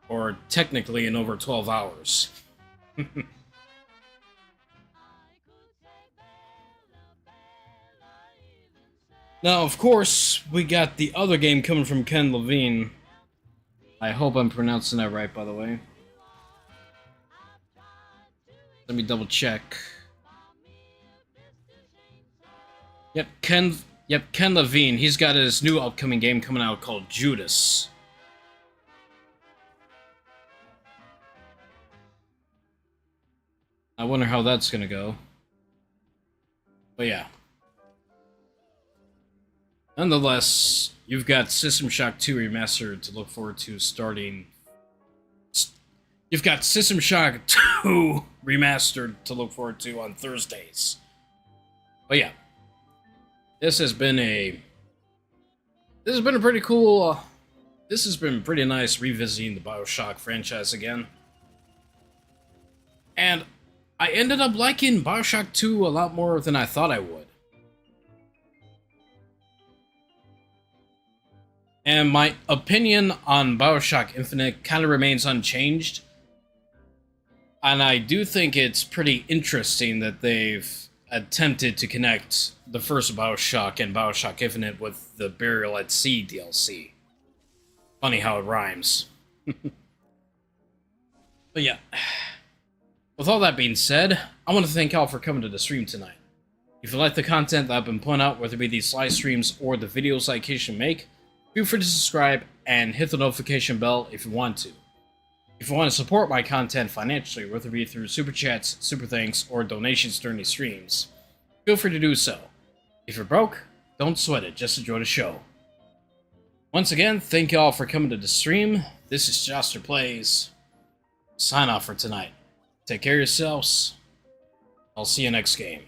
Or technically in over 12 hours. Now, of course, we got the other game coming from Ken Levine. I hope I'm pronouncing that right, by the way. Let me double check. Yep, Ken Levine. He's got his new upcoming game coming out called Judas. I wonder how that's gonna go. But yeah. Nonetheless, you've got System Shock 2 Remastered to look forward to starting... You've got System Shock 2 Remastered to look forward to on Thursdays. But yeah. This has been a pretty cool... this has been pretty nice revisiting the Bioshock franchise again. And I ended up liking Bioshock 2 a lot more than I thought I would. And my opinion on Bioshock Infinite kind of remains unchanged. And I do think it's pretty interesting that they've attempted to connect the first Bioshock and Bioshock Infinite with the Burial at Sea DLC. Funny how it rhymes. But yeah. With all that being said, I want to thank y'all for coming to the stream tonight. If you like the content that I've been putting out, whether it be these live streams or the videos I occasionally make, feel free to subscribe and hit the notification bell if you want to. If you want to support my content financially, whether it be through super chats, super thanks, or donations during these streams, feel free to do so. If you're broke, don't sweat it, just enjoy the show. Once again, thank y'all for coming to the stream. This is Joster Plays. Sign off for tonight. Take care of yourselves. I'll see you next game.